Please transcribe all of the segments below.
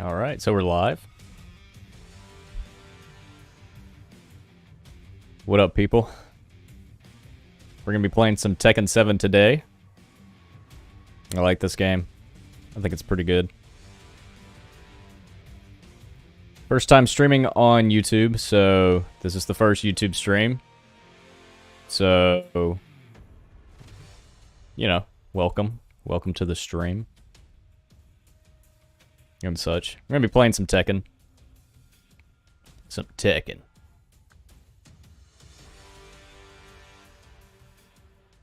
Alright, so we're live. What up, people? We're gonna be playing some Tekken 7 today. I like this game. I think it's pretty good. First time streaming on YouTube, so this is the first YouTube stream. So, you know, welcome. Welcome to the stream. And such. We're gonna be playing some Tekken. Some Tekken.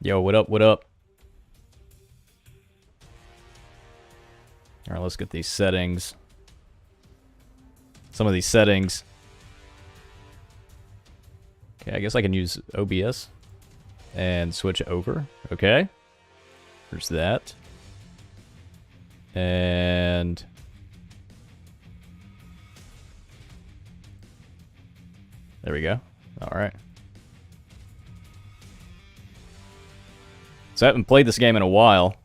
Yo, what up, what up? Alright, let's get these settings. Some of these settings. Okay, I guess I can use OBS. And switch over. Okay. There's that. And... there we go. Alright. So I haven't played this game in a while.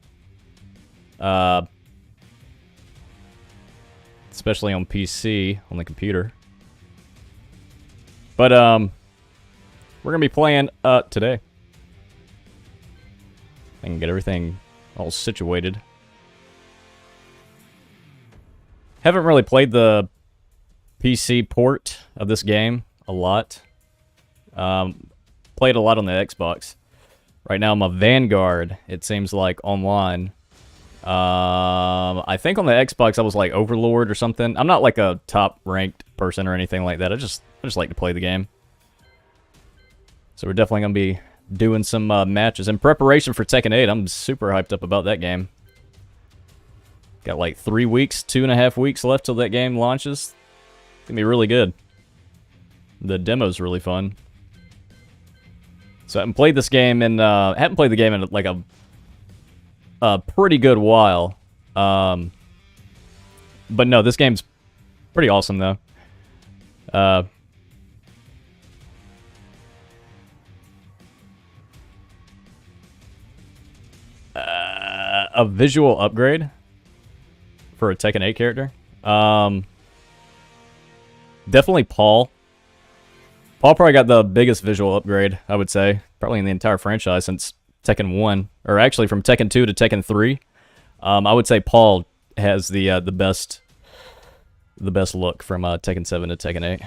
Especially on PC, on the computer. But, we're gonna be playing, today. I can get everything all situated. Haven't really played the PC port of this game a lot. Played a lot on the Xbox. Right now I'm a Vanguard, it seems like, online. I think on the Xbox I was like Overlord or something. I'm not like a top ranked person or anything like that. I just like to play the game. So we're definitely gonna be doing some matches in preparation for Tekken 8. I'm super hyped up about that game. Got like 3 weeks, 2.5 weeks left till that game launches. It's gonna be really good. The demo's really fun. So I haven't played this game in haven't played the game in like a pretty good while. But no, this game's pretty awesome though. A visual upgrade for a Tekken 8 character. Definitely Paul. Paul probably got the biggest visual upgrade, I would say. Probably in the entire franchise since Tekken 1. Or actually from Tekken 2 to Tekken 3. I would say Paul has the best look from Tekken 7 to Tekken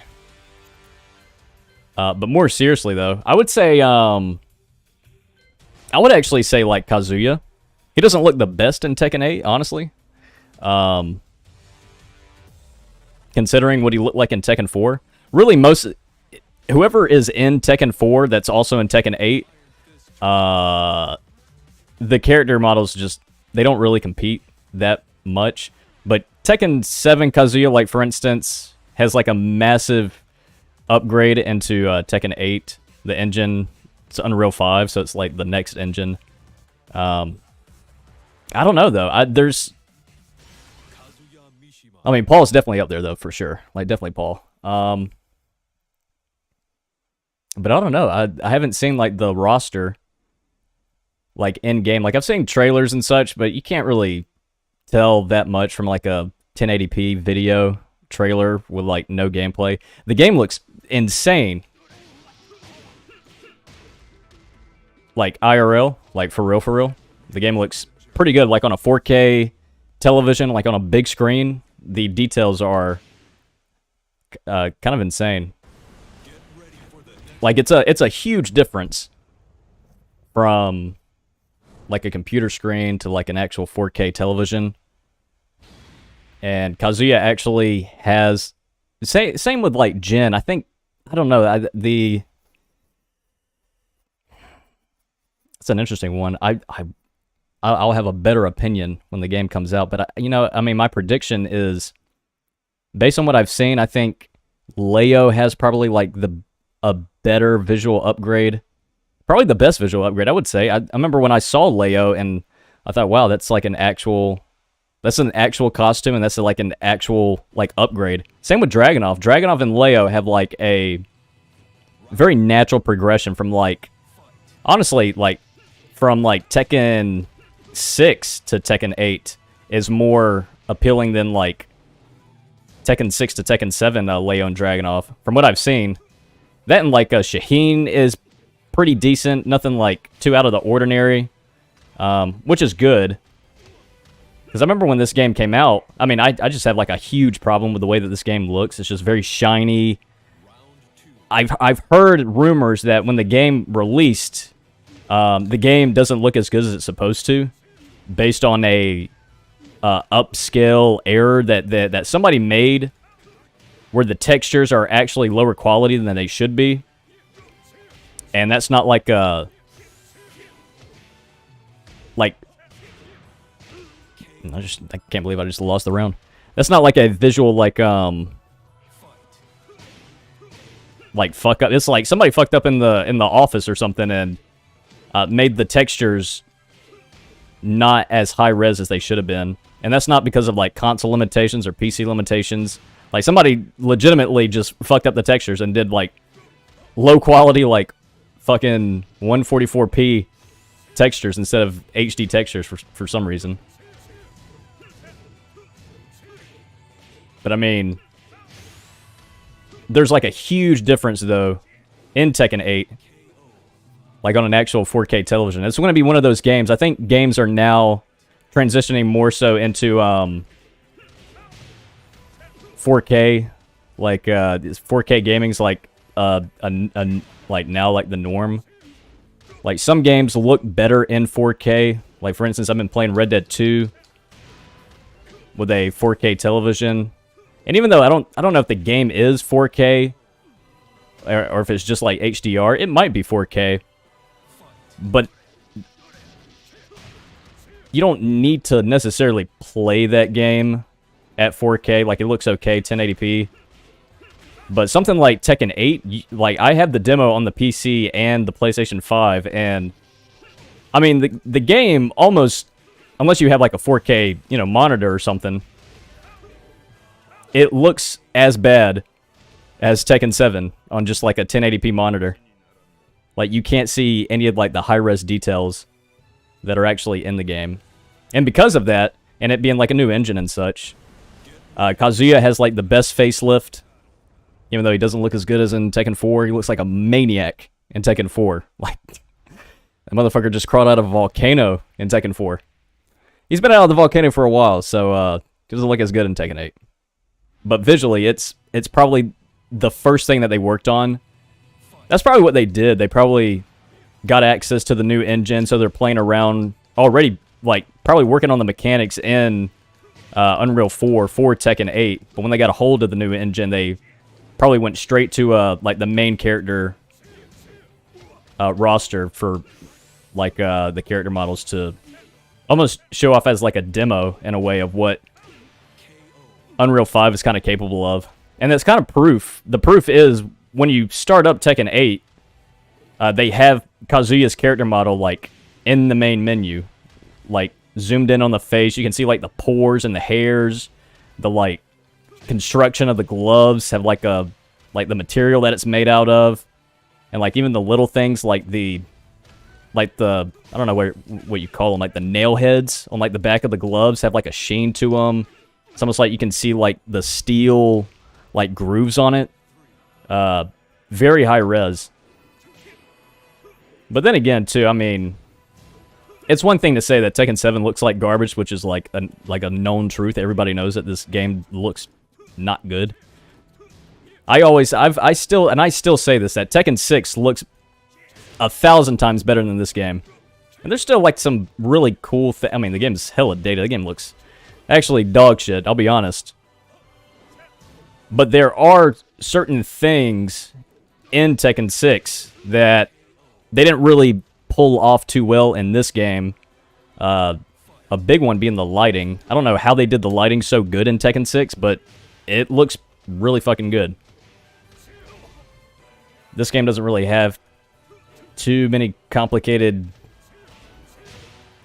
8. But more seriously though, I would say I would actually say like Kazuya. He doesn't look the best in Tekken 8, honestly. Considering what he looked like in Tekken 4. Really, whoever is in Tekken 4 that's also in Tekken 8, the character models just, they don't really compete that much. But Tekken 7 Kazuya, like for instance, has like a massive upgrade into Tekken 8. The engine, it's Unreal 5, so it's like the next engine. I don't know though. I mean, Paul's definitely up there though, for sure. Like definitely Paul. But I don't know. I haven't seen like the roster like in game. Like I've seen trailers and such, but you can't really tell that much from like a 1080p video trailer with like no gameplay. The game looks insane. Like IRL, like for real. The game looks pretty good, like on a 4K television, like on a big screen. The details are kind of insane. Like it's a huge difference from like a computer screen to like an actual 4K television. And Kazuya actually has same with like Jin. I think, I don't know, it's an interesting one. I'll have a better opinion when the game comes out, but I mean, my prediction is based on what I've seen. I think Leo has probably like a better visual upgrade, probably the best visual upgrade, I would say. I remember when I saw Leo and I thought, wow, that's like an actual costume, and that's like an actual like upgrade. Same with Dragunov. Dragunov and Leo have like a very natural progression from like, honestly, like from like Tekken 6 to Tekken 8 is more appealing than like Tekken 6 to Tekken 7 Leo and Dragunov. From what I've seen, that and like Shaheen is pretty decent. Nothing like too out of the ordinary, which is good. Because I remember when this game came out, I mean, I just have like a huge problem with the way that this game looks. It's just very shiny. I've heard rumors that when the game released, the game doesn't look as good as it's supposed to, based on a upscale error that somebody made, where the textures are actually lower quality than they should be, and that's not like I can't believe I just lost the round. That's not like a visual like fuck up. It's like somebody fucked up in the office or something and made the textures not as high res as they should have been. And that's not because of like console limitations or PC limitations. Like somebody legitimately just fucked up the textures and did like low quality like fucking 144p textures instead of HD textures for some reason. But I mean, there's like a huge difference though in Tekken 8, like on an actual 4K television. It's going to be one of those games. I think games are now transitioning more so into 4K, like 4K gaming's like like now like the norm. Like some games look better in 4K. Like for instance, I've been playing Red Dead 2 with a 4K television. And even though I don't know if the game is 4K or if it's just like HDR, it might be 4K. But you don't need to necessarily play that game at 4K. Like it looks okay, 1080p. But something like Tekken 8, like I have the demo on the PC and the PlayStation 5, and I mean the game almost, unless you have like a 4K, monitor or something, it looks as bad as Tekken 7 on just like a 1080p monitor. Like you can't see any of like the high-res details that are actually in the game. And because of that, and it being like a new engine and such, Kazuya has like the best facelift, even though he doesn't look as good as in Tekken 4. He looks like a maniac in Tekken 4. Like, that motherfucker just crawled out of a volcano in Tekken 4. He's been out of the volcano for a while, so doesn't look as good in Tekken 8. But visually, it's probably the first thing that they worked on. That's probably what they did. They probably got access to the new engine, so they're playing around already, like, probably working on the mechanics in Unreal 4 for Tekken 8. But when they got a hold of the new engine, they probably went straight to, like, the main character roster for, like, the character models to almost show off as, like, a demo, in a way, of what Unreal 5 is kind of capable of. And that's kind of proof. The proof is, when you start up Tekken 8, they have Kazuya's character model, like, in the main menu. Like, zoomed in on the face. You can see, like, the pores and the hairs. The, like, construction of the gloves have, like, the material that it's made out of. And, like, even the little things, like the, I don't know what you call them, like, the nail heads on, like, the back of the gloves have, like, a sheen to them. It's almost like you can see, like, the steel, like, grooves on it. Very high res. But then again, too, I mean, it's one thing to say that Tekken 7 looks like garbage, which is, like a known truth. Everybody knows that this game looks not good. I still say this, that Tekken 6 looks 1,000 times better than this game. And there's still, like, some really cool I mean, the game's hella dated. The game looks actually dog shit, I'll be honest. But there are certain things in Tekken 6 that they didn't really pull off too well in this game. A big one being the lighting. I don't know how they did the lighting so good in Tekken 6, but it looks really fucking good. This game doesn't really have too many complicated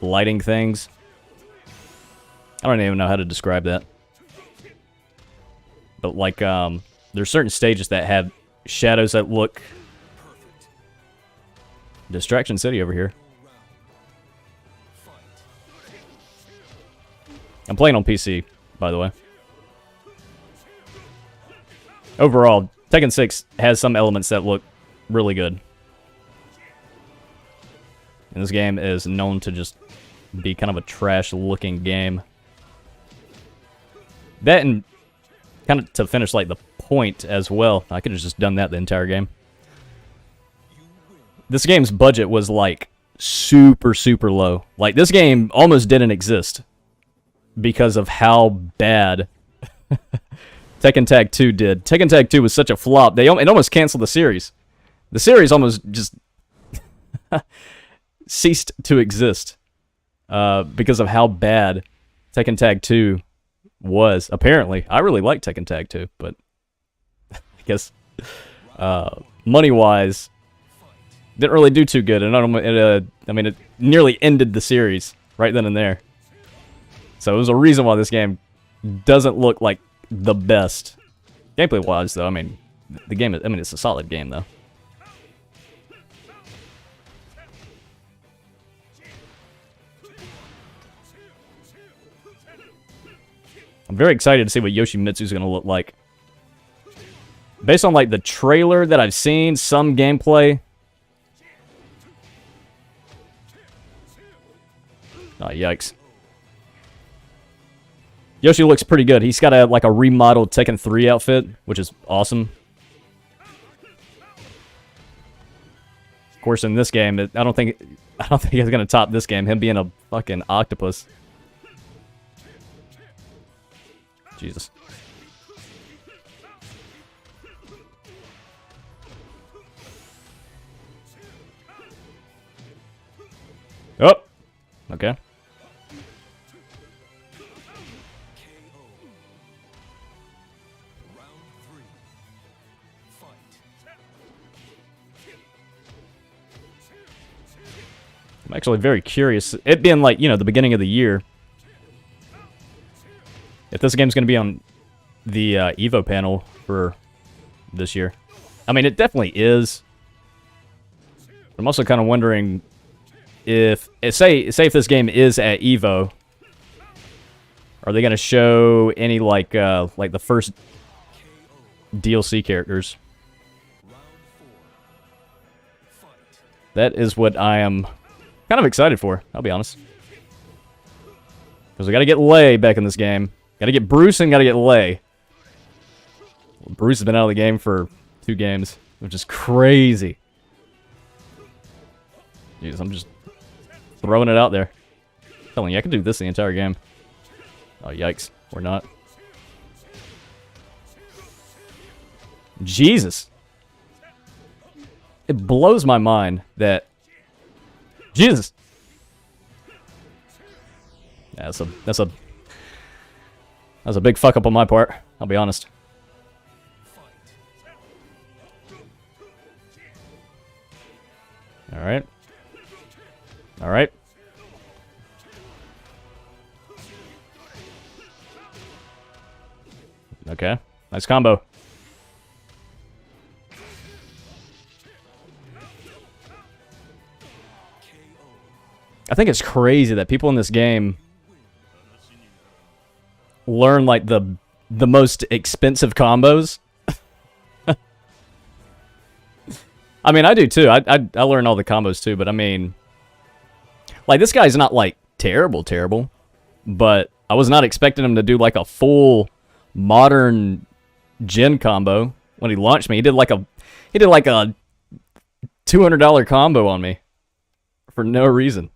lighting things. I don't even know how to describe that. But, like, there's certain stages that have shadows that look... Distraction City over here. I'm playing on PC, by the way. overall, Tekken 6 has some elements that look really good. And this game is known to just be kind of a trash-looking game. That and kind of to finish like the point as well. I could have just done that the entire game. This game's budget was like super, super low. Like this game almost didn't exist because of how bad Tekken Tag 2 did. Tekken Tag 2 was such a flop. It almost canceled the series. The series almost just ceased to exist because of how bad Tekken Tag 2 was. Apparently, I really like Tekken Tag 2, but I guess money-wise, didn't really do too good. And I mean, it nearly ended the series right then and there. So it was a reason why this game doesn't look like the best. Gameplay-wise, though, I mean, the game is, I mean, it's a solid game, though. I'm very excited to see what Yoshimitsu's going to look like. Based on, like, the trailer that I've seen, some gameplay. Oh, yikes. Yoshi looks pretty good. He's got like a remodeled Tekken 3 outfit, which is awesome. Of course, in this game, I don't think it's gonna top this game. Him being a fucking octopus. Jesus. Oh. Okay. I'm actually very curious. It being like, you know, the beginning of the year. If this game's going to be on the Evo panel for this year. I mean, it definitely is. I'm also kind of wondering if... Say if this game is at Evo, are they going to show any, like the first DLC characters? That is what I am... kind of excited for, I'll be honest. Because we gotta get Lei back in this game. Gotta get Bruce and gotta get Lei. Bruce has been out of the game for 2 games, which is crazy. Jeez, I'm just throwing it out there. I'm telling you, I could do this the entire game. Oh, yikes. Or not. Jesus. It blows my mind that... Jesus. Yeah, that's a big fuck up on my part. I'll be honest. All right. All right. Okay. Nice combo. I think it's crazy that people in this game learn like the most expensive combos. I mean, I do too. I learn all the combos too, but I mean, like this guy's not like terrible, but I was not expecting him to do like a full modern Jin combo when he launched me. He did like a $200 combo on me for no reason.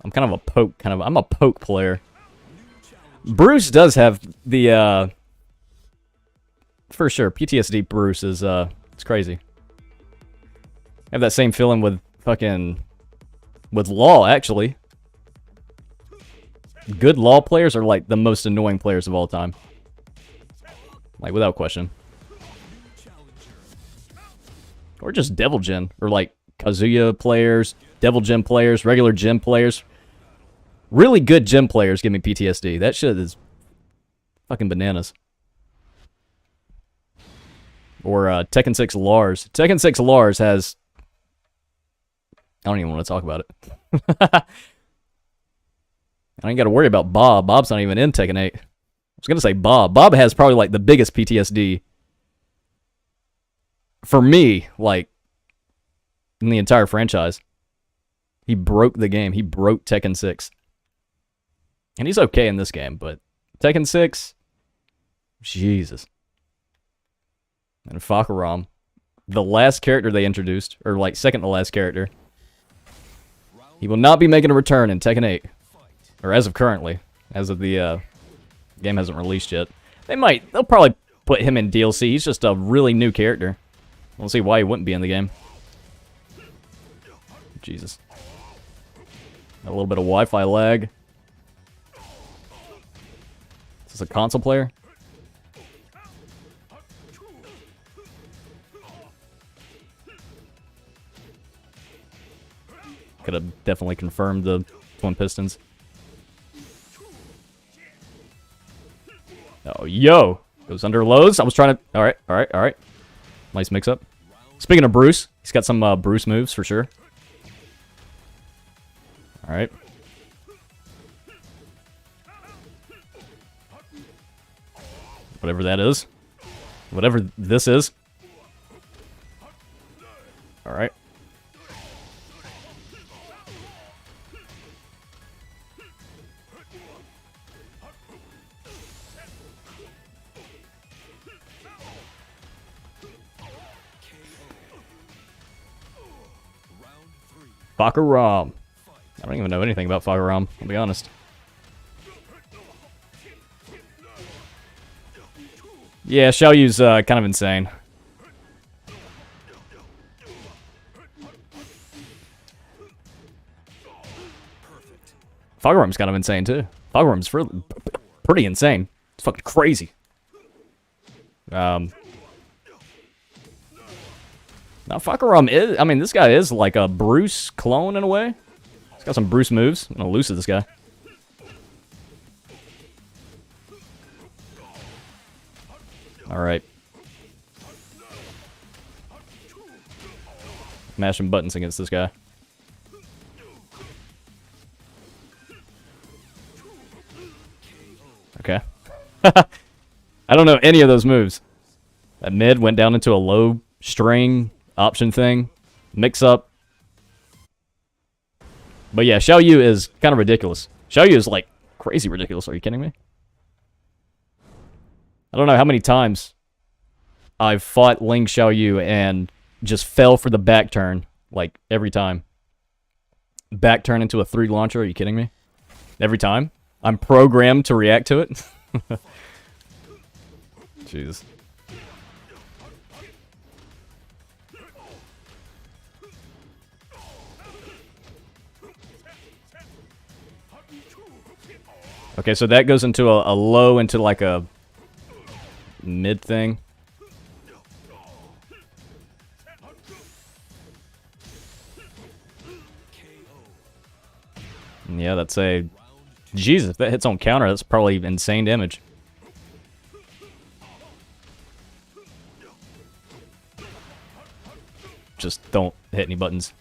I'm kind of a poke, I'm a poke player. Bruce does have the, for sure, PTSD Bruce is, it's crazy. I have that same feeling with with Law, actually. Good Law players are, like, the most annoying players of all time. Like, without question. Or just Devil Jin, or, like, Kazuya players, Devil Jin players, regular Jin players. Really good gym players give me PTSD. That shit is fucking bananas. Or Tekken 6 Lars. Tekken 6 Lars has... I don't even want to talk about it. I ain't got to worry about Bob. Bob's not even in Tekken 8. was gonna say Bob. Bob has probably like the biggest PTSD for me, like in the entire franchise. He broke the game. He broke Tekken 6. And he's okay in this game, but Tekken 6, Jesus. And Fakaram, the last character they introduced, or like second to last character. He will not be making a return in Tekken 8. Or as of currently. As of the game hasn't released yet. They'll probably put him in DLC. He's just a really new character. We'll see why he wouldn't be in the game. Jesus. A little bit of Wi-Fi lag. Is this a console player? Could have definitely confirmed the Twin Pistons. Oh, yo! Goes under lows. I was trying to... Alright. Nice mix-up. Speaking of Bruce, he's got some Bruce moves for sure. Alright. Whatever that is. Whatever this is. Alright. Fakaram. I don't even know anything about Fakaram, I'll be honest. Yeah, Xiaoyu's kind of insane. Fakaram's kind of insane too. Fakaram's pretty insane. It's fucking crazy. Now Fakaram is, I mean, this guy is like a Bruce clone in a way. He's got some Bruce moves. I'm gonna loosen this guy. Alright. Mashing buttons against this guy. Okay. I don't know any of those moves. That mid went down into a low string option thing. Mix up. But yeah, Xiaoyu is kind of ridiculous. Xiaoyu is like crazy ridiculous. Are you kidding me? I don't know how many times I've fought Ling Xiaoyu and just fell for the back turn. Like every time. Back turn into a 3 launcher. Are you kidding me? Every time. I'm programmed to react to it. Jesus. Okay, so that goes into a low into like a mid thing. Yeah, that's a... Jesus, if that hits on counter, that's probably insane damage. Just don't hit any buttons.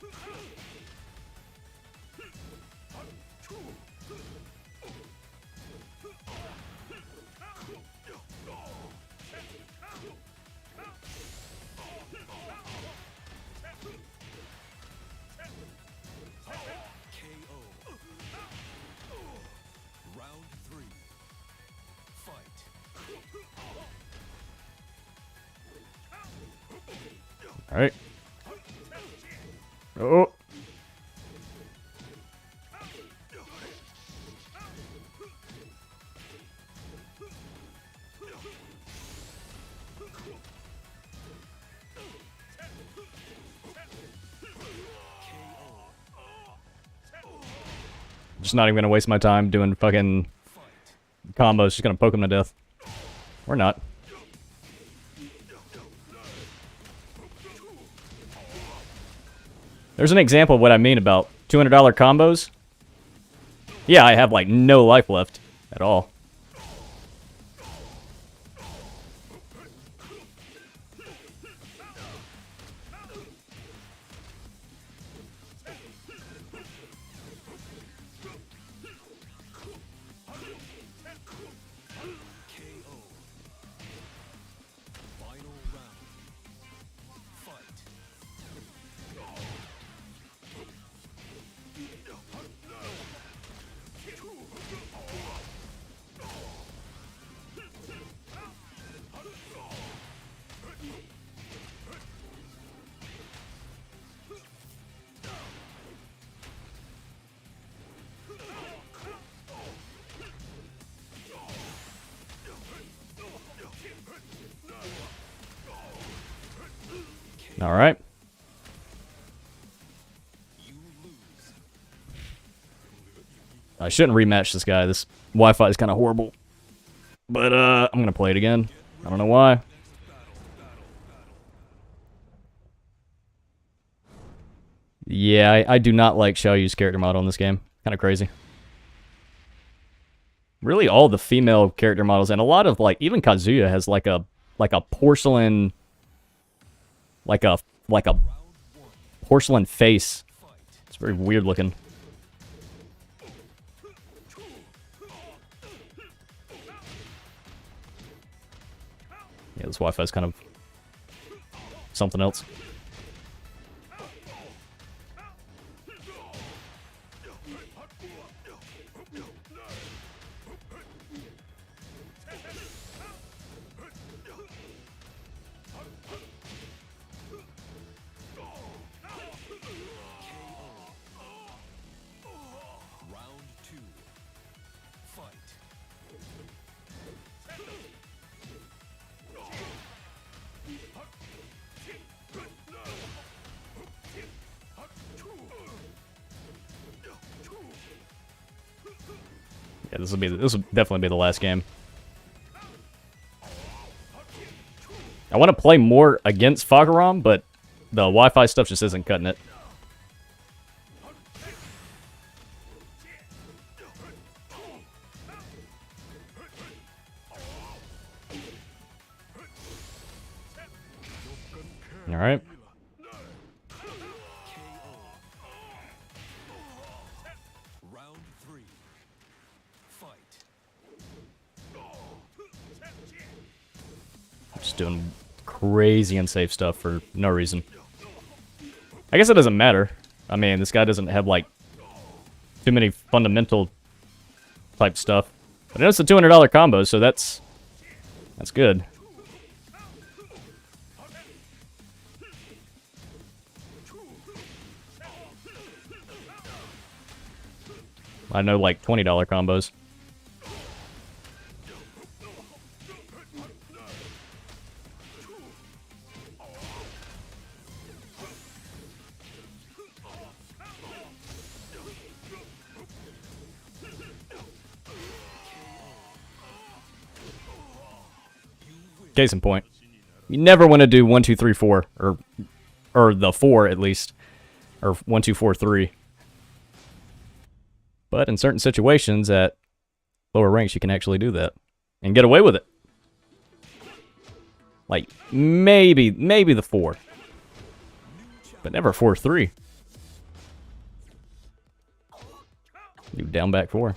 Alright. Oh. Just not even gonna waste my time doing fucking combos. Just gonna poke him to death. Or not. There's an example of what I mean about $200 combos. Yeah, I have like no life left at all. Alright. I shouldn't rematch this guy. This Wi-Fi is kind of horrible. But, I'm going to play it again. I don't know why. Yeah, I do not like Xiaoyu's character model in this game. Kind of crazy. Really, all the female character models, and a lot of, like, even Kazuya has, like a porcelain... Like a porcelain face. It's very weird looking. Yeah, this Wi-Fi is kind of something else. Yeah, this will definitely be the last game. I want to play more against Fagaram, but the Wi-Fi stuff just isn't cutting it. All right. Just doing crazy unsafe stuff for no reason. I guess it doesn't matter. I mean, this guy doesn't have, like, too many fundamental type stuff. But I know it's a $200 combo, so that's good. I know, like, $20 combos. Case in point, you never want to do 1, 2, 3, 4, or the 4 at least, or 1, 2, 4, 3. But in certain situations at lower ranks, you can actually do that and get away with it. Like maybe the 4, but never 4, 3. You down back 4.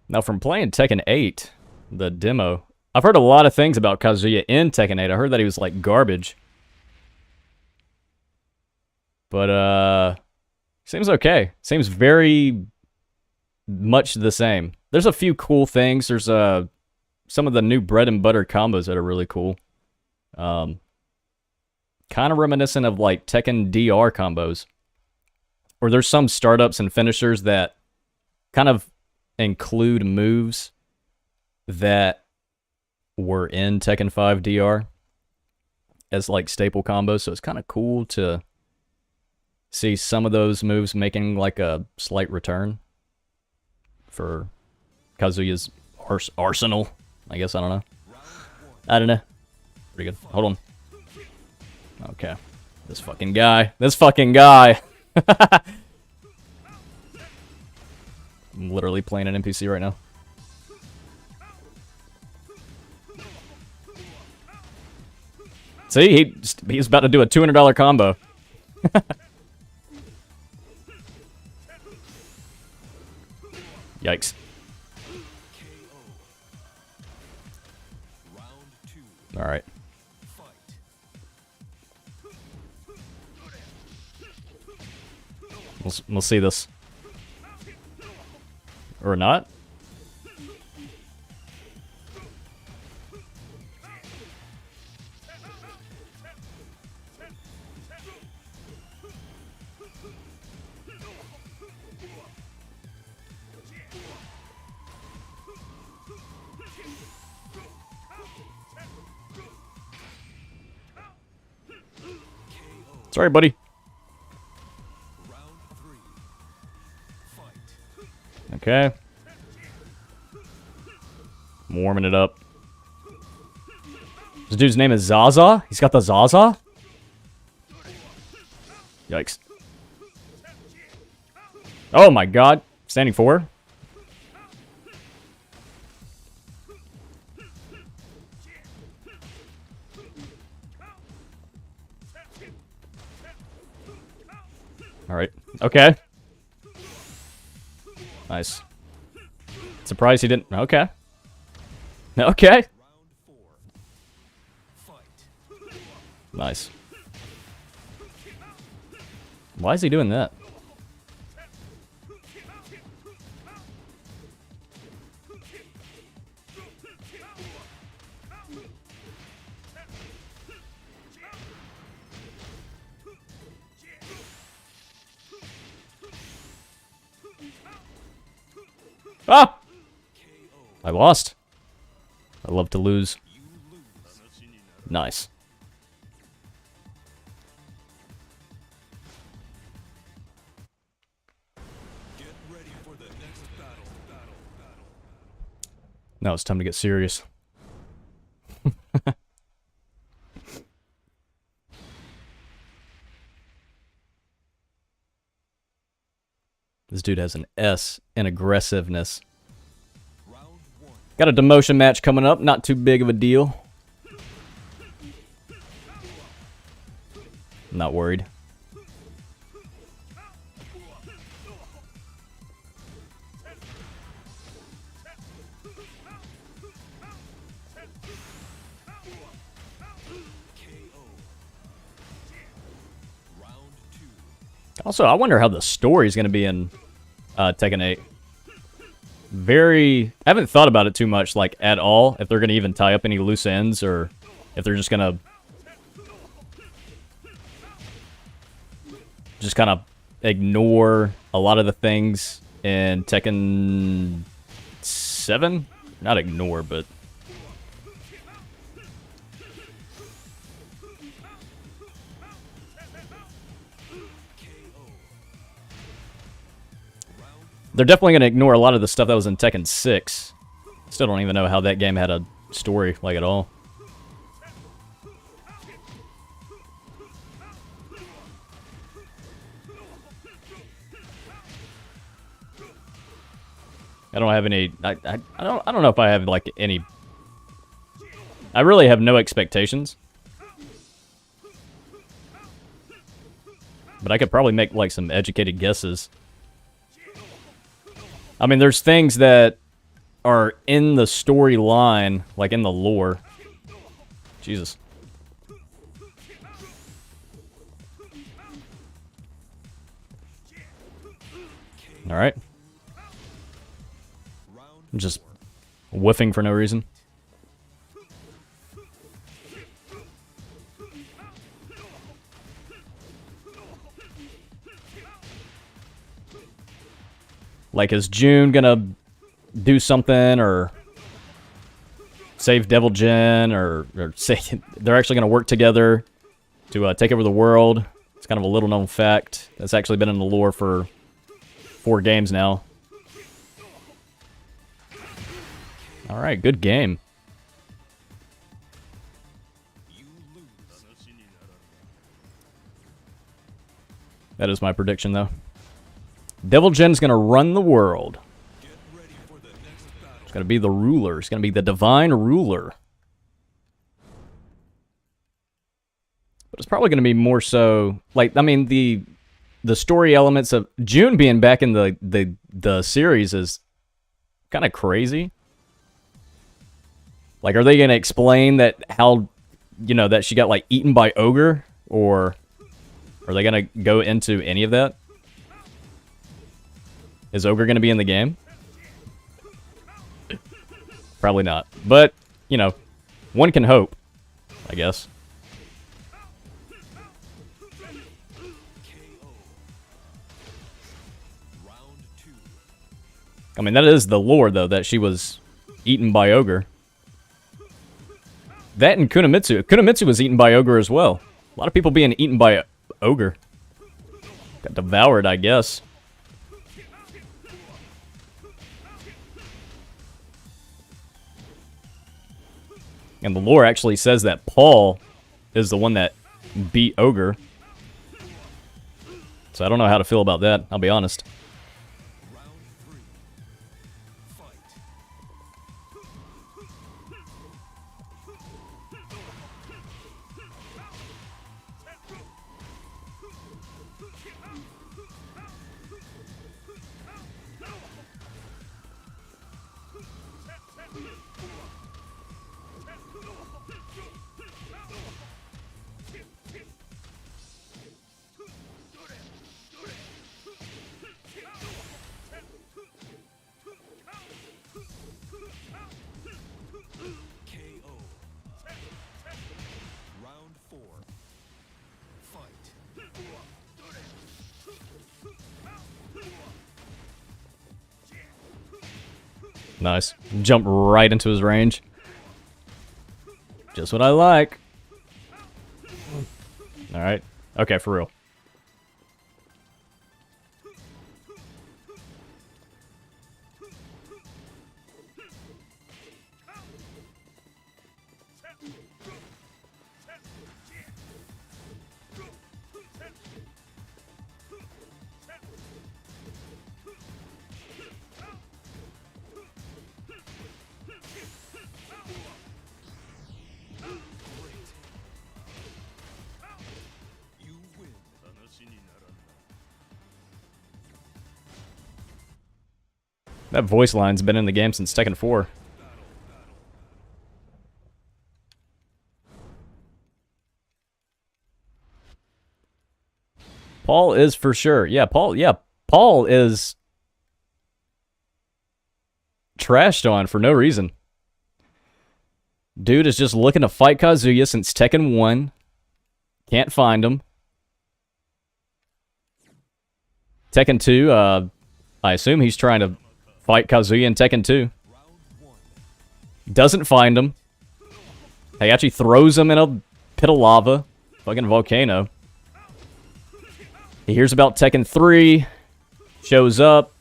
Now, from playing Tekken 8, the demo, I've heard a lot of things about Kazuya in Tekken 8. I heard that he was, like, garbage. But, seems okay. Seems very much the same. There's a few cool things. There's, some of the new bread and butter combos that are really cool. Kind of reminiscent of, like, Tekken DR combos. Or there's some startups and finishers that kind of include moves that were in Tekken 5 DR as like staple combos, so it's kind of cool to see some of those moves making like a slight return for Kazuya's arsenal. I guess, I don't know. Pretty good. Hold on. Okay. This fucking guy. I'm literally playing an NPC right now. See, he's about to do a $200 combo. Yikes. All right. We'll see this. Or not? Sorry, buddy. Okay. I'm warming it up. This dude's name is Zaza? He's got the Zaza? Yikes. Oh my god. Standing 4. Alright. Okay. Nice. Surprised he didn't... Okay. Okay. Nice. Why is he doing that? Ah! I lost. I love to lose. Nice. Now it's time to get serious. This dude has an S in aggressiveness. Got a demotion match coming up. Not too big of a deal. Not worried. Also, I wonder how the story is going to be in Tekken 8. I haven't thought about it too much, like, at all. If they're going to even tie up any loose ends, or if they're just going to just kind of ignore a lot of the things in Tekken 7. Not ignore, but... They're definitely going to ignore a lot of the stuff that was in Tekken 6. Still don't even know how that game had a story, like, at all. I don't have any... I don't know if I have, like, any... I really have no expectations. But I could probably make, like, some educated guesses. I mean, there's things that are in the storyline, like in the lore. Jesus. Alright. I'm just whiffing for no reason. Like, is June gonna do something, or save Devil Jin, or say they're actually gonna work together to take over the world? It's kind of a little known fact that's actually been in the lore for 4 games now. Alright, good game. That is my prediction, though. Devil Jin's gonna run the world. It's gonna be the ruler. It's gonna be the divine ruler. But it's probably gonna be more so, like, I mean, the story elements of June being back in the series is kind of crazy. Like, are they gonna explain that how, you know, that she got, like, eaten by ogre, or are they gonna go into any of that? Is Ogre going to be in the game? Probably not. But, you know, one can hope, I guess. I mean, that is the lore, though, that she was eaten by Ogre. That and Kunomitsu. Kunomitsu was eaten by Ogre as well. A lot of people being eaten by Ogre. Got devoured, I guess. And the lore actually says that Paul is the one that beat Ogre. So I don't know how to feel about that, I'll be honest. Nice. Jump right into his range. Just what I like. Alright. Okay, for real. That voice line's been in the game since Tekken 4. Paul is for sure. Yeah, Paul is trashed on for no reason. Dude is just looking to fight Kazuya since Tekken 1. Can't find him. Tekken 2, I assume he's trying to fight Kazuya in Tekken 2. Doesn't find him. Heihachi throws him in a pit of lava. Fucking volcano. He hears about Tekken 3. Shows up.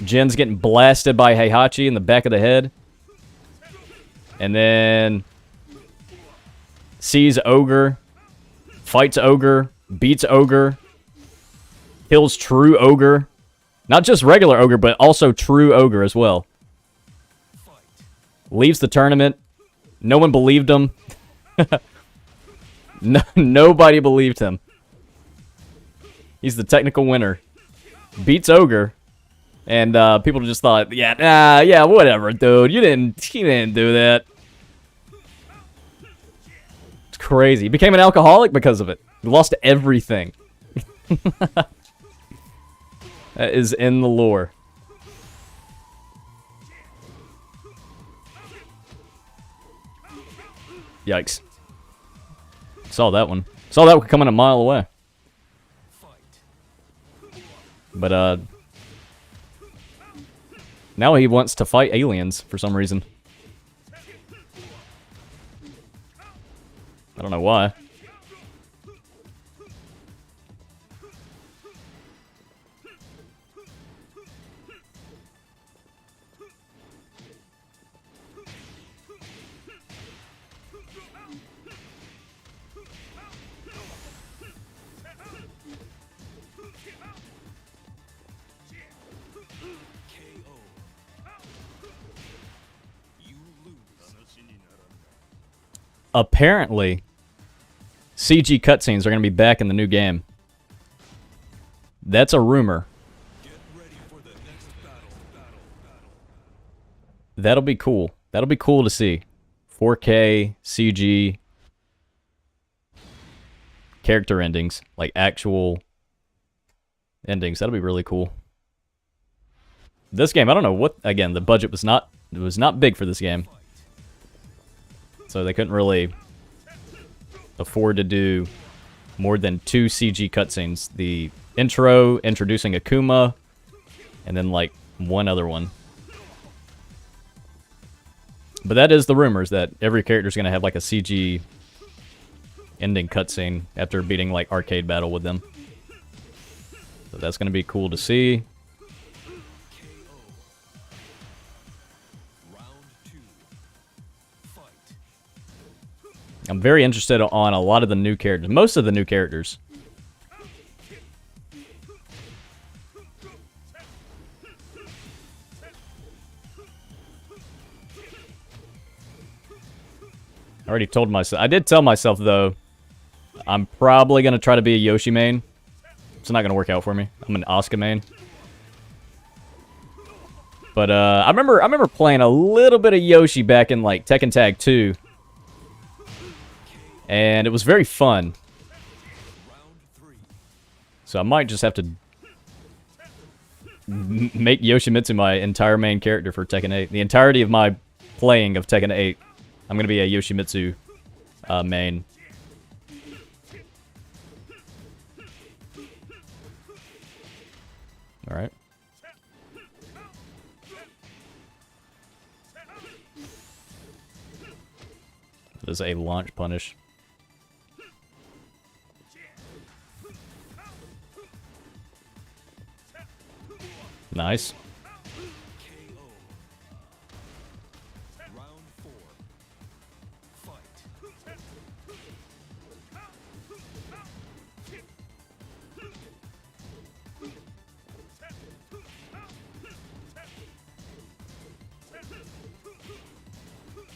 Jin's getting blasted by Heihachi in the back of the head. And then sees Ogre. Fights Ogre. Beats Ogre. Kills true Ogre. Not just regular Ogre, but also true Ogre as well. Leaves the tournament. No one believed him. Nobody believed him. He's the technical winner. Beats Ogre. And people just thought, yeah, whatever, dude. He didn't do that. It's crazy. He became an alcoholic because of it. He lost everything. That is in the lore. Yikes. Saw that one. Saw that one coming a mile away. But, now he wants to fight aliens for some reason. I don't know why. Apparently, CG cutscenes are going to be back in the new game. That's a rumor. That'll be cool. That'll be cool to see. 4K, CG, character endings, like actual endings. That'll be really cool. This game, I don't know what, again, the budget was not big for this game. So they couldn't really afford to do more than 2 CG cutscenes. The intro, introducing Akuma, and then like one other one. But that is the rumors, that every character is going to have like a CG ending cutscene after beating like arcade battle with them. So that's gonna be cool to see. I'm very interested on a lot of the new characters. Most of the new characters. I already told myself. I did tell myself, though, I'm probably going to try to be a Yoshi main. It's not going to work out for me. I'm an Asuka main. But I remember playing a little bit of Yoshi back in like Tekken Tag 2. And it was very fun. So I might just have to make Yoshimitsu my entire main character for Tekken 8. The entirety of my playing of Tekken 8, I'm going to be a Yoshimitsu main. Alright. That is a launch punish. Nice.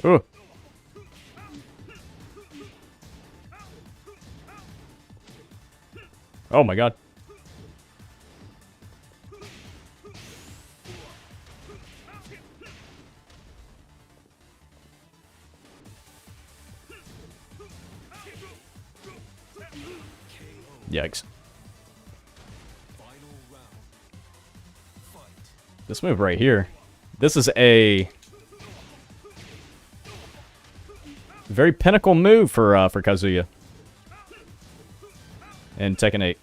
Ooh. Oh my god. Yikes. This move right here. This is a very pinnacle move for Kazuya in Tekken 8.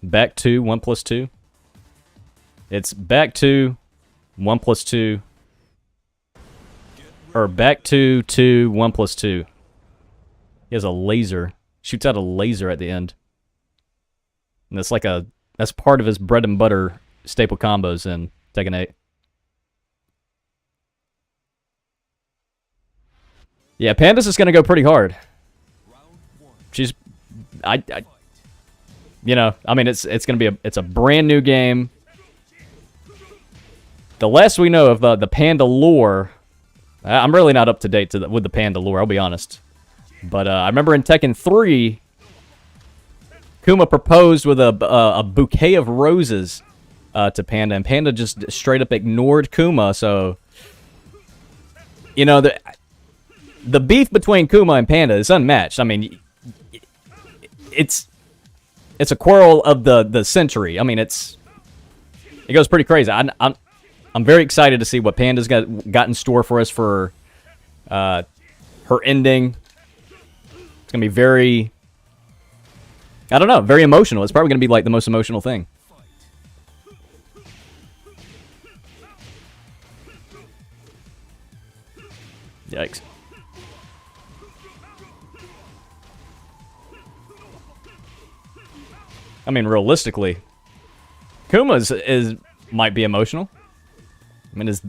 Back to 1 plus 2. It's back to 1 plus 2. Or back to 2, 1 plus 2. He has a laser. Shoots out a laser at the end. And that's like that's part of his bread and butter staple combos in Tekken 8. Yeah, Panda's is gonna go pretty hard. She's you know, I mean, it's gonna be it's a brand new game. The less we know of the Panda lore, I'm really not up to date with the Panda lore. I'll be honest, but I remember in Tekken 3, Kuma proposed with a bouquet of roses to Panda, and Panda just straight up ignored Kuma. So, you know, the beef between Kuma and Panda is unmatched. I mean, it's a quarrel of the century. I mean, it goes pretty crazy. I'm very excited to see what Panda's got in store for us for her ending. It's gonna be very, I don't know, very emotional. It's probably gonna be like the most emotional thing. Yikes. I mean, realistically, Kuma's might be emotional. I mean, his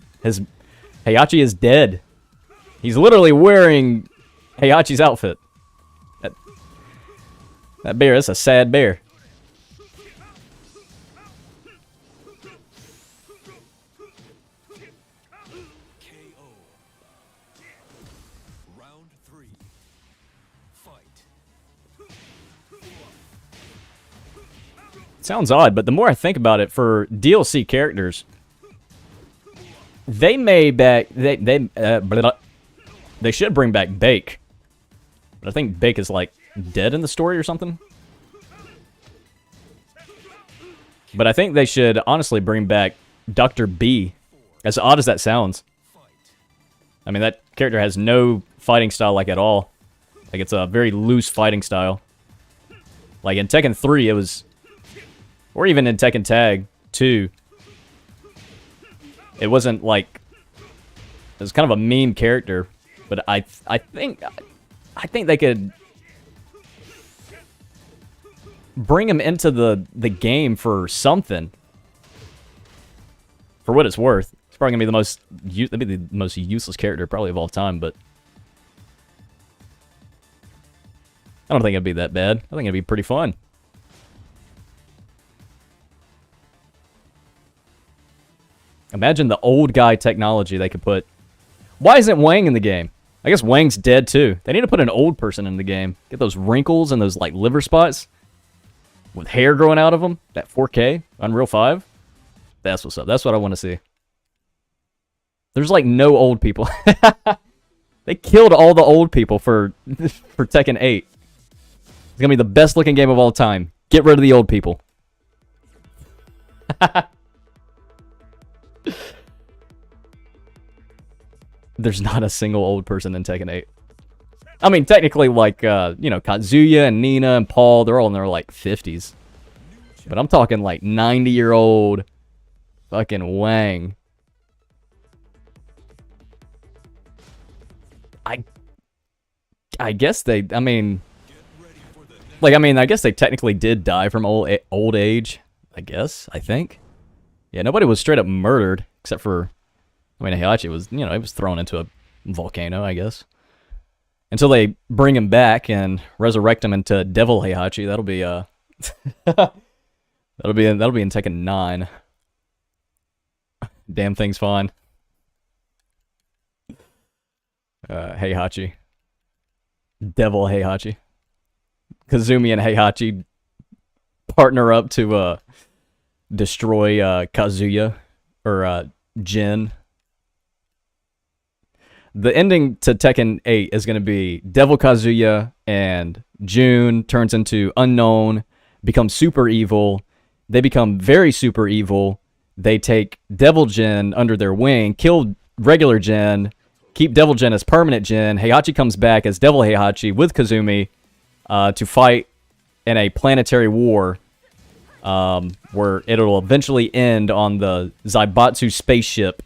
Heihachi is dead. He's literally wearing Heihachi's outfit. That bear, that's a sad bear. Sounds odd, but the more I think about it, for DLC characters, They may back they should bring back Bake, but I think Bake is like dead in the story or something. But I think they should honestly bring back Dr. B, as odd as that sounds. I mean, that character has no fighting style like at all. Like, it's a very loose fighting style. Like in Tekken 3 it was, or even in Tekken Tag 2, it wasn't like, it was kind of a meme character, but I think they could bring him into the game for something. For what it's worth, it's probably gonna be the most useless character probably of all time, but I don't think it'd be that bad. I think it'd be pretty fun. Imagine the old guy technology they could put. Why isn't Wang in the game? I guess Wang's dead too. They need to put an old person in the game. Get those wrinkles and those like liver spots with hair growing out of them. That 4K, Unreal 5. That's what's up. That's what I want to see. There's like no old people. They killed all the old people for Tekken 8. It's gonna be the best looking game of all time. Get rid of the old people. There's not a single old person in Tekken 8. I mean, technically, like, you know, Kazuya and Nina and Paul, they're all in their, like, 50s. But I'm talking, like, 90-year-old fucking Wang. I guess they, I mean... Like, I mean, I guess they technically did die from old age. I guess, I think. Yeah, nobody was straight up murdered, except for... I mean, Heihachi was, you know, he was thrown into a volcano, I guess. Until they bring him back and resurrect him into Devil Heihachi, that'll be that'll be in Tekken 9. Damn thing's fine. Heihachi. Devil Heihachi. Kazumi and Heihachi partner up to destroy Kazuya or Jin. The ending to Tekken 8 is going to be Devil Kazuya and Jun turns into Unknown, becomes super evil. They become very super evil. They take Devil Jin under their wing, kill regular Jin, keep Devil Jin as permanent Jin. Heihachi comes back as Devil Heihachi with Kazumi to fight in a planetary war where it'll eventually end on the Zaibatsu spaceship.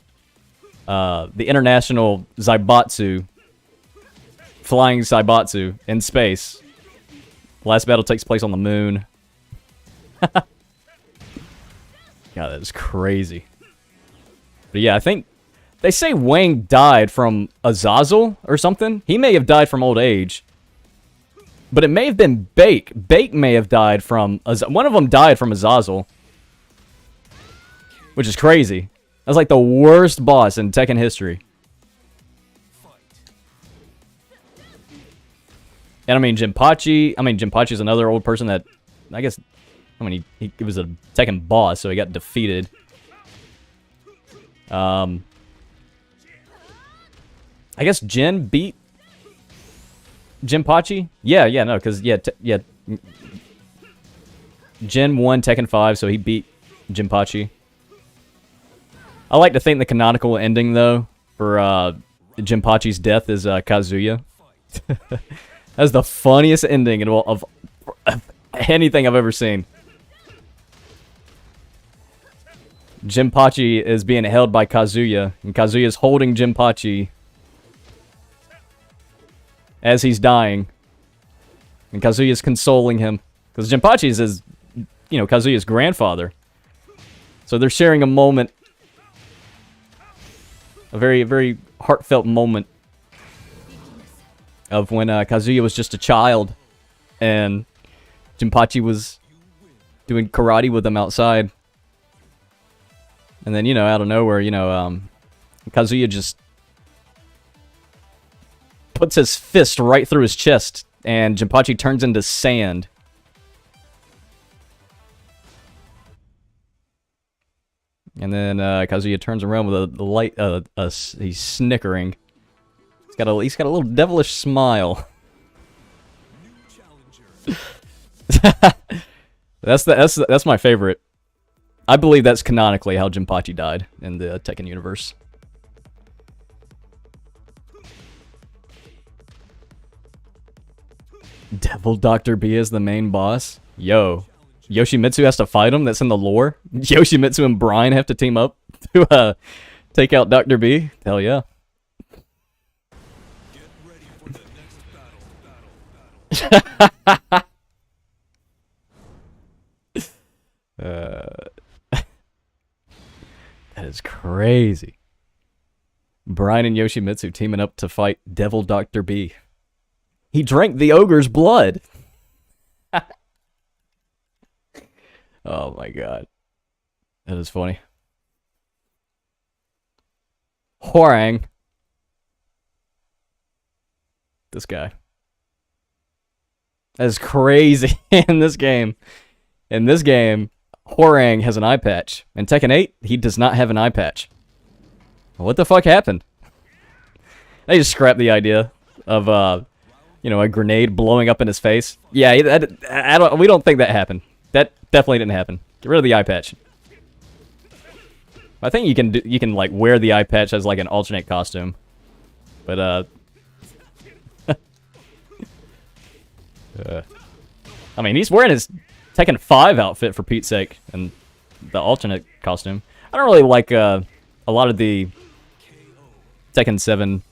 The International Zaibatsu, flying Zaibatsu in space. The last battle takes place on the moon. God, that is crazy. But yeah, I think they say Wang died from Azazel or something. He may have died from old age. But it may have been Bake. Bake may have died from... One of them died from Azazel. Which is crazy. That's like the worst boss in Tekken history. And I mean, Jinpachi... I mean, Jinpachi's another old person that... I guess... I mean, he was a Tekken boss, so he got defeated. I guess Jin beat... Jinpachi? Yeah, no, because... Yeah, Jin won Tekken 5, so he beat Jinpachi. I like to think the canonical ending, though, for Jinpachi's death is Kazuya. That's the funniest ending of anything I've ever seen. Jinpachi is being held by Kazuya, and Kazuya is holding Jinpachi as he's dying. And Kazuya is consoling him. Because Jinpachi is his, you know, Kazuya's grandfather. So they're sharing a moment. A very, very heartfelt moment of when Kazuya was just a child and Jinpachi was doing karate with him outside. And then, you know, out of nowhere, you know, Kazuya just puts his fist right through his chest and Jinpachi turns into sand. And then Kazuya turns around with a light, he's snickering. He's got a little devilish smile. That's my favorite. I believe that's canonically how Jinpachi died in the Tekken universe. Devil Dr. B is the main boss? Yo. Yoshimitsu has to fight him? That's in the lore? Yoshimitsu and Brian have to team up to take out Dr. B? Hell yeah. Get ready for the next battle. That is crazy. Brian and Yoshimitsu teaming up to fight Devil Dr. B. He drank the ogre's blood. Oh my god. That is funny. Hwoarang. This guy. That is crazy in this game. In this game, Hwoarang has an eye patch. In Tekken 8, he does not have an eye patch. What the fuck happened? They just scrapped the idea of, you know, a grenade blowing up in his face. Yeah, we don't think that happened. That definitely didn't happen. Get rid of the eye patch. I think you can like wear the eye patch as like an alternate costume. But I mean, he's wearing his Tekken 5 outfit for Pete's sake and the alternate costume. I don't really like a lot of the Tekken 7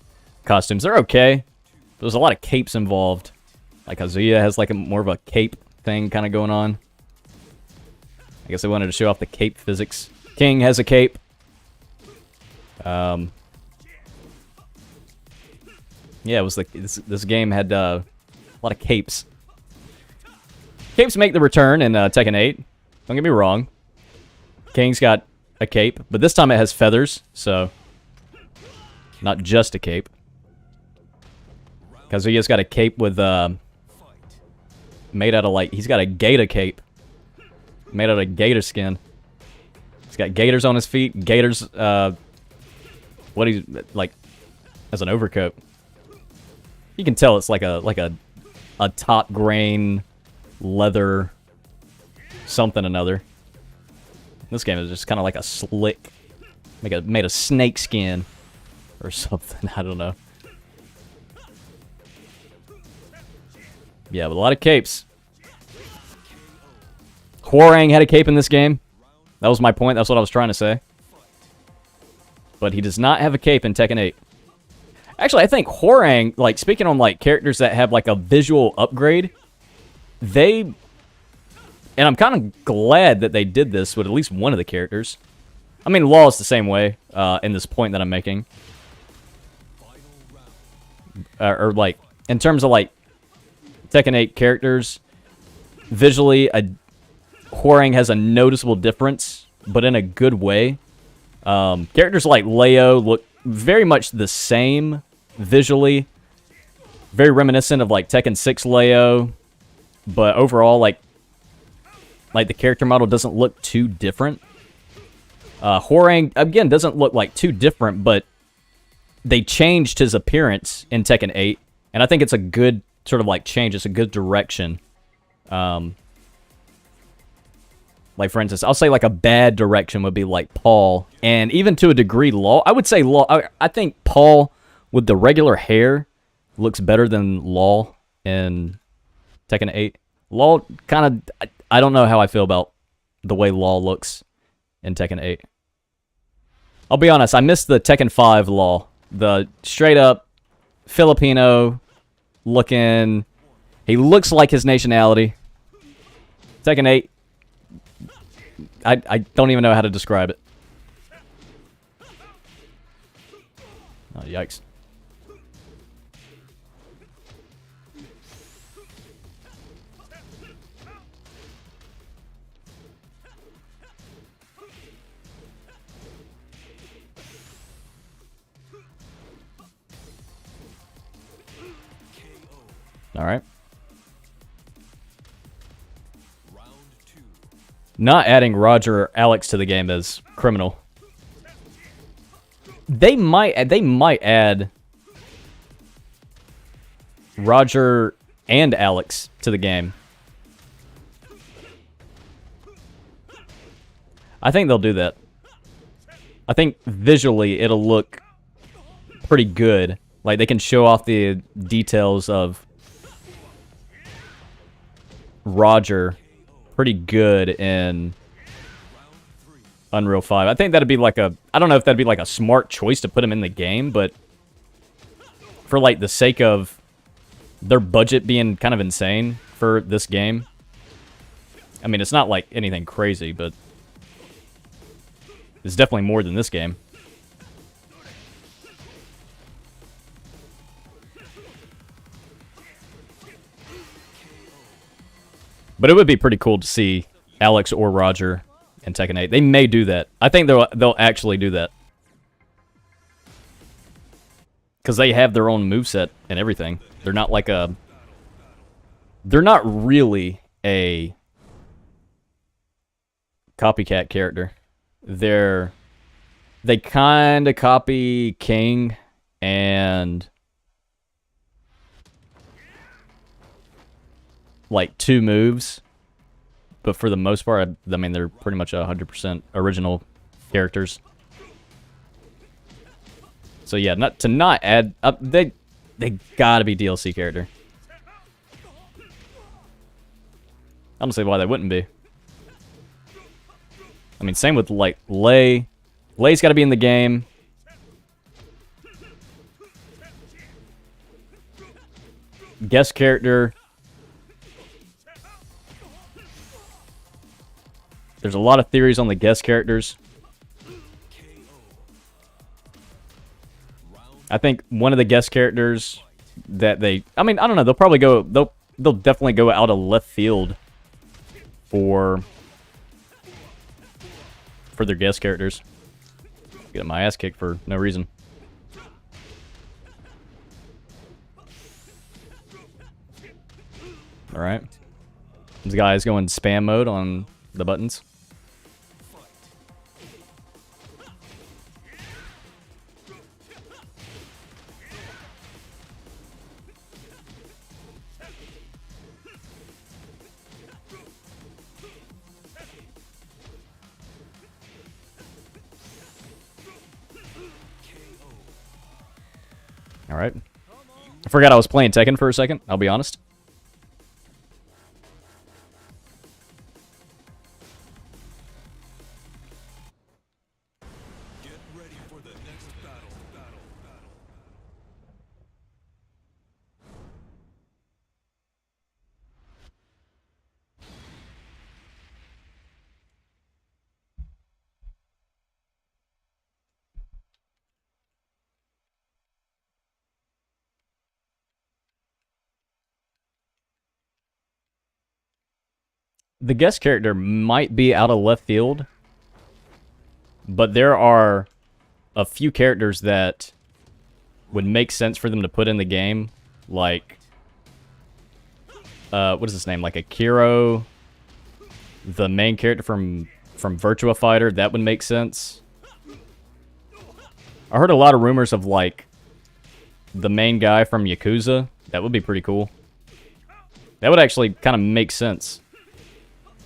costumes. They're okay. There's a lot of capes involved. Like Kazuya has like more of a cape thing kind of going on. I guess they wanted to show off the cape physics. King has a cape. Yeah, it was like this game had a lot of capes. Capes make the return in Tekken 8. Don't get me wrong. King's got a cape, but this time it has feathers, so not just a cape. Kazuya's got a cape with made out of like he's got a gator cape. Made out of gator skin. He's got gators on his feet. Gators, what he's like, as an overcoat. You can tell it's like a top grain leather something another. This game is just kind of like a slick, made of snake skin or something. I don't know. Yeah, but a lot of capes. Hwoarang had a cape in this game. That was my point. That's what I was trying to say. But he does not have a cape in Tekken 8. Actually, I think Hwoarang, like, speaking on, like, characters that have, like, a visual upgrade, they... And I'm kind of glad that they did this with at least one of the characters. I mean, Law is the same way, in this point that I'm making. Or, like, in terms of, like, Tekken 8 characters, visually, Hwoarang has a noticeable difference, but in a good way. Characters like Leo look very much the same visually. Very reminiscent of like Tekken 6 Leo. But overall, like the character model doesn't look too different. Hwoarang, again, doesn't look like too different, but they changed his appearance in Tekken 8. And I think it's a good sort of like change. It's a good direction. Like, for instance, I'll say, like, a bad direction would be, like, Paul. And even to a degree, Law. I would say Law. I think Paul, with the regular hair, looks better than Law in Tekken 8. Law kind of... I don't know how I feel about the way Law looks in Tekken 8. I'll be honest, I missed the Tekken 5 Law. The straight-up Filipino-looking... He looks like his nationality. Tekken 8... I don't even know how to describe it. Oh, yikes. All right. Not adding Roger or Alex to the game is criminal. They might add Roger and Alex to the game. I think they'll do that. I think visually it'll look pretty good. Like they can show off the details of Roger pretty good in Unreal 5. I think that'd be like a... I don't know if that'd be like a smart choice to put him in the game, but for like the sake of their budget being kind of insane for this game. I mean, it's not like anything crazy, but it's definitely more than this game. But it would be pretty cool to see Alex or Roger in Tekken 8. They may do that. I think they'll actually do that. Because they have their own moveset and everything. They're not like a... They're not really a copycat character. They kind of copy King and like 2 moves, but for the most part, I mean, they're pretty much 100% original characters. So yeah, not add up. They gotta be DLC character. I don't see why they wouldn't be. I mean, same with like Lei. Lei's got to be in the game. Guest character. There's a lot of theories on the guest characters. I think one of the guest characters that they... I mean, I don't know. They'll probably go... They'll definitely go out of left field for their guest characters. Getting my ass kicked for no reason. Alright. This guy's going spam mode on the buttons. Alright. I forgot I was playing Tekken for a second, I'll be honest. Get ready for the next battle. The guest character might be out of left field, but there are a few characters that would make sense for them to put in the game, like what is his name? Like Akiro, the main character from Virtua Fighter. That would make sense. I heard a lot of rumors of like the main guy from Yakuza. That would be pretty cool. That would actually kind of make sense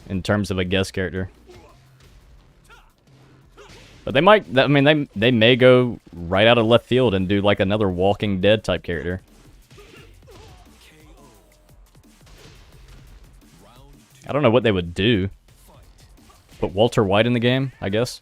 in terms of a guest character. But they might, I mean, they may go right out of left field and do like another Walking Dead type character. I don't know what they would do. Put Walter White in the game, I guess.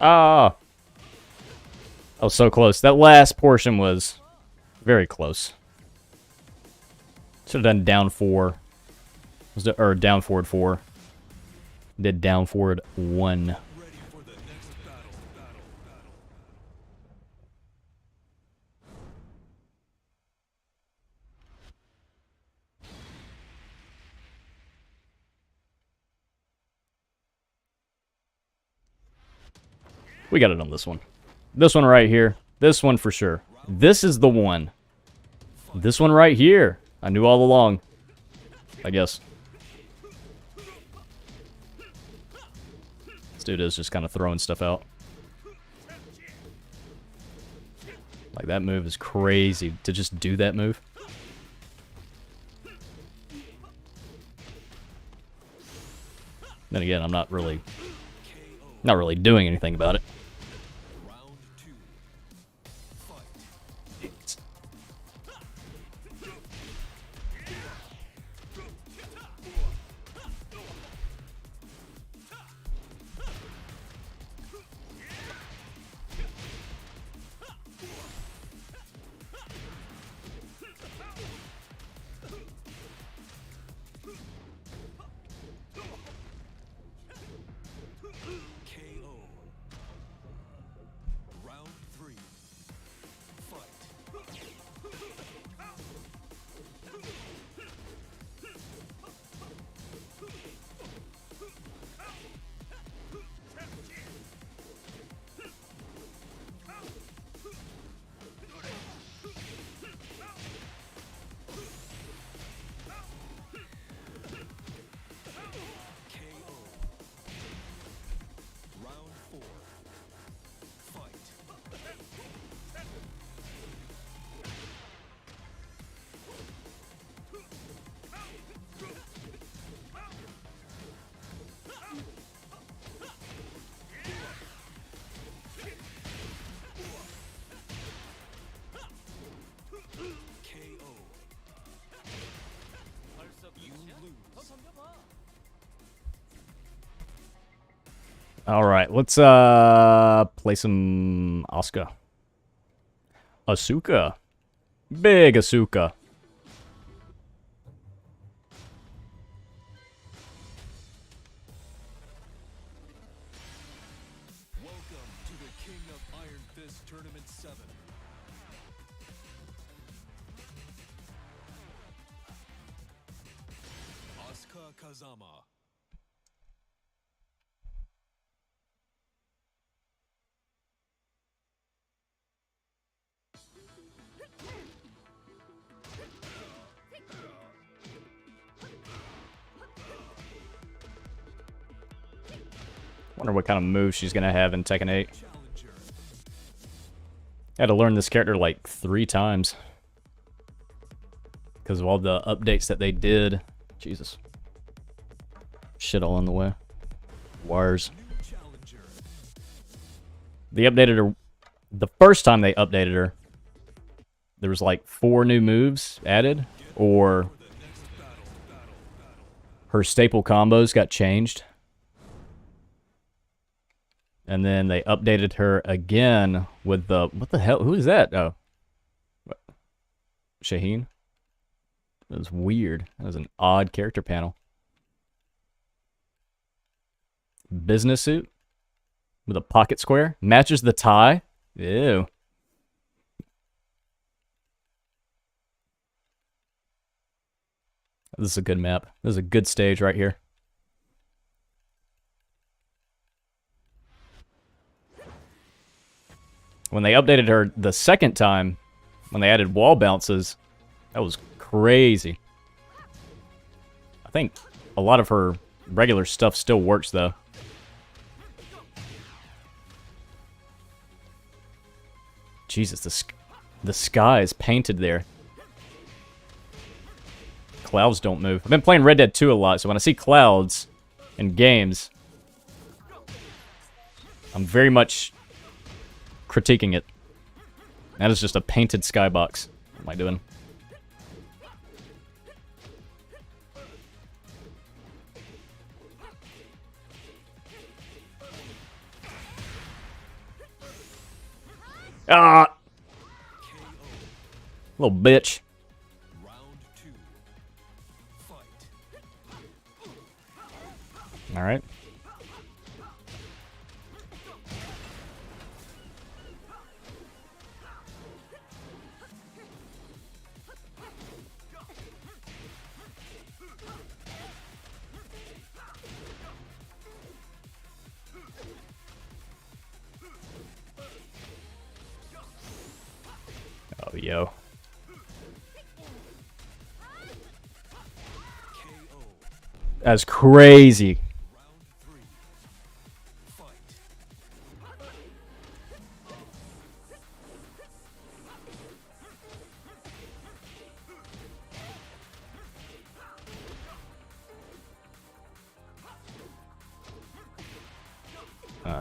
Ah! I was so close. That last portion was very close. Should have done down 4. Or down forward 4. Did down forward 1. Ready for the next battle. We got it on this one. This one right here. This one for sure. This is the one. This one right here. I knew all along. I guess. This dude is just kind of throwing stuff out. Like, that move is crazy to just do that move. Then again, I'm not really doing anything about it. Round 2. Fight. KO. Round 3. Fight. KO. Round 4. Fight. KO. You lose. All right, let's play some Asuka. Asuka. Big Asuka. Welcome to the King of Iron Fist Tournament 7. Asuka Kazama. Wonder what kind of move she's gonna have in Tekken 8. Challenger. I had to learn this character like 3 times. Because of all the updates that they did. Jesus. Shit all in the way. Wires. New challenger. They updated her. The first time they updated her, there was like 4 new moves added. Or For the next battle. her staple combos got changed. And then they updated her again with the... What the hell? Who is that? Oh. What? Shaheen? That was weird. That was an odd character panel. Business suit? With a pocket square? Matches the tie? Ew. This is a good map. This is a good stage right here. When they updated her the second time, when they added wall bounces, that was crazy. I think a lot of her regular stuff still works, though. Jesus, the sky is painted there. Clouds don't move. I've been playing Red Dead 2 a lot, so when I see clouds in games, I'm very much critiquing it. That is just a painted skybox. What am I doing? Ah! Little bitch. Round 2. Fight. Alright. Oh, yo. That's crazy. Round 3. Fight.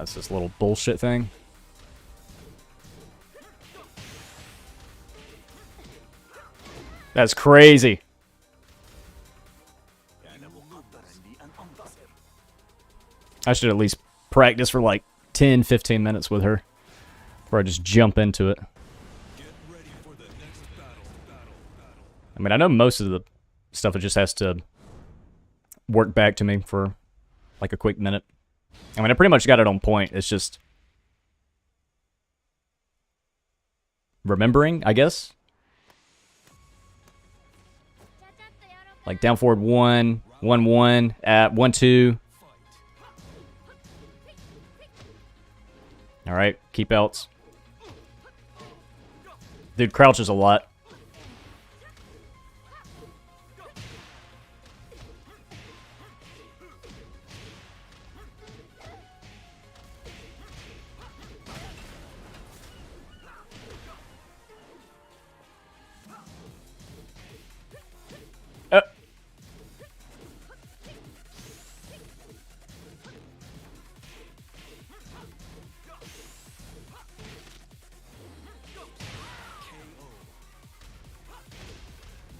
It's this little bullshit thing. That's crazy. I should at least practice for like 10, 15 minutes with her before I just jump into it. Get ready for the next battle. I mean, I know most of the stuff, it just has to work back to me for like a quick minute. I mean, I pretty much got it on point. It's just remembering, I guess. Like down forward 1, 1, 1, at 1, 2. All right, keep outs. Dude crouches a lot.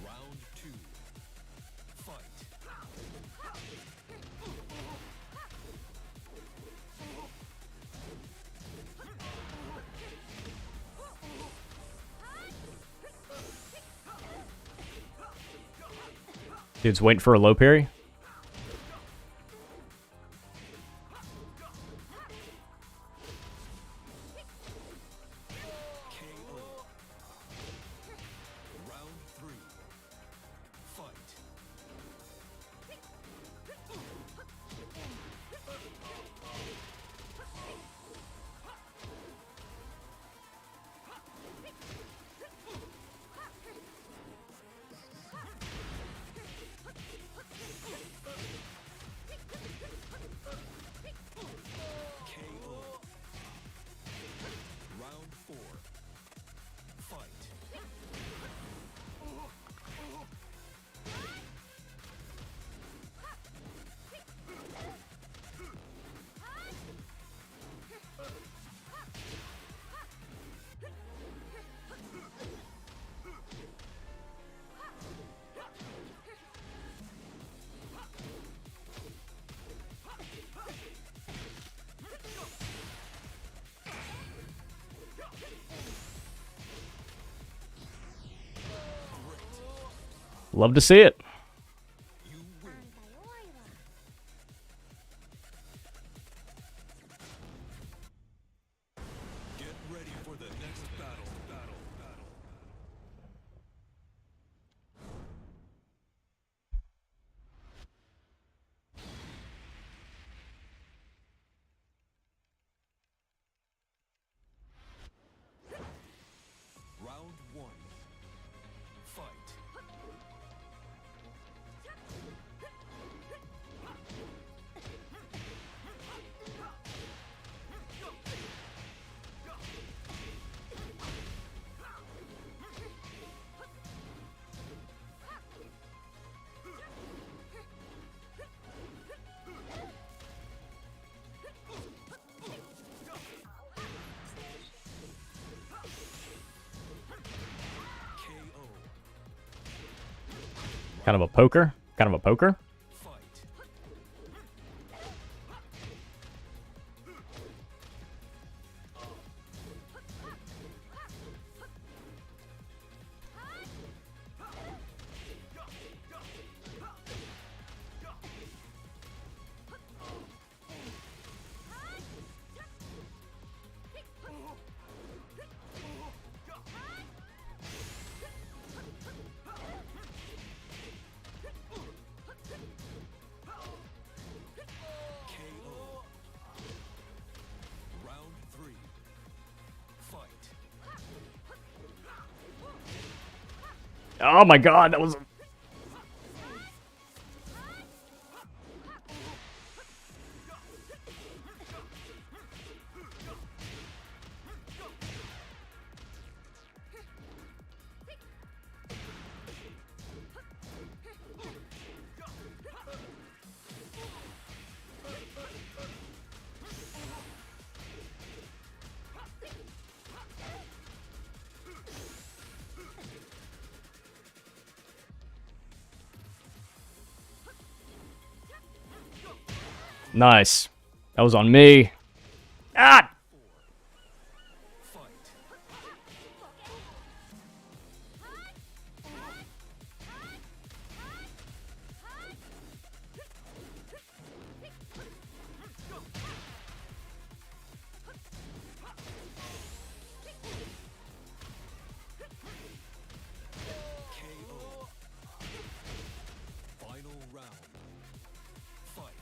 Round 2. Fight. Dude's waiting for a low parry. KO. Round 3. Fight. KO. Round 4. Fight. Love to see it. You win. Get ready for the next battle. Round 1. Fight. KO. Kind of a poker. Kind of a poker. Fight. Oh my god, that was... Nice. That was on me. Ah! KO. Final round. Fight.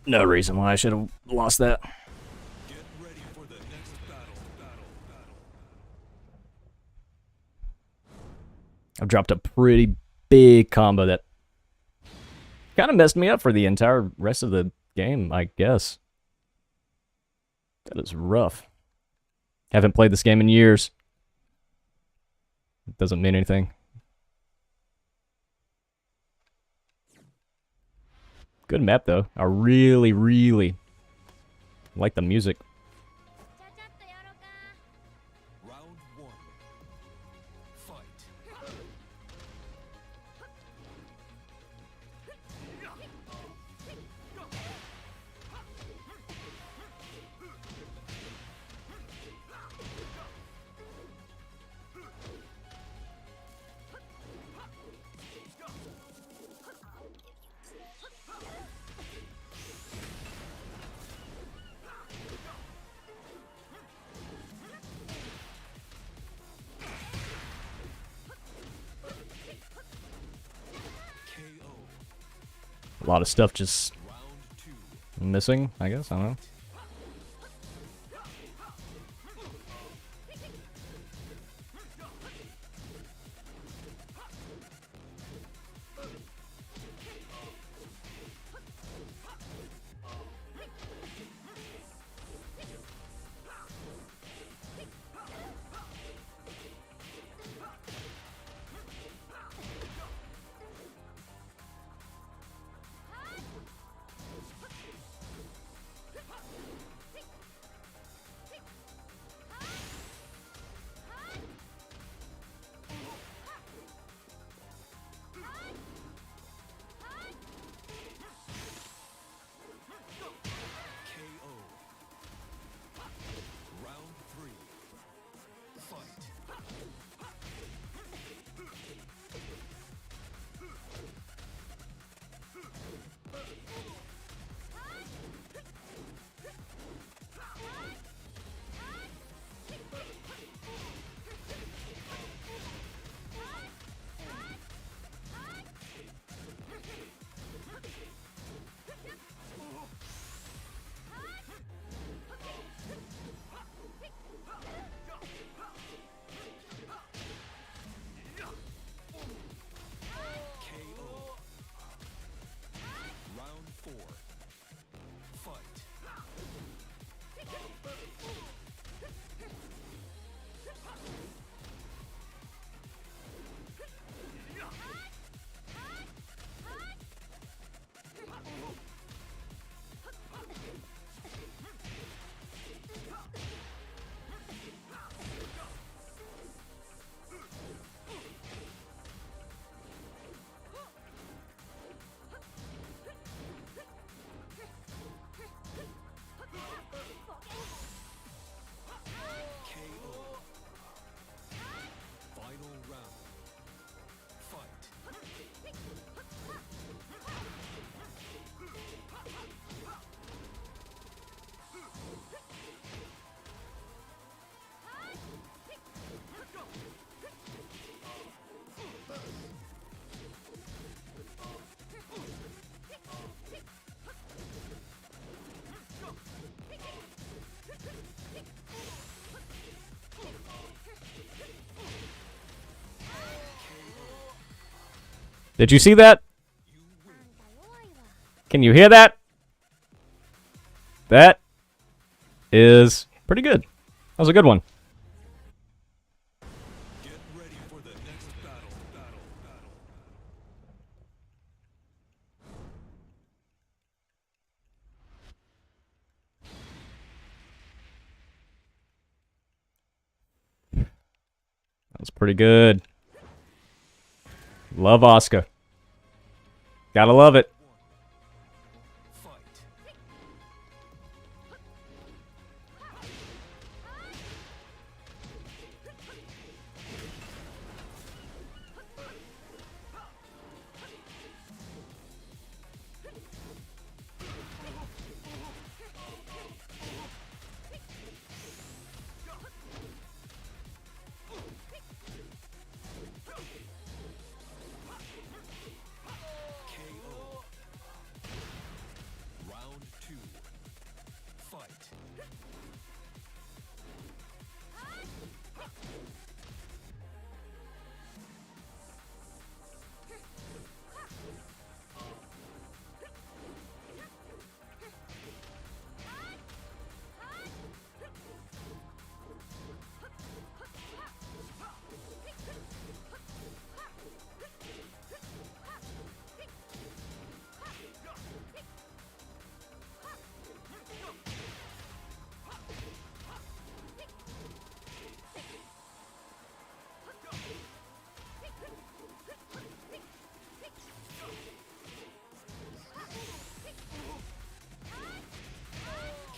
No reason why I should have lost that. Get ready for the next battle. I've dropped a pretty big combo that kind of messed me up for the entire rest of the game, I guess. That is rough. Haven't played this game in years. It doesn't mean anything. Good map, though. I really, really like the music. Round one. Fight. KO. A lot of stuff just Round two. missing, I guess. I don't know. Did you see that? Can you hear that? That is pretty good. That was a good one. Get ready for the next battle. That was pretty good. Love Asuka. Gotta love it. Fight. KO. Round 2. Fight.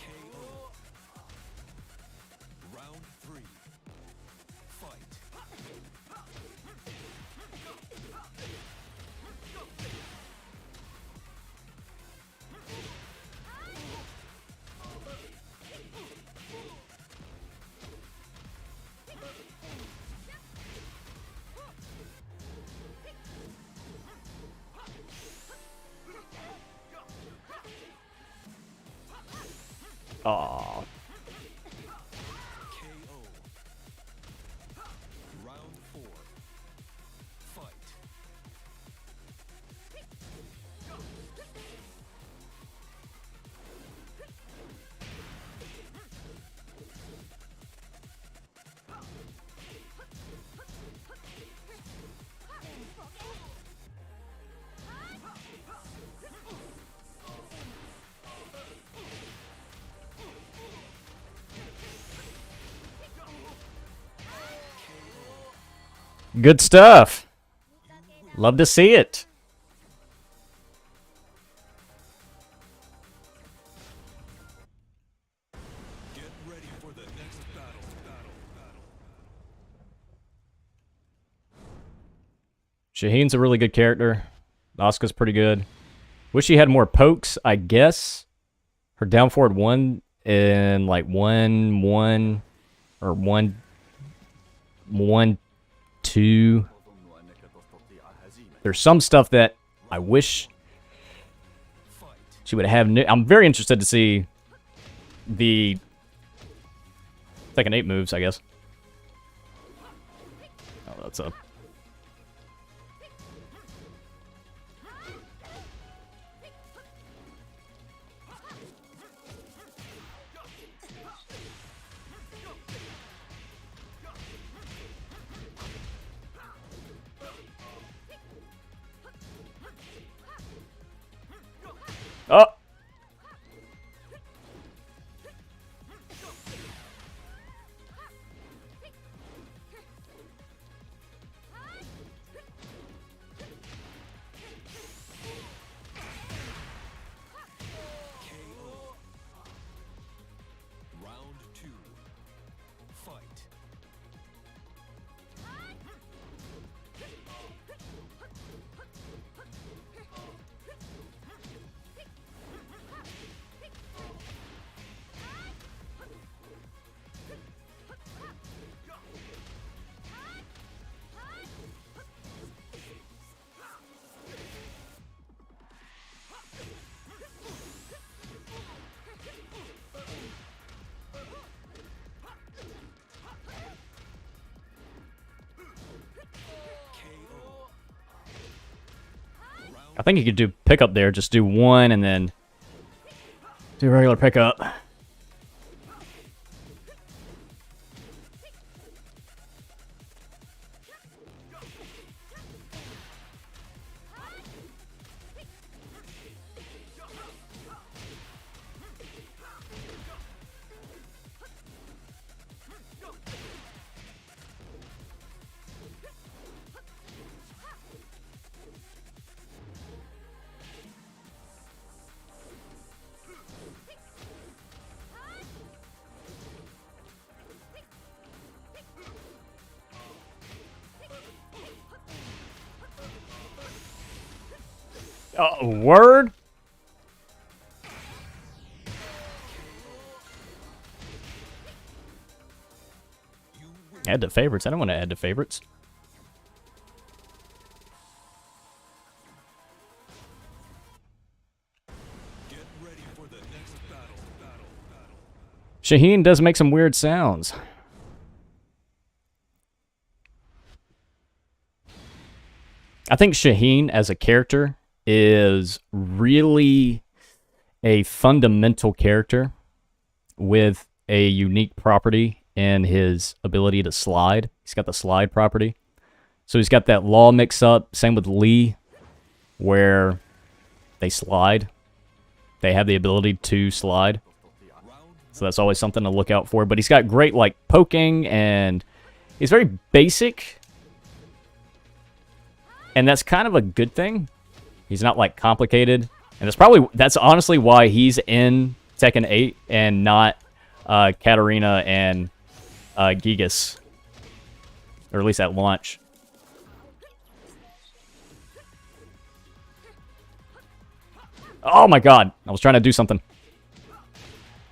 KO. Round 3. Fight. Aw. KO. Round 4. Fight. Good stuff. Love to see it. Get ready for the next battle. Shaheen's a really good character. Asuka's pretty good. Wish she had more pokes, I guess. Her down forward 1 and like 1-1 or 1-1-2. There's some stuff that I wish she would have. I'm very interested to see the Tekken 8 moves, I guess. Oh, that's up. Oh! I think you could do pickup there. Just do one and then do regular pickup. Word? Add to favorites. I don't want to add to favorites. Get ready for the next battle. Shaheen does make some weird sounds. I think Shaheen as a character is really a fundamental character with a unique property in his ability to slide. He's got the slide property. So he's got that law mix-up. Same with Lee, where they slide. They have the ability to slide. So that's always something to look out for. But he's got great, like, poking, and he's very basic. And that's kind of a good thing. He's not, like, complicated. And that's honestly why he's in Tekken 8 and not Katarina and Gigas. Or at least at launch. Oh my god. I was trying to do something.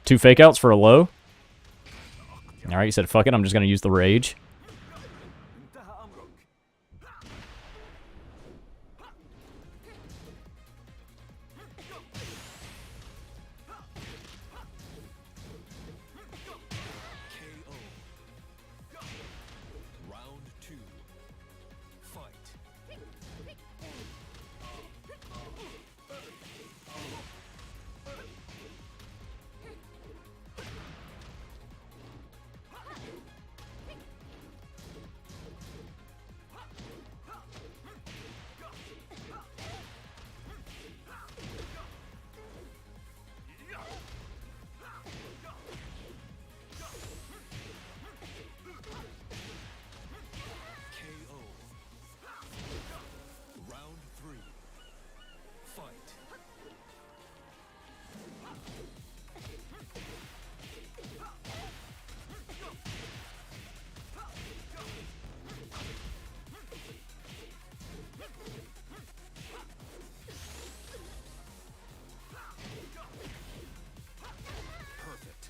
2 fake outs for a low. Alright, you said fuck it, I'm just going to use the rage. Round 2. Fight. KO. Round 3. Fight. Perfect.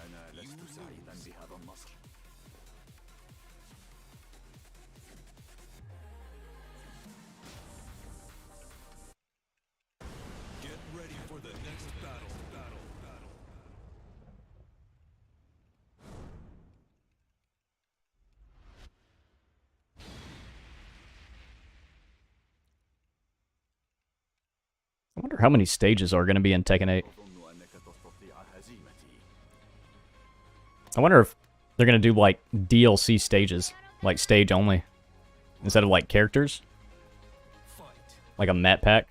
أنا لست سعيدا بهذا النصر. Get ready for the next battle. I wonder how many stages are going to be in Tekken 8. I wonder if they're going to do, like, DLC stages. Like, stage only. Instead of, like, characters. Fight. Like a map pack.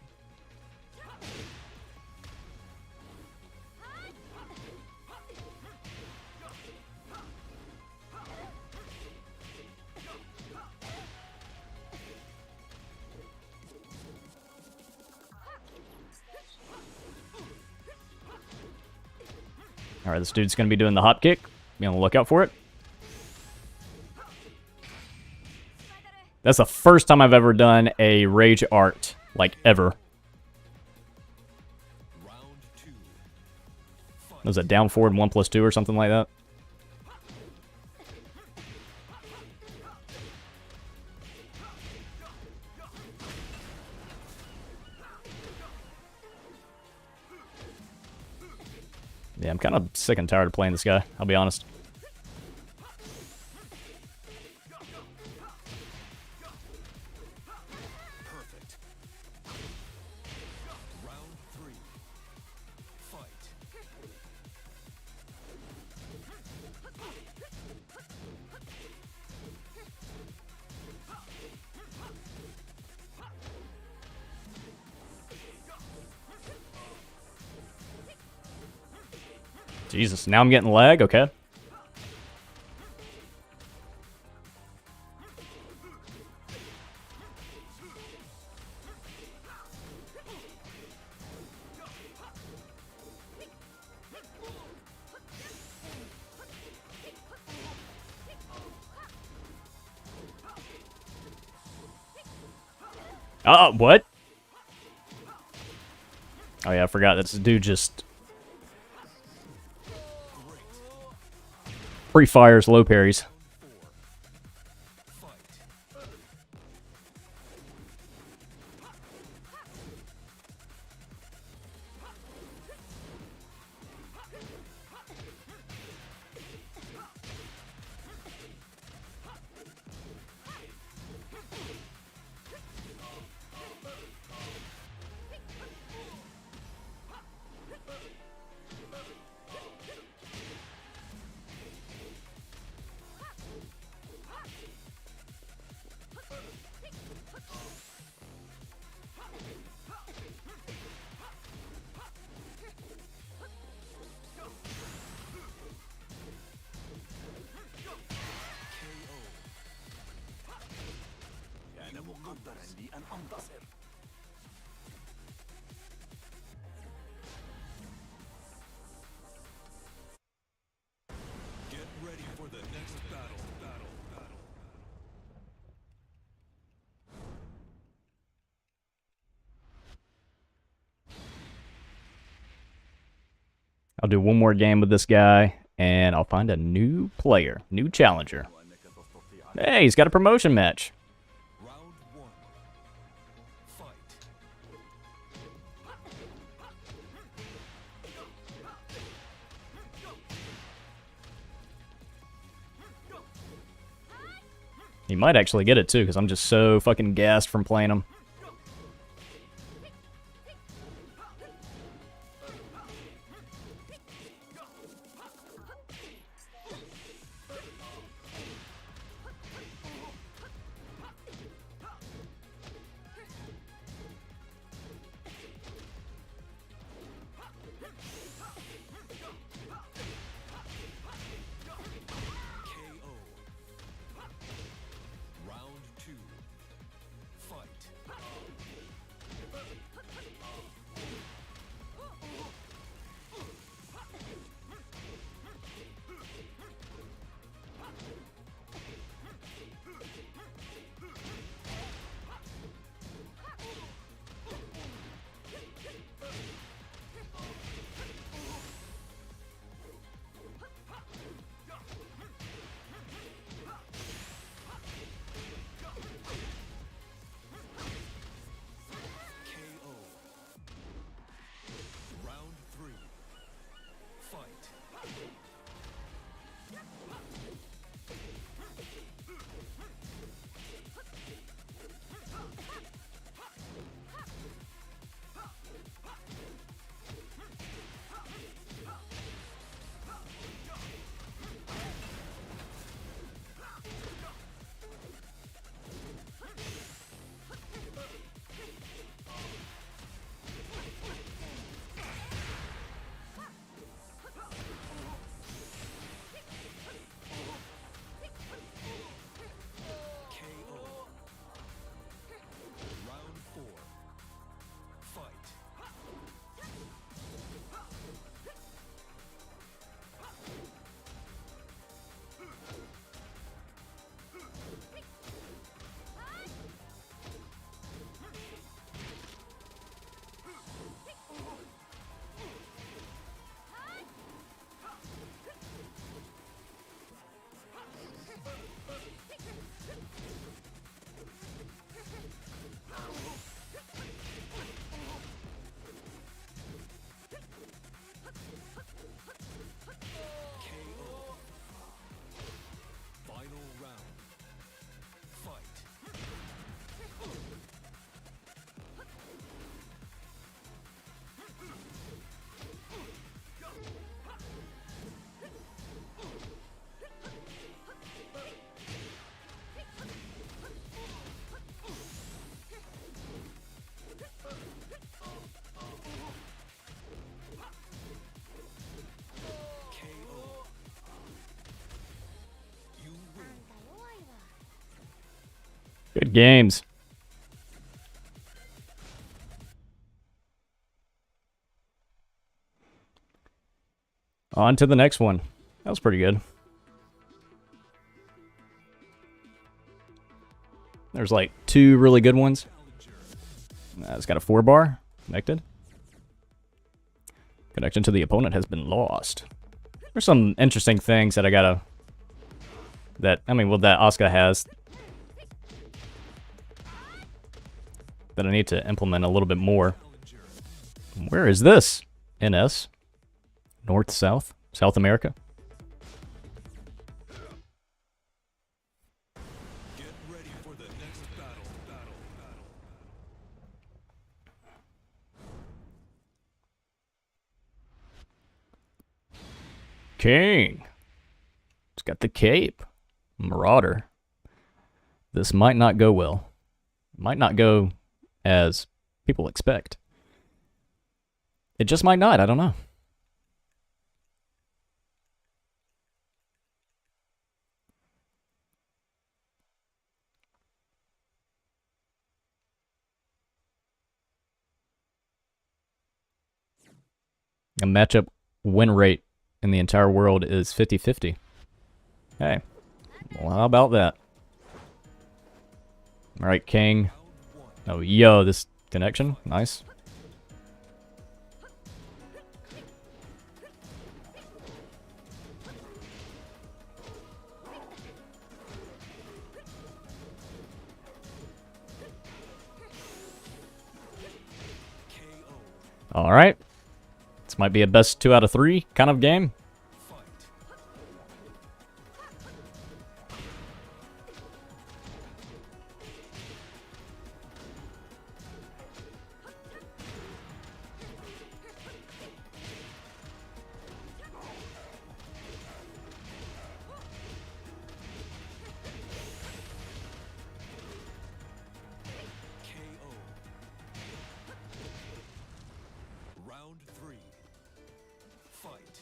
Alright, this dude's going to be doing the hop kick. Be on the lookout for it. That's the first time I've ever done a rage art. Like, ever. Round 2. Fight. Was it down forward 1+2 or something like that? Yeah, I'm kind of sick and tired of playing this guy, I'll be honest. Jesus, now I'm getting lag? Okay. What? Oh yeah, I forgot this dude just pre-fires low parries. كان مقدرا لي أن أنتصر. Get ready for the next battle. I'll do one more game with this guy, and I'll find a new player, new challenger. Hey, he's got a promotion match. Round 1. Fight. He might actually get it too, because I'm just so fucking gassed from playing him. KO. Round 2. Fight. Good games. On to the next one. That was pretty good. There's like 2 really good ones. It's got a 4-bar connected. Connection to the opponent has been lost. There's some interesting things that I gotta... that Asuka has. That I need to implement a little bit more. Where is this? NS? North, South? South America? Get ready for the next battle. King. It's got the cape. Marauder. This might not go well. Might not go as people expect. It just might not. I don't know. A matchup win rate in the entire world is 50-50. Hey, well, how about that? All right, King. Oh, yo, this connection. Nice. All right. This might be a best 2 out of 3 kind of game. Round 3. Fight.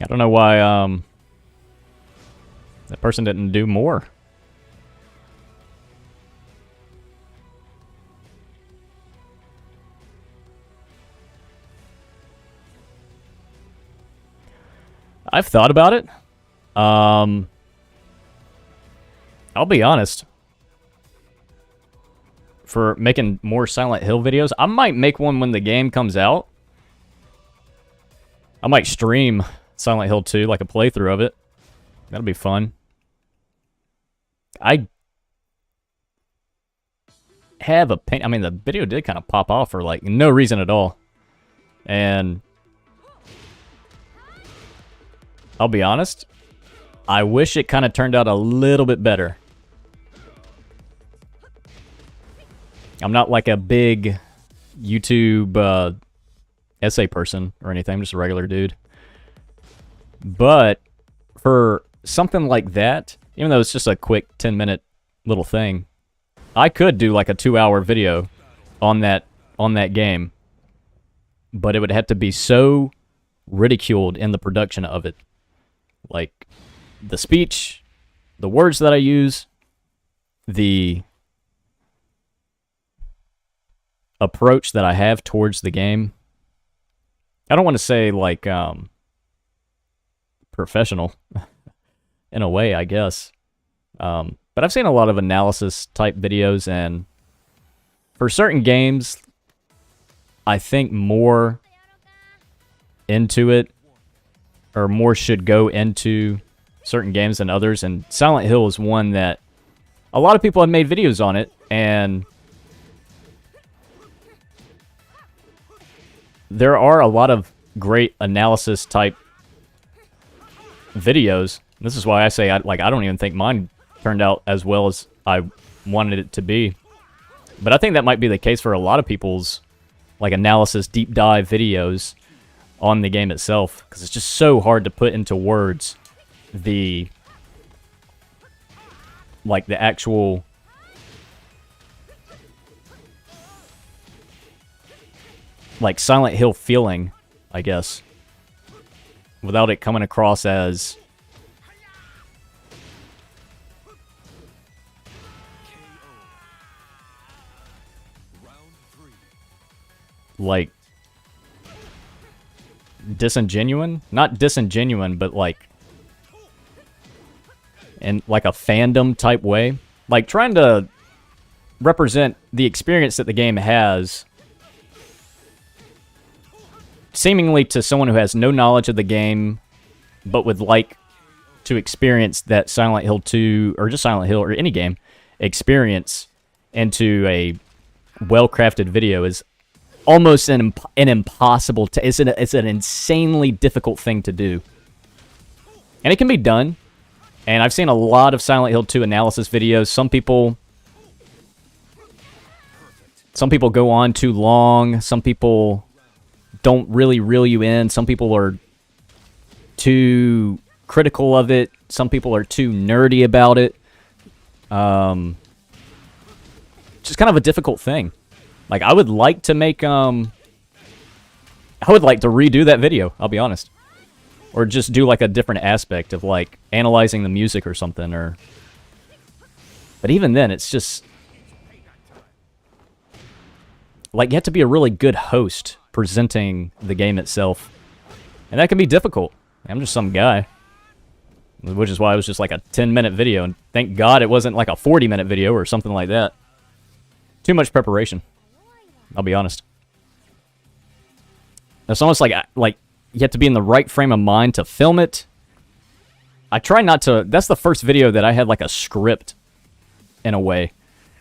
I don't know why that person didn't do more. I've thought about it. I'll be honest. For making more Silent Hill videos, I might make one when the game comes out. I might stream Silent Hill 2, like a playthrough of it. That'll be fun. I have a pain. I mean, the video did kind of pop off for like no reason at all. And I'll be honest, I wish it kind of turned out a little bit better. I'm not like a big YouTube essay person or anything. I'm just a regular dude. But for something like that, even though it's just a quick 10-minute little thing, I could do like a 2-hour video on that game. But it would have to be so ridiculed in the production of it. Like the speech, the words that I use, the approach that I have towards the game. I don't want to say like professional in a way, I guess. But I've seen a lot of analysis type videos, and for certain games, I think more into it, or more should go into certain games than others, and Silent Hill is one that a lot of people have made videos on it, and there are a lot of great analysis type videos. This is why I say I don't even think mine turned out as well as I wanted it to be. But I think that might be the case for a lot of people's like analysis, deep dive videos on the game itself, because it's just so hard to put into words the actual like Silent Hill feeling, I guess, without it coming across as like disingenuine, not disingenuine, but like in like a fandom type way, like trying to represent the experience that the game has seemingly to someone who has no knowledge of the game but would like to experience that Silent Hill 2 or just Silent Hill or any game experience into a well-crafted video is almost an impossible it's an insanely difficult thing to do. And it can be done. And I've seen a lot of Silent Hill 2 analysis videos. Some people go on too long. Some people don't really reel you in. Some people are too critical of it. Some people are too nerdy about it. Just kind of a difficult thing. Like, I would like to make, I would like to redo that video, I'll be honest. Or just do, like, a different aspect of, like, analyzing the music or something, or... But even then, it's just... Like, you have to be a really good host presenting the game itself. And that can be difficult. I'm just some guy. Which is why it was just, like, a 10-minute video, and thank God it wasn't, like, a 40-minute video or something like that. Too much preparation. I'll be honest. It's almost like you have to be in the right frame of mind to film it. I try not to... That's the first video that I had like a script in a way.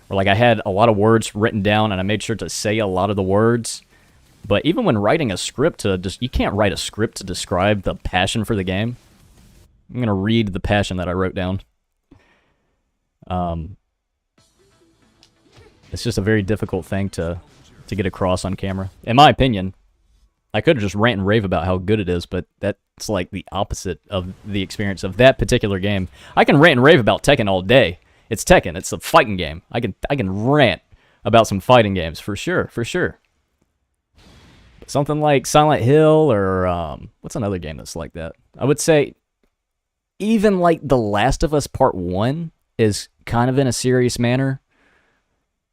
Where like I had a lot of words written down and I made sure to say a lot of the words. But even when writing a script you can't write a script to describe the passion for the game. I'm going to read the passion that I wrote down. It's just a very difficult thing to get across on camera. In my opinion, I could have just rant and rave about how good it is, but that's like the opposite of the experience of that particular game. I can rant and rave about Tekken all day. It's Tekken. It's a fighting game. I can rant about some fighting games for sure, for sure. But something like Silent Hill or what's another game that's like that? I would say even like The Last of Us Part 1 is kind of in a serious manner,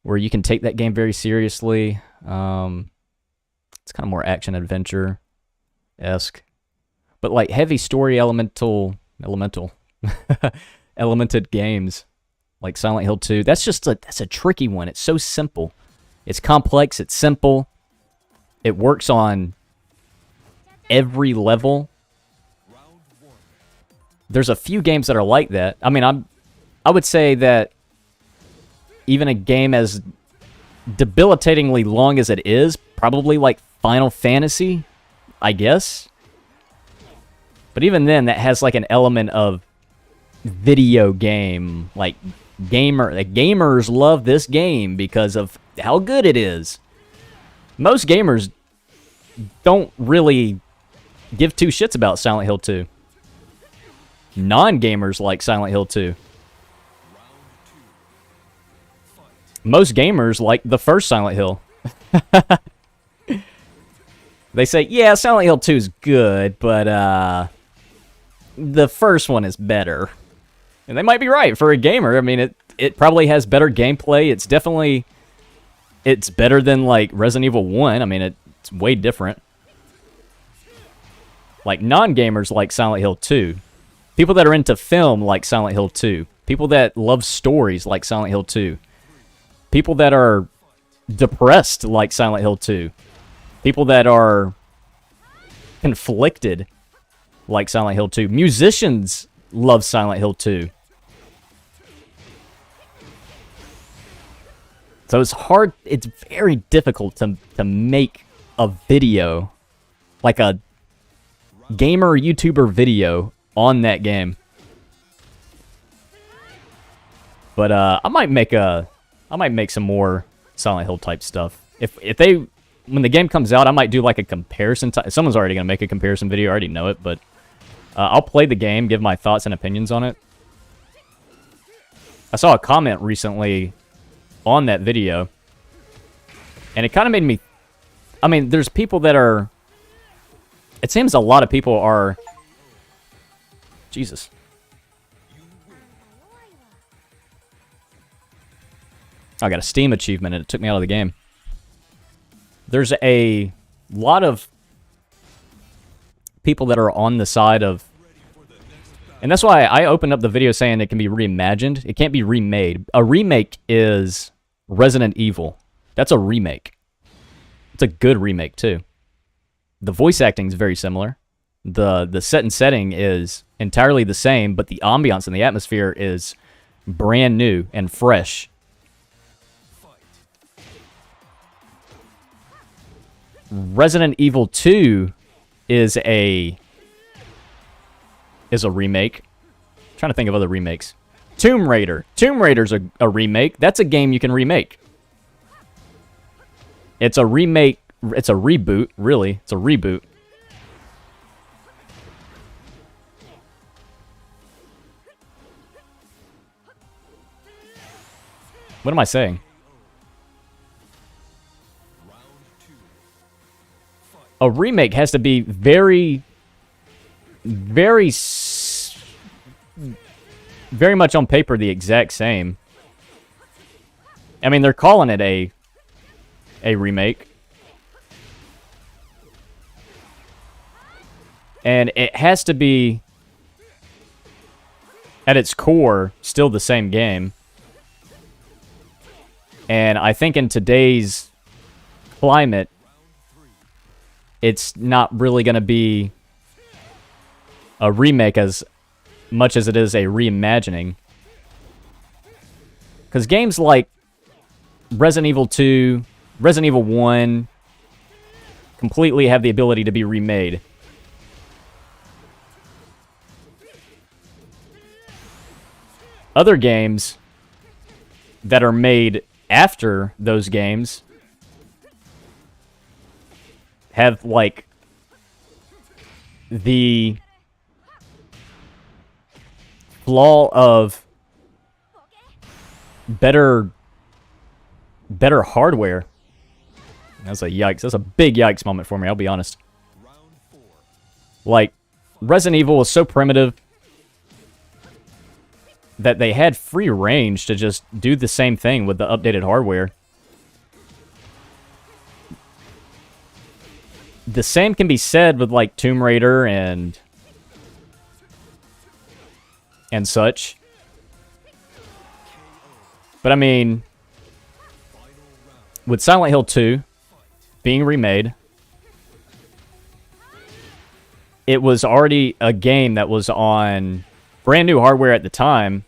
where you can take that game very seriously. It's kind of more action-adventure-esque. But like heavy story elemented games, like Silent Hill 2, that's a tricky one. It's so simple. It's complex, it's simple. It works on every level. There's a few games that are like that. I mean, I would say that even a game as debilitatingly long as it is, probably like Final Fantasy, I guess. But even then, that has like an element of video game, like the gamers love this game because of how good it is. Most gamers don't really give two shits about Silent Hill 2. Non-gamers like Silent Hill 2. Most gamers like the first Silent Hill. They say, yeah, Silent Hill 2 is good, but the first one is better. And they might be right for a gamer. I mean, it probably has better gameplay. It's better than like Resident Evil 1. I mean, it's way different. Like non-gamers like Silent Hill 2. People that are into film like Silent Hill 2. People that love stories like Silent Hill 2. People that are depressed like Silent Hill 2. People that are conflicted like Silent Hill 2. Musicians love Silent Hill 2. So it's hard, it's very difficult to make a video, like a gamer YouTuber video on that game. But I might make some more Silent Hill type stuff. When the game comes out, I might do like a comparison. Someone's already gonna make a comparison video. I already know it, but I'll play the game, give my thoughts and opinions on it. I saw a comment recently on that video, and it kind of made me... I mean, there's people that are... It seems a lot of people are... Jesus. I got a Steam achievement, and it took me out of the game. There's a lot of people that are on the side of... And that's why I opened up the video saying it can be reimagined. It can't be remade. A remake is Resident Evil. That's a remake. It's a good remake, too. The voice acting is very similar. The set and setting is entirely the same, but the ambiance and the atmosphere is brand new and fresh. Resident Evil 2 is a remake. I'm trying to think of other remakes. Tomb Raider. Tomb Raider's a remake. That's a game you can remake. It's a remake. It's a reboot, really. It's a reboot. What am I saying? A remake has to be very much on paper the exact same. I mean, they're calling it a remake. And it has to be, at its core, still the same game. And I think in today's climate, it's not really going to be a remake as much as it is a reimagining. Because games like Resident Evil 2, Resident Evil 1 completely have the ability to be remade. Other games that are made after those games have, like, the flaw of better hardware. That's a yikes. That's a big yikes moment for me, I'll be honest. Like, Resident Evil was so primitive that they had free range to just do the same thing with the updated hardware. The same can be said with, like, Tomb Raider and such. But, I mean, with Silent Hill 2 being remade, it was already a game that was on brand new hardware at the time,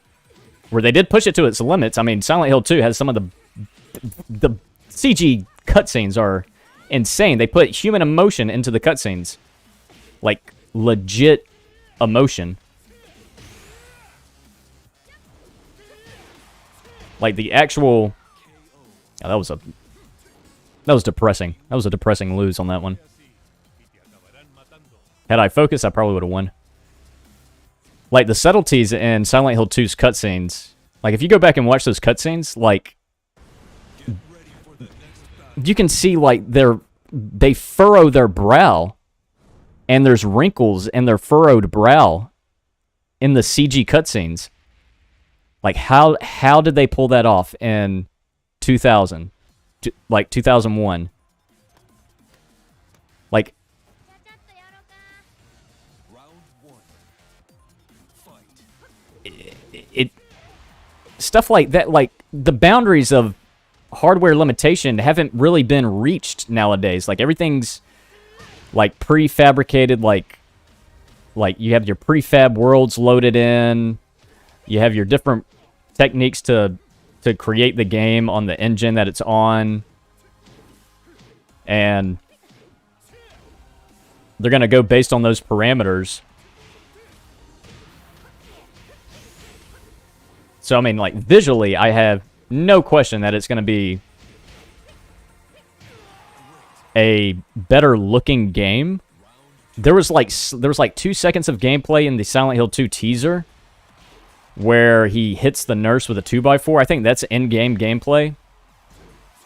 where they did push it to its limits. I mean, Silent Hill 2 has some of the CG cutscenes are insane. They put human emotion into the cutscenes. Like, legit emotion. Like, the actual... Oh, that was depressing. That was a depressing lose on that one. Had I focused, I probably would have won. Like, the subtleties in Silent Hill 2's cutscenes, like, if you go back and watch those cutscenes, like, you can see, like, they furrow their brow, and there's wrinkles in their furrowed brow in the CG cutscenes. Like, how did they pull that off in 2000? Like, 2001? Like, stuff like that, like, the boundaries of hardware limitation haven't really been reached nowadays. Like, everything's, like, prefabricated, like you have your prefab worlds loaded in, you have your different techniques to create the game on the engine that it's on, and they're going to go based on those parameters. So, I mean, like, visually, I have no question that it's going to be a better looking game. There was like 2 seconds of gameplay in the Silent Hill 2 teaser where he hits the nurse with a 2x4. I think that's in-game gameplay.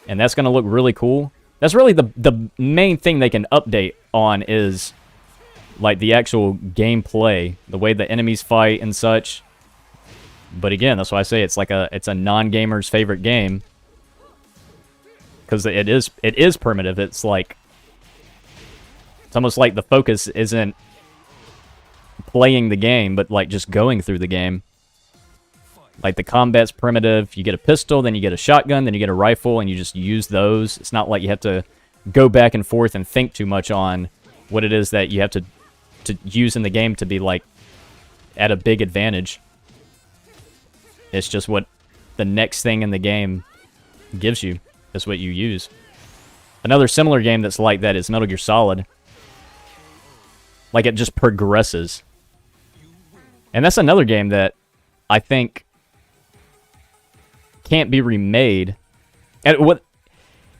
And that's going to look really cool. That's really the main thing they can update on is like the actual gameplay, the way the enemies fight and such. But again, that's why I say it's a non-gamer's favorite game, because it is primitive. It's almost like the focus isn't playing the game, but like just going through the game. Like the combat's primitive. You get a pistol, then you get a shotgun, then you get a rifle, and you just use those. It's not like you have to go back and forth and think too much on what it is that you have to use in the game to be like at a big advantage. It's just what the next thing in the game gives you. That's what you use. Another similar game that's like that is Metal Gear Solid. Like, it just progresses. And that's another game that I think can't be remade. And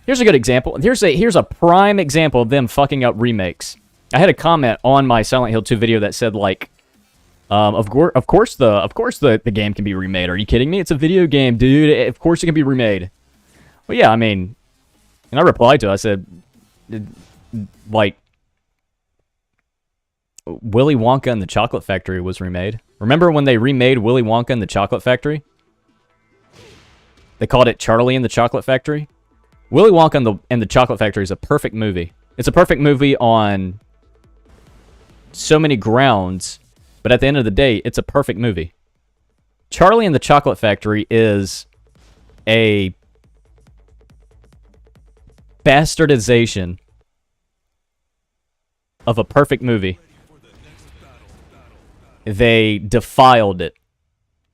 here's a good example. Here's a prime example of them fucking up remakes. I had a comment on my Silent Hill 2 video that said, like, of course the game can be remade. Are you kidding me? It's a video game, dude. Of course it can be remade. Well, yeah, I mean, and I replied to it. I said, like, Willy Wonka and the Chocolate Factory was remade. Remember when they remade Willy Wonka and the Chocolate Factory? They called it Charlie and the Chocolate Factory. Willy Wonka and the Chocolate Factory is a perfect movie. It's a perfect movie on so many grounds, but at the end of the day, it's a perfect movie. Charlie and the Chocolate Factory is a bastardization of a perfect movie. They defiled it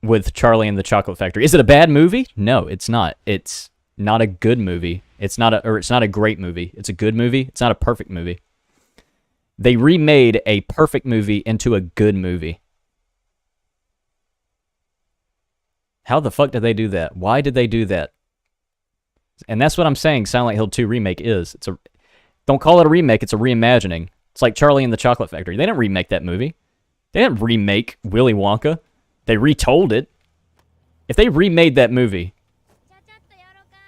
with Charlie and the Chocolate Factory. Is it a bad movie? No, it's not. It's not a good movie. It's not a great movie. It's a good movie. It's not a perfect movie. They remade a perfect movie into a good movie. How the fuck did they do that? Why did they do that? And that's what I'm saying Silent Hill 2 Remake is. Don't call it a remake, it's a reimagining. It's like Charlie and the Chocolate Factory. They didn't remake that movie. They didn't remake Willy Wonka. They retold it. If they remade that movie,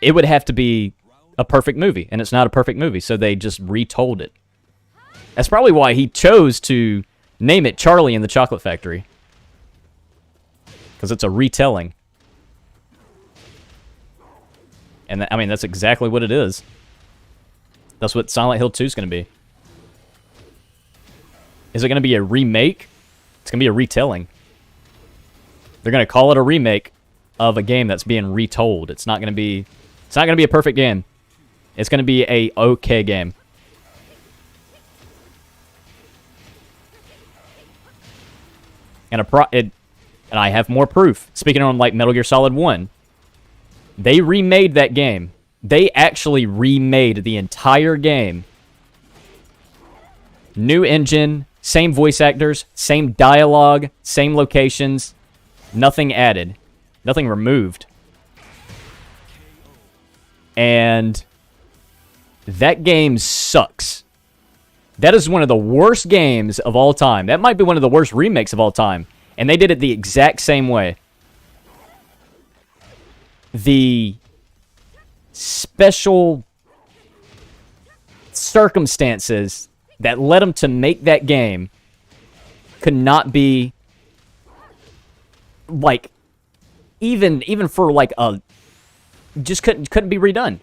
it would have to be a perfect movie, and it's not a perfect movie, so they just retold it. That's probably why he chose to name it Charlie and the Chocolate Factory. Because it's a retelling. And I mean, that's exactly what it is. That's what Silent Hill 2 is going to be. Is it going to be a remake? It's going to be a retelling. They're going to call it a remake of a game that's being retold. It's not going to be a perfect game. It's going to be a okay game. And I have more proof. Speaking on like Metal Gear Solid 1, they remade that game. They actually remade the entire game. New engine, same voice actors, same dialogue, same locations, nothing added, nothing removed. And that game sucks. That is one of the worst games of all time. That might be one of the worst remakes of all time. And they did it the exact same way. The special circumstances that led them to make that game could not be, like, even for like a, just couldn't be redone.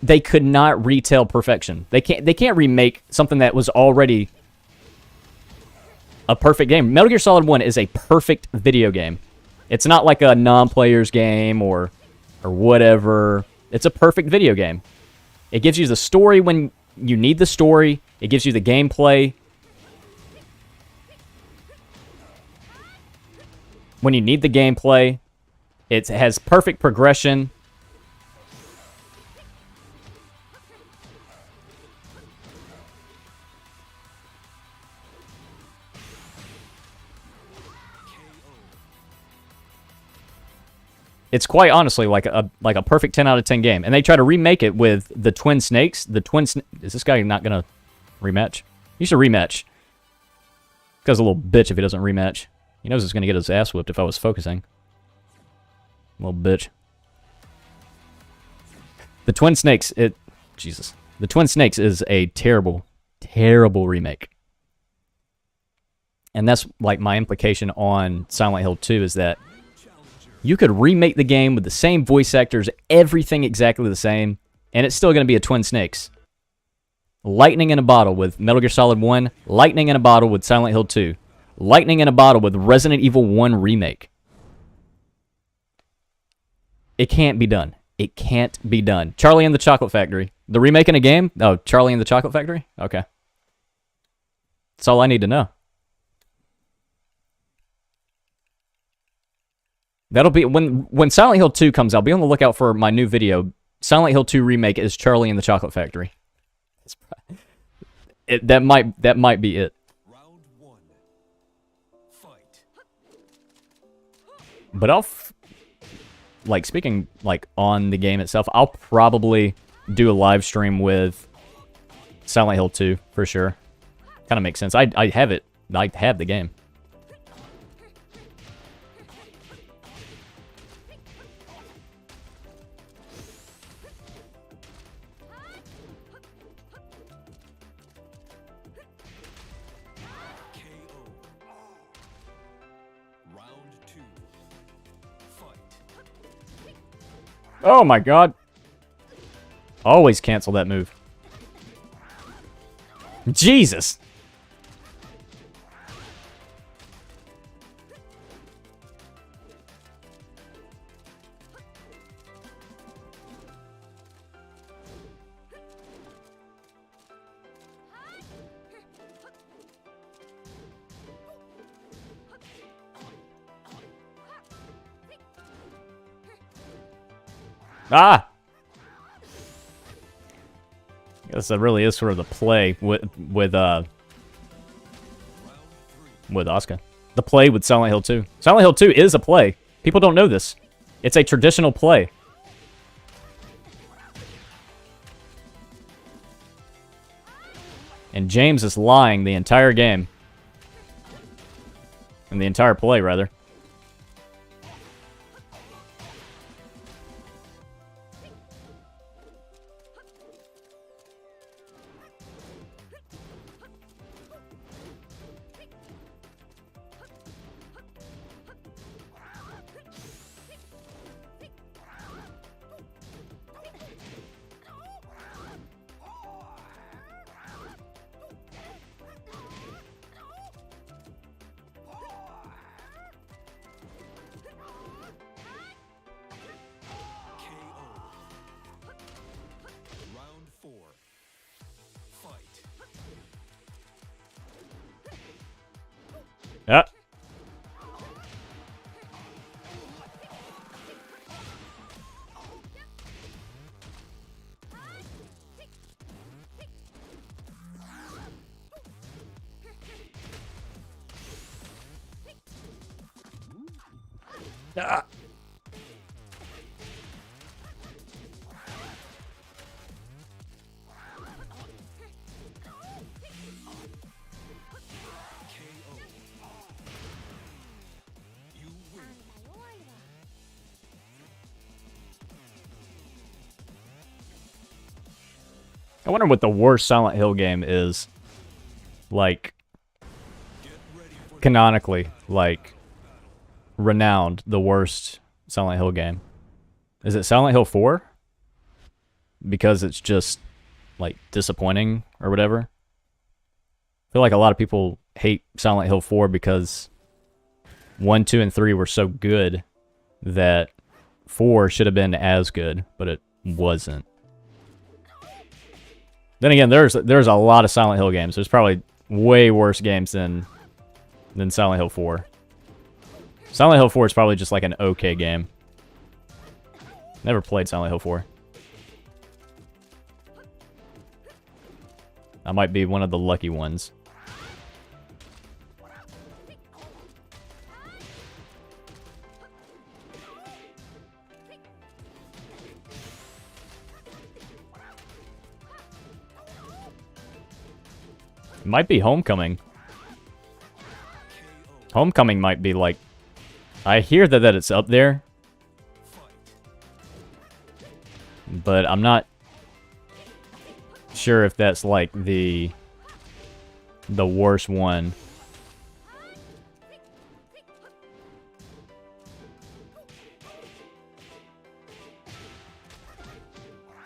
They could not retell perfection. They can't remake something that was already a perfect game. Metal Gear Solid 1 is a perfect video game. It's not like a non-player's game or whatever. It's a perfect video game. It gives you the story when you need the story. It gives you the gameplay when you need the gameplay. It has perfect progression. It's quite honestly like a perfect 10 out of 10 game. And they try to remake it with the Twin Snakes. Is this guy not gonna rematch? He should rematch. Guy's a little bitch if he doesn't rematch. He knows he's gonna get his ass whipped if I was focusing. Little bitch. The Twin Snakes, Jesus. The Twin Snakes is a terrible, terrible remake. And that's like my implication on Silent Hill 2 is that you could remake the game with the same voice actors, everything exactly the same, and it's still going to be a Twin Snakes. Lightning in a bottle with Metal Gear Solid 1, lightning in a bottle with Silent Hill 2, lightning in a bottle with Resident Evil 1 Remake. It can't be done. It can't be done. Charlie and the Chocolate Factory. The remake in a game? Oh, Charlie and the Chocolate Factory? Okay. That's all I need to know. That'll be when Silent Hill 2 comes out. Be on the lookout for my new video. Silent Hill 2 remake is Charlie and the Chocolate Factory. That might be it. Round 1. Fight. But I'll speaking like on the game itself, I'll probably do a live stream with Silent Hill 2 for sure. Kind of makes sense. I have it. I have the game. Oh my god. Always cancel that move. Jesus. Ah! I guess that really is sort of the play with Asuka. The play with Silent Hill 2. Silent Hill 2 is a play. People don't know this. It's a traditional play. And James is lying the entire game. And the entire play, rather. Yeah. Ah. I wonder what the worst Silent Hill game is, like, canonically, like, renowned, the worst Silent Hill game. Is it Silent Hill 4? Because it's just, like, disappointing or whatever. I feel like a lot of people hate Silent Hill 4 because 1, 2, and 3 were so good that 4 should have been as good, but it wasn't. Then again, there's a lot of Silent Hill games. There's probably way worse games than Silent Hill 4. Silent Hill 4 is probably just like an okay game. Never played Silent Hill 4. I might be one of the lucky ones. Might be Homecoming. Homecoming might be like... I hear that it's up there. But I'm not sure if that's like the worst one.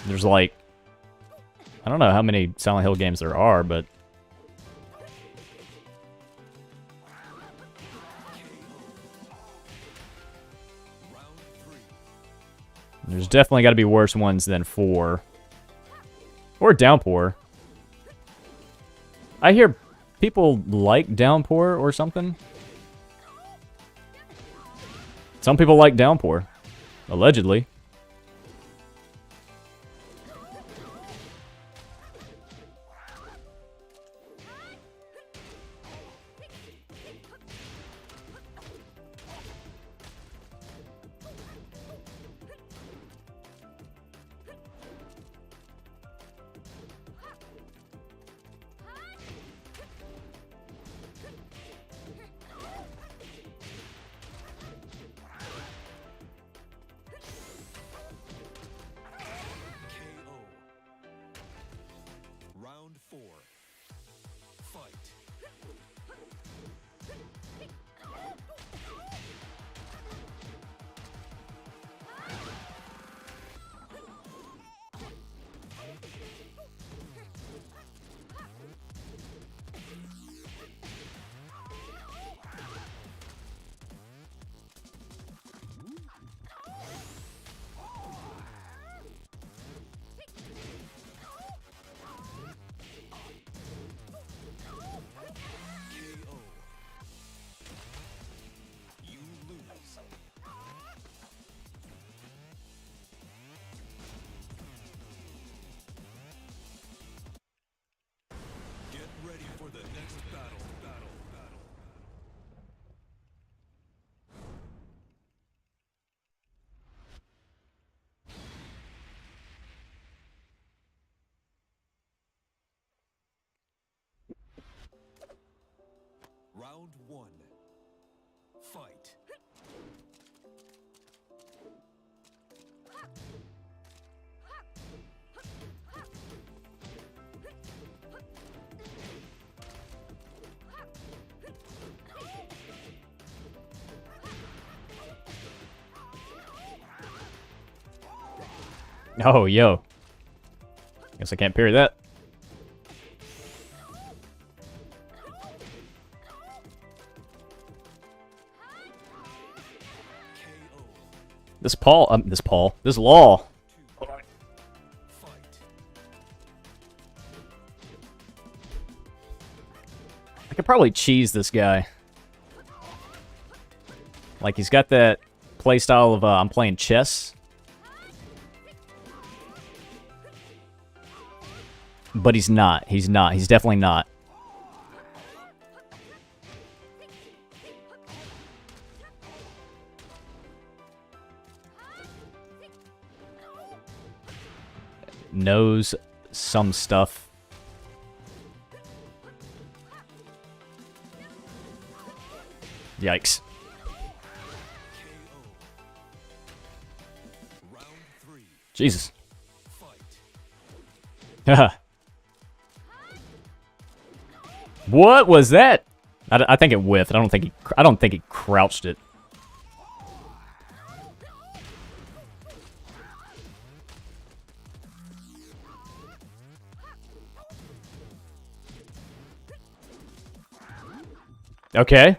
There's like... I don't know how many Silent Hill games there are, but... There's definitely got to be worse ones than 4. Or Downpour. I hear people like Downpour or something. Some people like Downpour. Allegedly. Round 4. Fight. KO. You lose. Get ready for the next battle. Round 1. Fight. Oh, yo. Guess I can't parry that. This Law. I could probably cheese this guy. Like, he's got that playstyle of, I'm playing chess. But he's not. He's not. He's definitely not. Knows some stuff. Yikes. Jesus. What was that? I think it whiffed. I don't think he crouched it. Okay.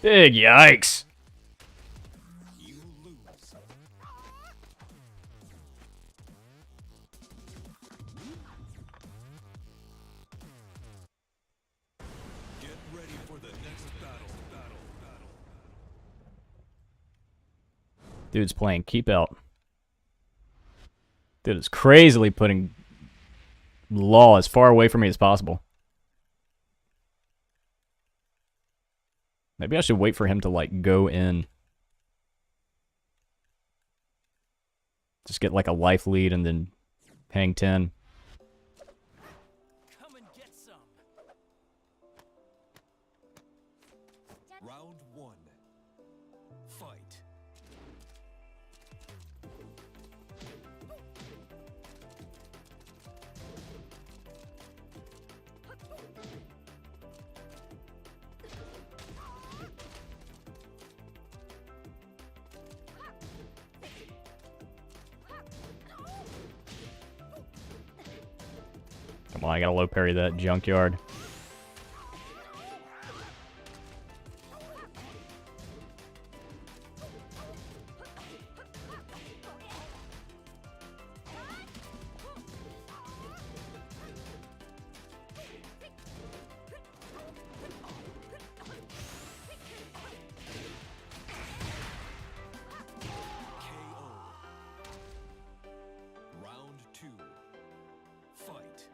Big yikes. You lose. Get ready for the next battle. Dude's playing keep out. Dude is crazily putting Law as far away from me as possible. Maybe I should wait for him to, like, go in. Just get, like, a life lead and then hang 10. Come and get some. Round 1. Fight. Come on, I gotta low parry that junkyard. Round 2. Fight.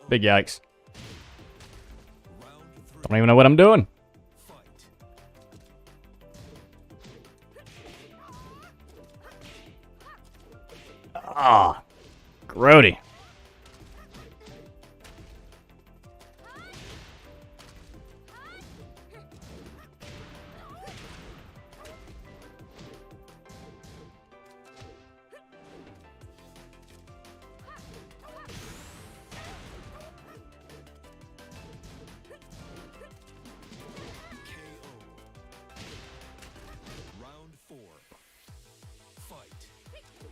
Big yikes. Round 3. Don't even know what I'm doing. Fight. Ah, grody. KO. Round 4. Fight. KO.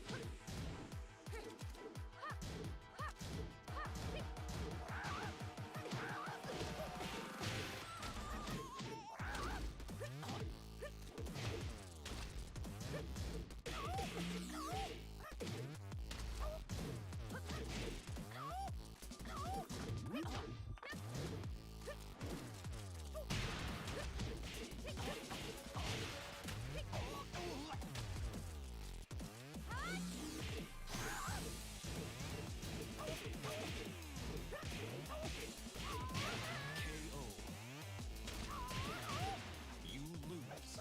You lose.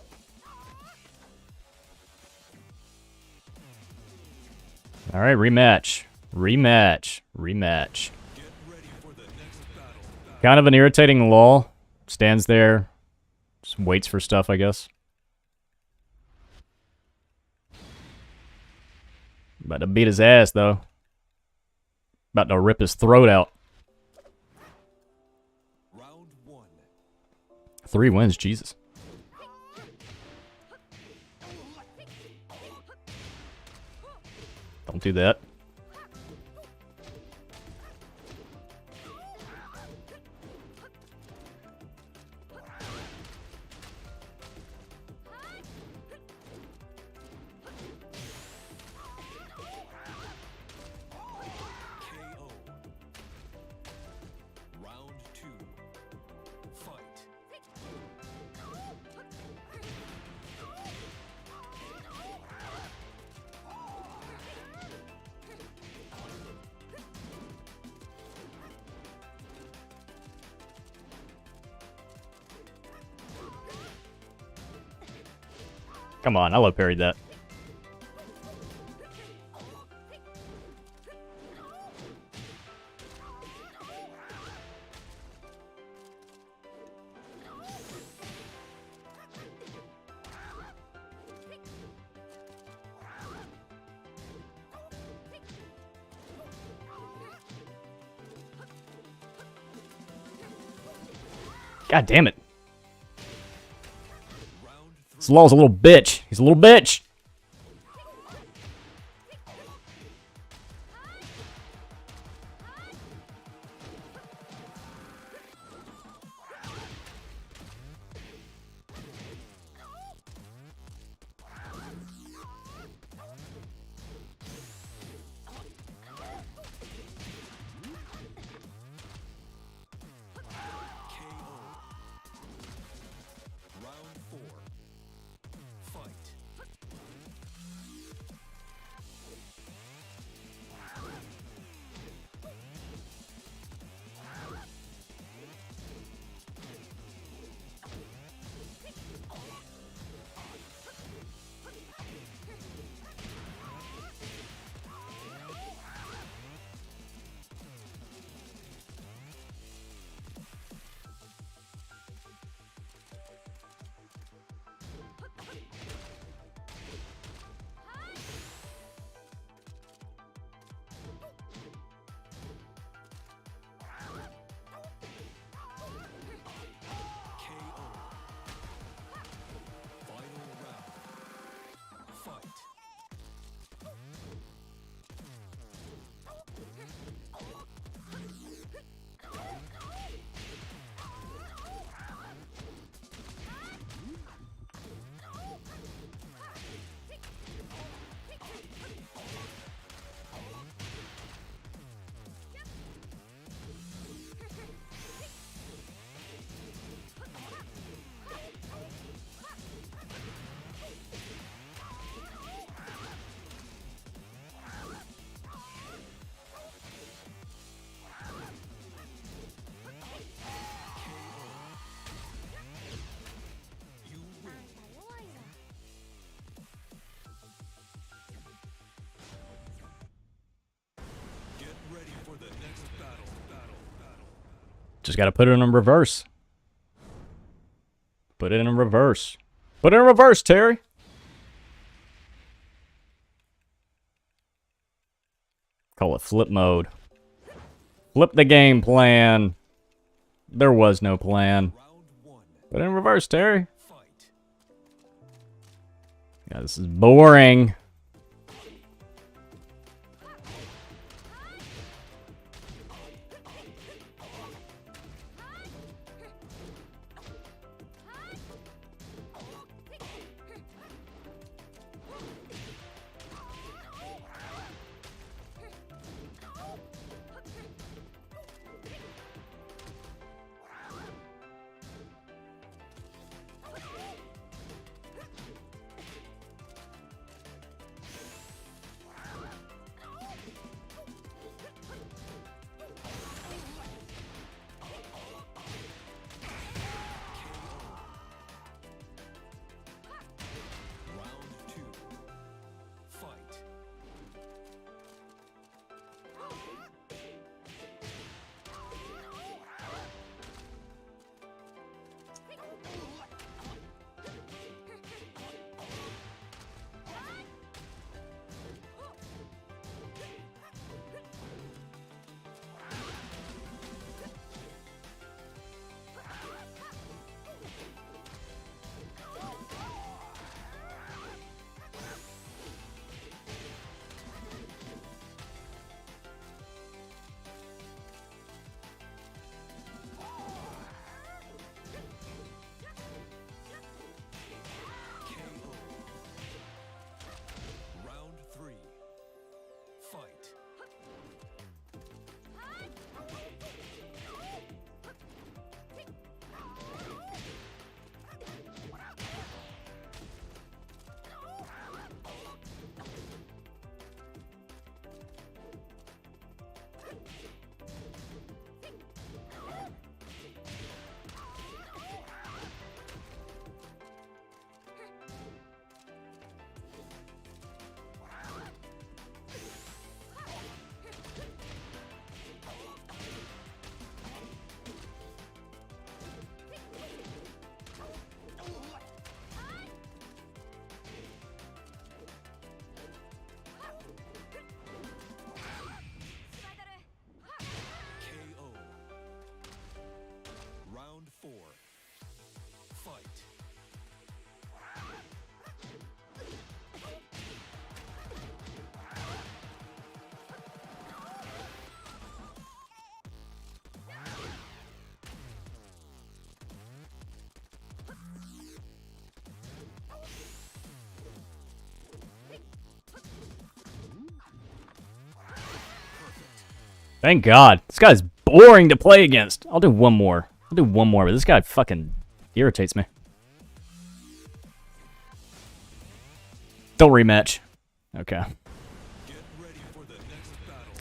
All right, rematch. Rematch. Rematch. Get ready for the next battle. Kind of an irritating Law. Stands there. Just waits for stuff, I guess. About to beat his ass, though. About to rip his throat out. Round 1. 3 wins, Jesus. Don't do that. KO. Round 2. Fight. Come on, I low parried that. God damn it. This Law's a little bitch. He's a little bitch. Round 4. Fight. Just gotta put it in reverse. Put it in reverse. Put it in reverse, Terry. Call it flip mode. Flip the game plan. There was no plan. Put it in reverse, Terry. Yeah, this is boring. Thank God. This guy's boring to play against. I'll do one more. But this guy fucking irritates me. Don't rematch. Okay.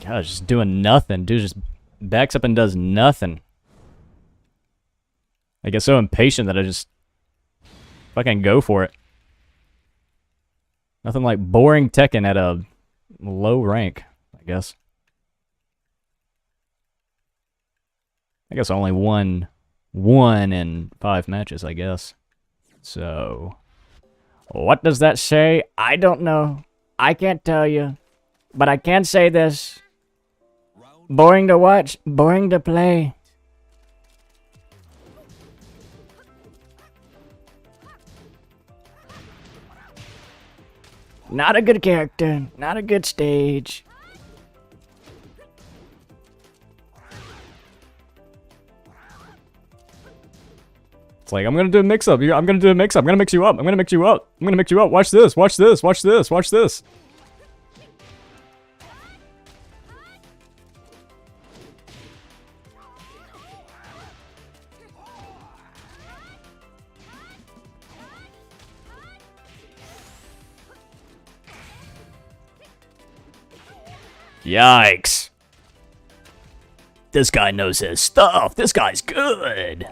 God, just doing nothing. Dude just backs up and does nothing. I get so impatient that I just fucking go for it. Nothing like boring Tekken at a low rank, I guess. I guess only one in 5 matches, I guess. So, what does that say? I don't know. I can't tell you. But I can say this. Boring to watch, boring to play. Not a good character, not a good stage. It's like, I'm gonna do a mix-up. I'm gonna do a mix-up. I'm gonna mix you up. I'm gonna mix you up. I'm gonna mix you up. Watch this. Watch this. Watch this. Watch this. Yikes. This guy knows his stuff. This guy's good.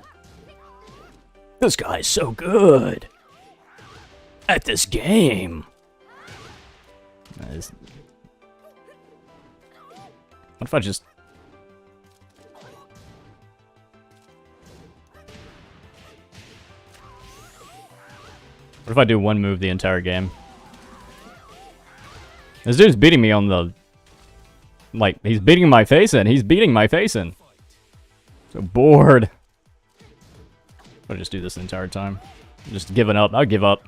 This guy's so good at this game. What if I just... What if I do one move the entire game? This dude's beating me on the... Like, he's beating my face in. He's beating my face in. So bored. I'll just do this the entire time. I'm just giving up. I'll give up.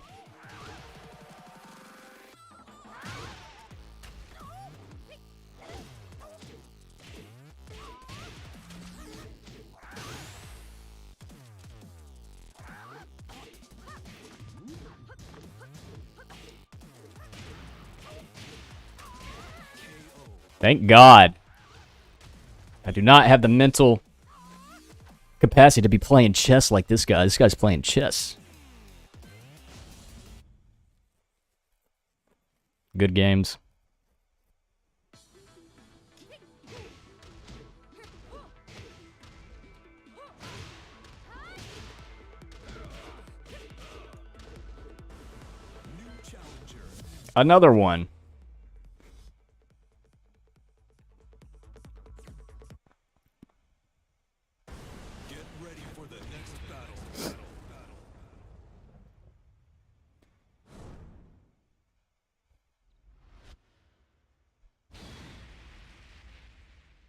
Thank God. I do not have the mental capacity to be playing chess like this guy. This guy's playing chess. Good games. Another one.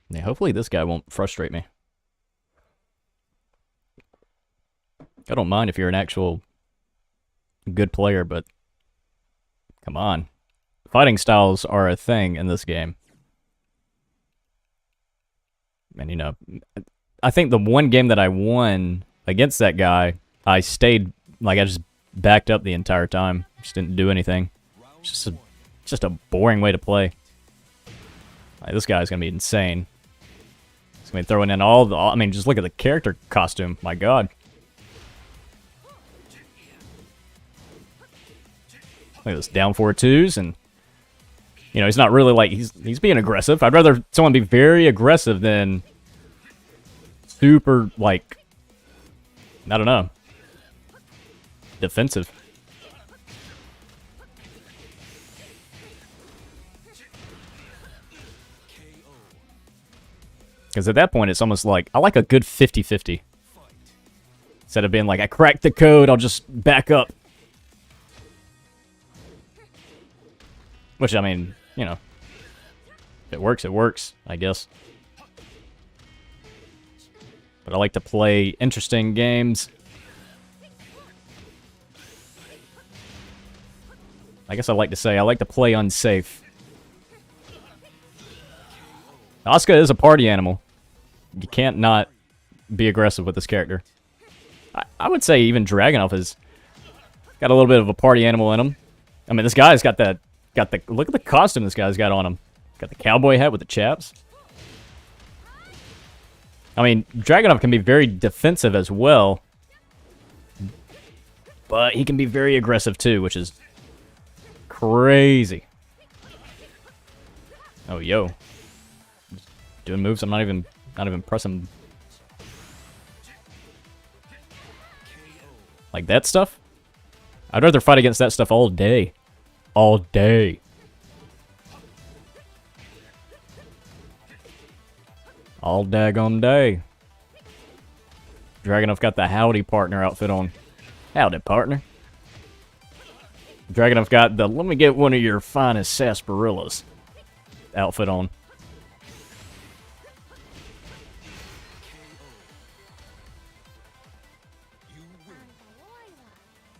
Yeah, hopefully this guy won't frustrate me. I don't mind if you're an actual good player, but come on. Fighting styles are a thing in this game. And, you know, I think the one game that I won against that guy, I stayed, like, I just backed up the entire time. Just didn't do anything. It's just a boring way to play. Like, this guy's going to be insane. He's going to be throwing in all the... I mean, just look at the character costume. My God. Look at this, down 4-2s, and... You know, he's not really, like... He's being aggressive. I'd rather someone be very aggressive than... super, like... I don't know. Defensive. Because at that point, it's almost like, I like a good 50-50. Instead of being like, I cracked the code, I'll just back up. Which, I mean, you know, if it works, I guess. But I like to play interesting games. I guess I like to say, I like to play unsafe. Asuka is a party animal. You can't not be aggressive with this character. I would say even Dragunov has got a little bit of a party animal in him. I mean, this guy's got the look at the costume this guy's got on him. Got the cowboy hat with the chaps. I mean, Dragunov can be very defensive as well. But he can be very aggressive too, which is crazy. Oh, yo. Doing moves I'm not even pressing. Like that stuff? I'd rather fight against that stuff all day. All day. All daggone day. Dragunov got the Howdy Partner outfit on. Howdy, partner. Dragunov got the let me get one of your finest sarsaparillas outfit on.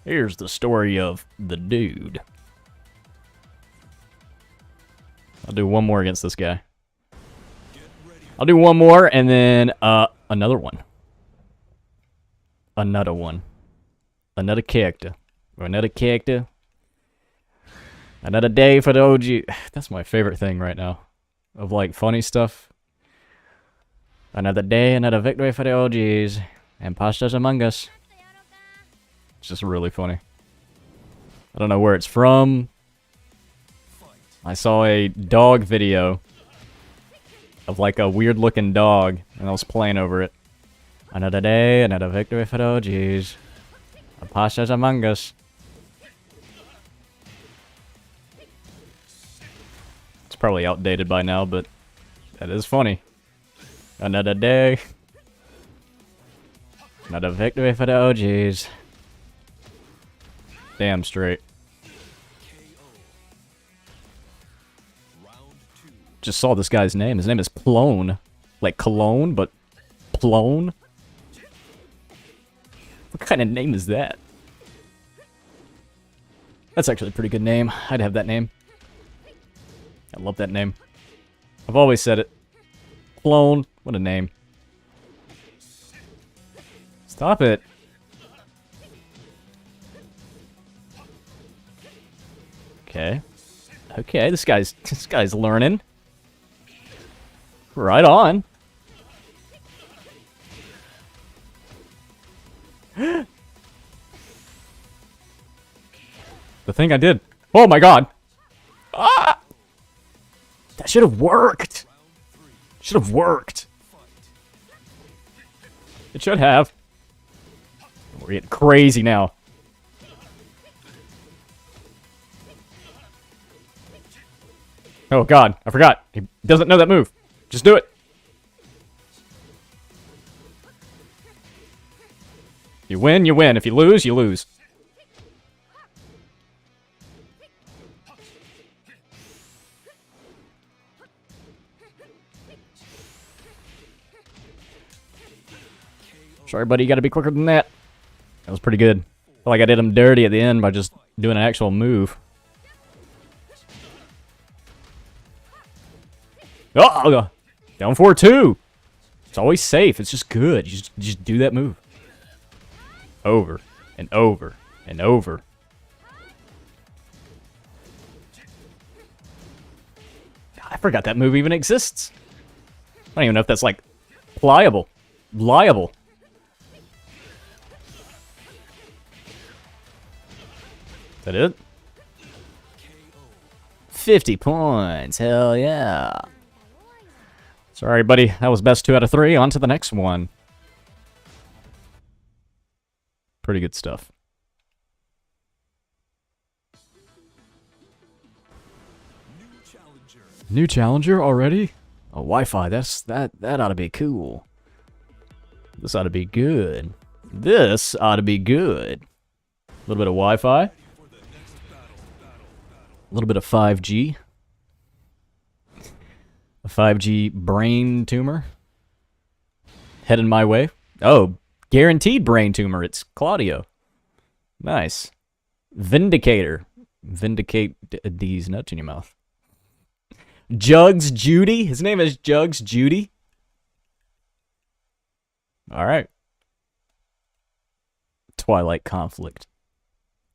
Here's the story of the dude. I'll do one more against this guy. I'll do one more and then another one. Another one. Another character. Or another character. Another day for the OG. That's my favorite thing right now. Of like funny stuff. Another day, another victory for the OGs. Imposters among us. It's just really funny. I don't know where it's from. I saw a dog video of like a weird looking dog, and I was playing over it. Another day, another victory for the OGs. Imposters among us. It's probably outdated by now, but that is funny. Another day. Another victory for the OGs. Damn straight. Just saw this guy's name. His name is Plone. Like Cologne, but Plone? What kind of name is that? That's actually a pretty good name. I'd have that name. I love that name. I've always said it. Plone. What a name. Stop it. Okay. Okay, this guy's learning. Right on. The thing I did. Oh my god. Ah! That should have worked. Should have worked. It should have. We're getting crazy now. Oh god, I forgot. He doesn't know that move. Just do it. You win, you win. If you lose, you lose. Sorry, buddy, you gotta be quicker than that. That was pretty good. Felt like I did him dirty at the end by just doing an actual move. Oh, down 4-2. It's always safe. It's just good. You just do that move. Over and over and over. I forgot that move even exists. I don't even know if that's like pliable. Liable. Is that it? 50 points. Hell yeah. Sorry, buddy. That was best 2 out of 3. On to the next one. Pretty good stuff. New challenger already? Oh, Wi-Fi. That ought to be cool. This ought to be good. This ought to be good. A little bit of Wi-Fi. A little bit of 5G. A 5G brain tumor. Heading my way. Oh, guaranteed brain tumor. It's Claudio. Nice. Vindicator. Vindicate these nuts in your mouth. Jugs Judy. His name is Jugs Judy. All right. Twilight Conflict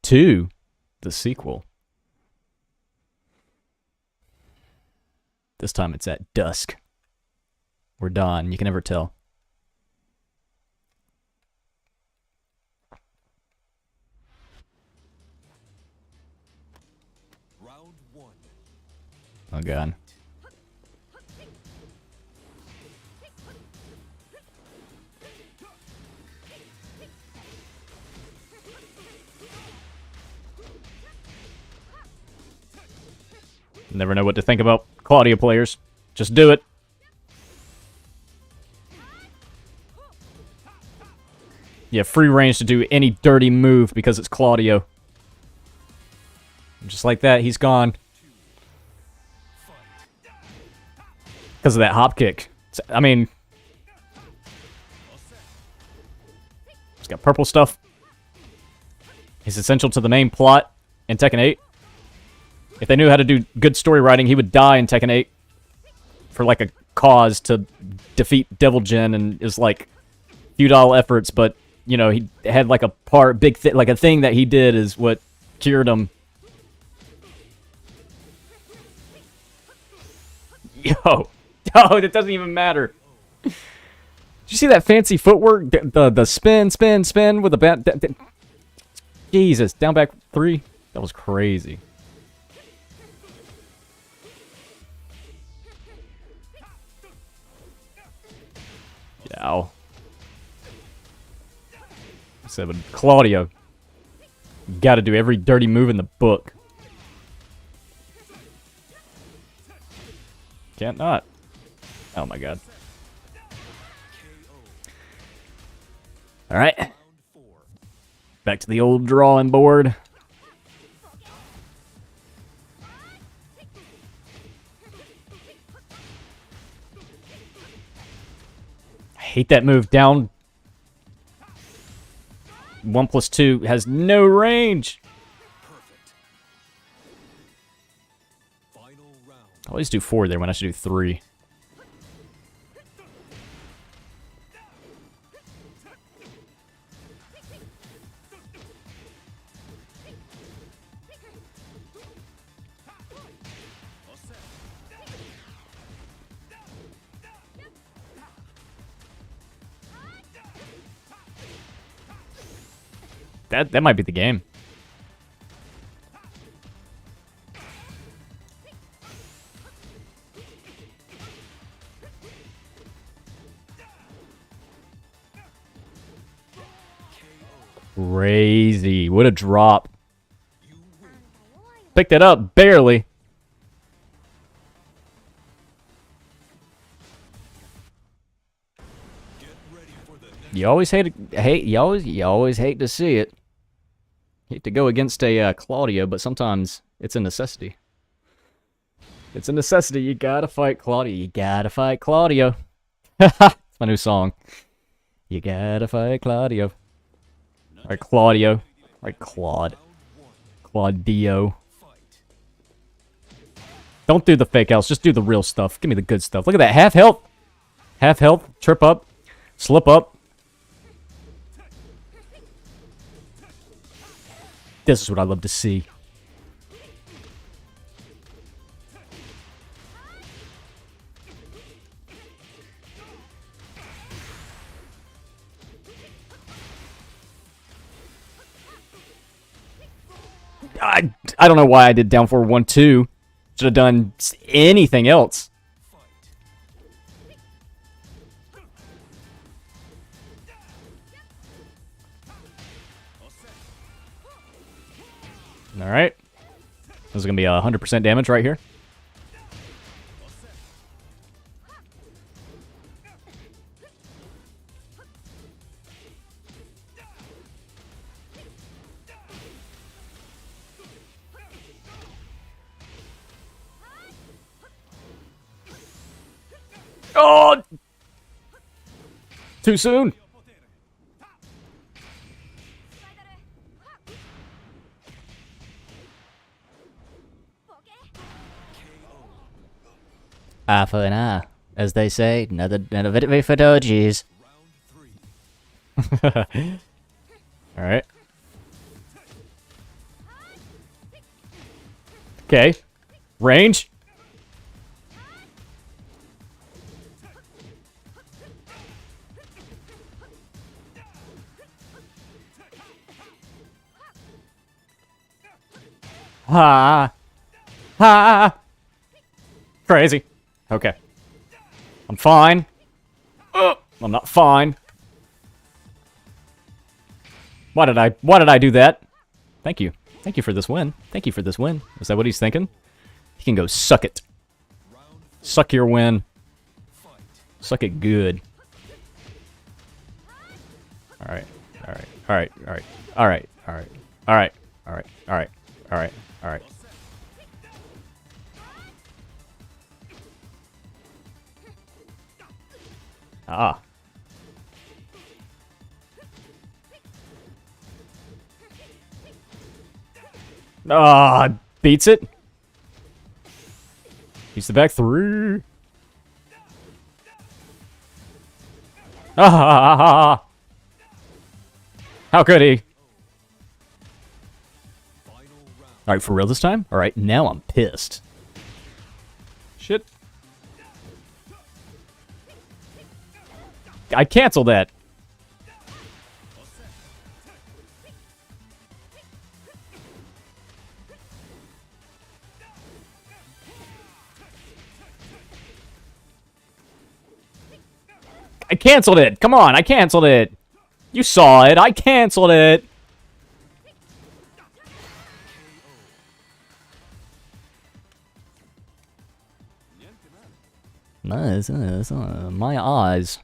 2, the sequel. This time it's at dusk. Or dawn. You can never tell. Oh, God. Never know what to think about Claudia players. Just do it. You have free range to do any dirty move because it's Claudio. Just like that, he's gone. Because of that hop kick. I mean... He's got purple stuff. He's essential to the main plot in Tekken 8. If they knew how to do good story writing, he would die in Tekken 8 for like a cause to defeat Devil Jin, and is like futile efforts, but you know, he had like a like a thing that he did is what cured him. Yo, that doesn't even matter. Did you see that fancy footwork? The spin with the bat. Jesus, down back 3. That was crazy. Ow. So, but Claudio, you gotta do every dirty move in the book. Can't not. Oh my God. Alright. Back to the old drawing board. I hate that move. Down 1+2 has no range. I always do 4 there when I should do 3. That might be the game. Crazy. What a drop. Picked it up, barely. You always hate you always hate to see it. Hate to go against a Claudio, but sometimes it's a necessity. It's a necessity. You gotta fight Claudio. You gotta fight Claudio. It's my new song. You gotta fight Claudio. Alright, Claudio. Alright, Claudio. Don't do the fake outs. Just do the real stuff. Give me the good stuff. Look at that. Half health. Half health. Trip up. Slip up. This is what I love to see. I don't know why I did down 4-1-2. Should have done anything else. All right. This is going to be 100% damage right here. Oh! Too soon. Eye for an eye, as they say. Another bit for dodges. All right. Okay. Range. Ah. Ha! Crazy. Okay. I'm fine. I'm not fine. Why did I do that? Thank you. Thank you for this win. Thank you for this win. Is that what he's thinking? He can go suck it. Suck your win. Suck it good. Alright. Alright. Alright. Alright. Alright. Alright. Alright. Alright. Alright. Alright. Alright. Ah. Ah, beats it. He's the back three. Ah! How could he? Alright, for real this time? Alright, now I'm pissed. Shit. I canceled that. I canceled it. Come on, I canceled it. You saw it. I canceled it. Nice. My eyes.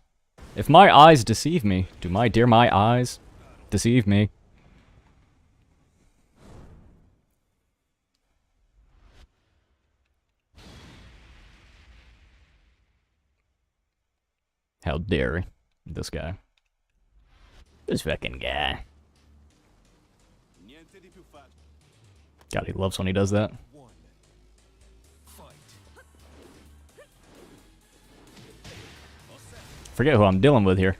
If my eyes deceive me, do my eyes deceive me? How dare this guy. This fucking guy. God, he loves when he does that. Forget who I'm dealing with here.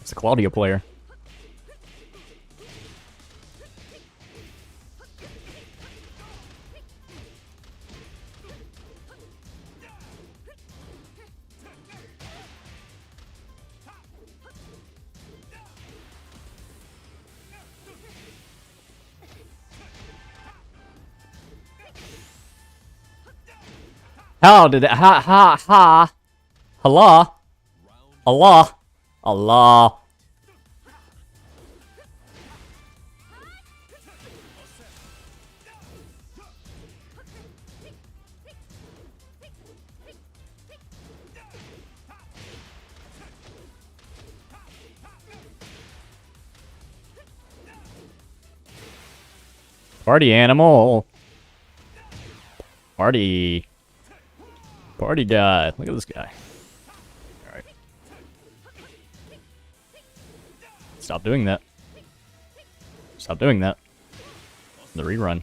It's a Claudio player. How did it? Ha. Allah. Allah. Allah. Party animal. Party guy. Look at this guy. Alright. Stop doing that. Stop doing that. The rerun.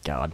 God.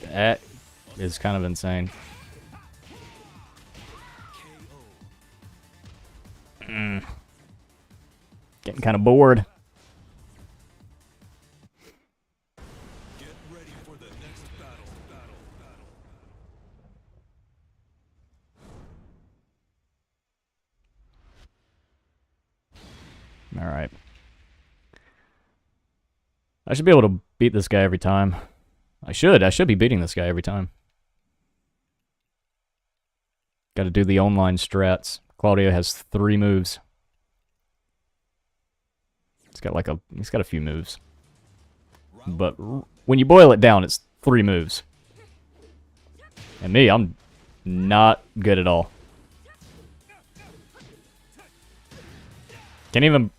That is kind of insane. Getting kind of bored. Get ready for the next battle. All right. I should be able to beat this guy every time. I should be beating this guy every time. Got to do the online strats. Claudio has 3 moves. He's got a few moves. But when you boil it down, it's 3 moves. And me, I'm not good at all. Can't even...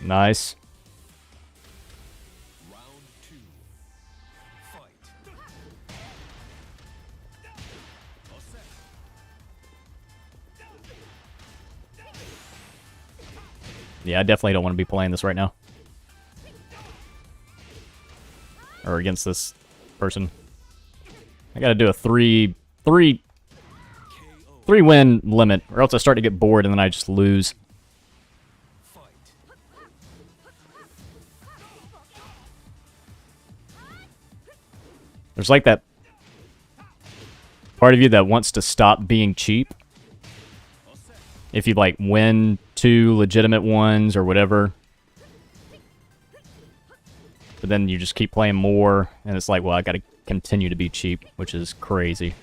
Nice. Round 2. Fight. All set. Yeah, I definitely don't want to be playing this right now. Or against this person. I gotta do a three win limit, or else I start to get bored and then I just lose. Fight. There's like that part of you that wants to stop being cheap. All set. If you like win 2 legitimate ones or whatever. But then you just keep playing more, and it's like, well, I gotta continue to be cheap, which is crazy.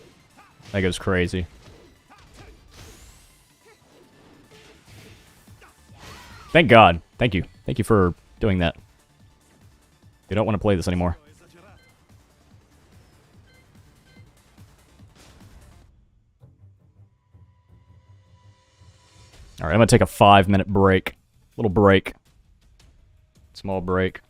That goes crazy. Thank God. Thank you. Thank you for doing that. You don't want to play this anymore. Alright, I'm gonna take a 5-minute break. Little break. Small break.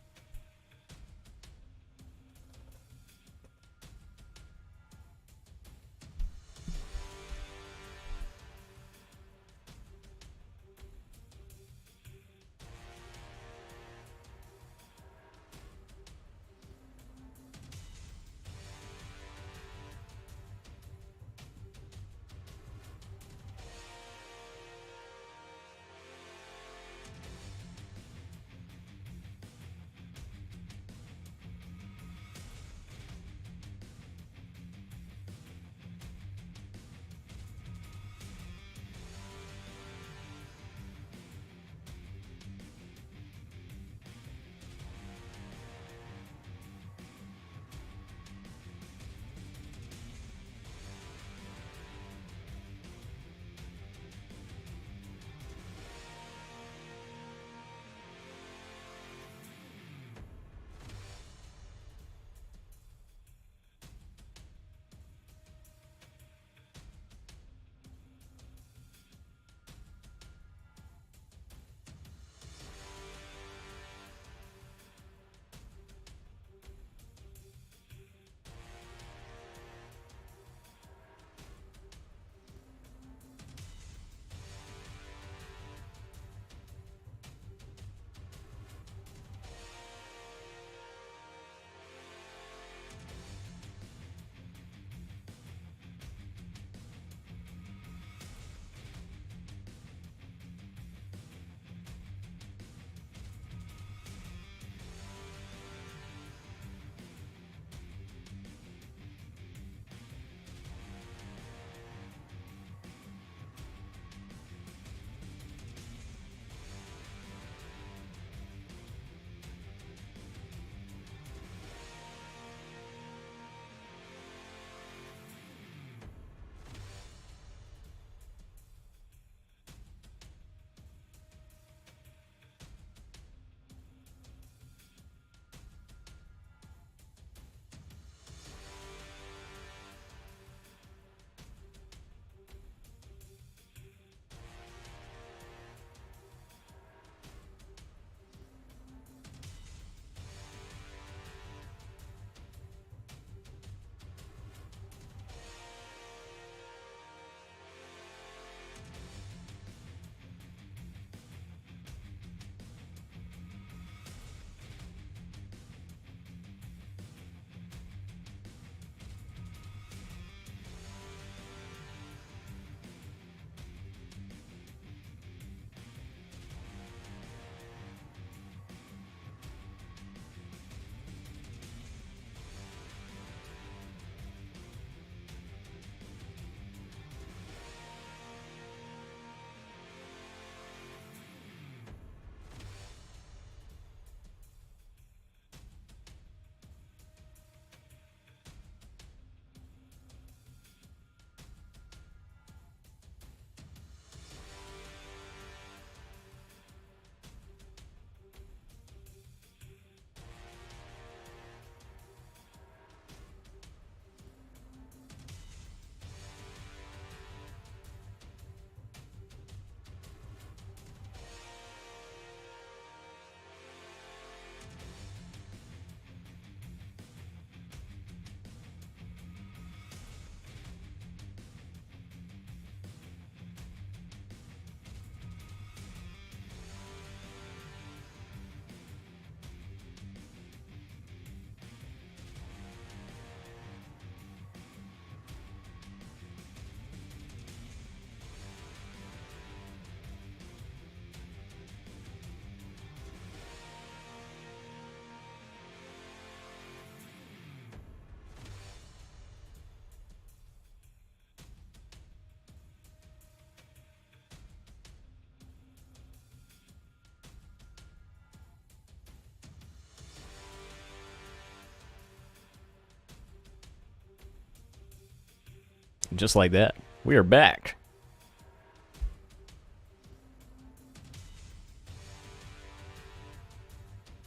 Just like that, we are back.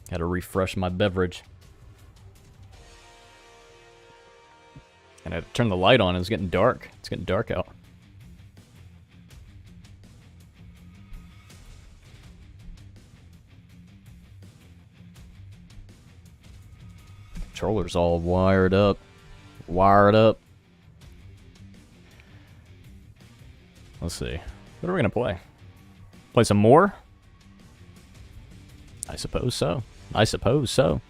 Gotta refresh my beverage. And I had to turn the light on. It was getting dark. It's getting dark out. Controller's all wired up. Wired up. Let's see. What are we gonna play? Play some more? I suppose so. I suppose so.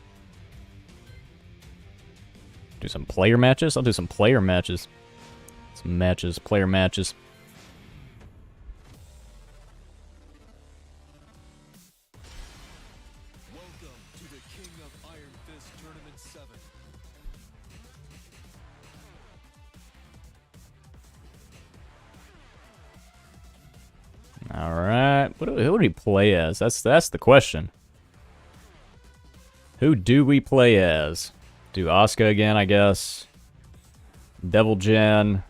Do some player matches? I'll do some player matches. Some matches, player matches. Welcome to the King of Iron Fist Tournament 7. Alright. Who do we play as? That's the question. Who do we play as? Do Asuka again, I guess. Devil Jin.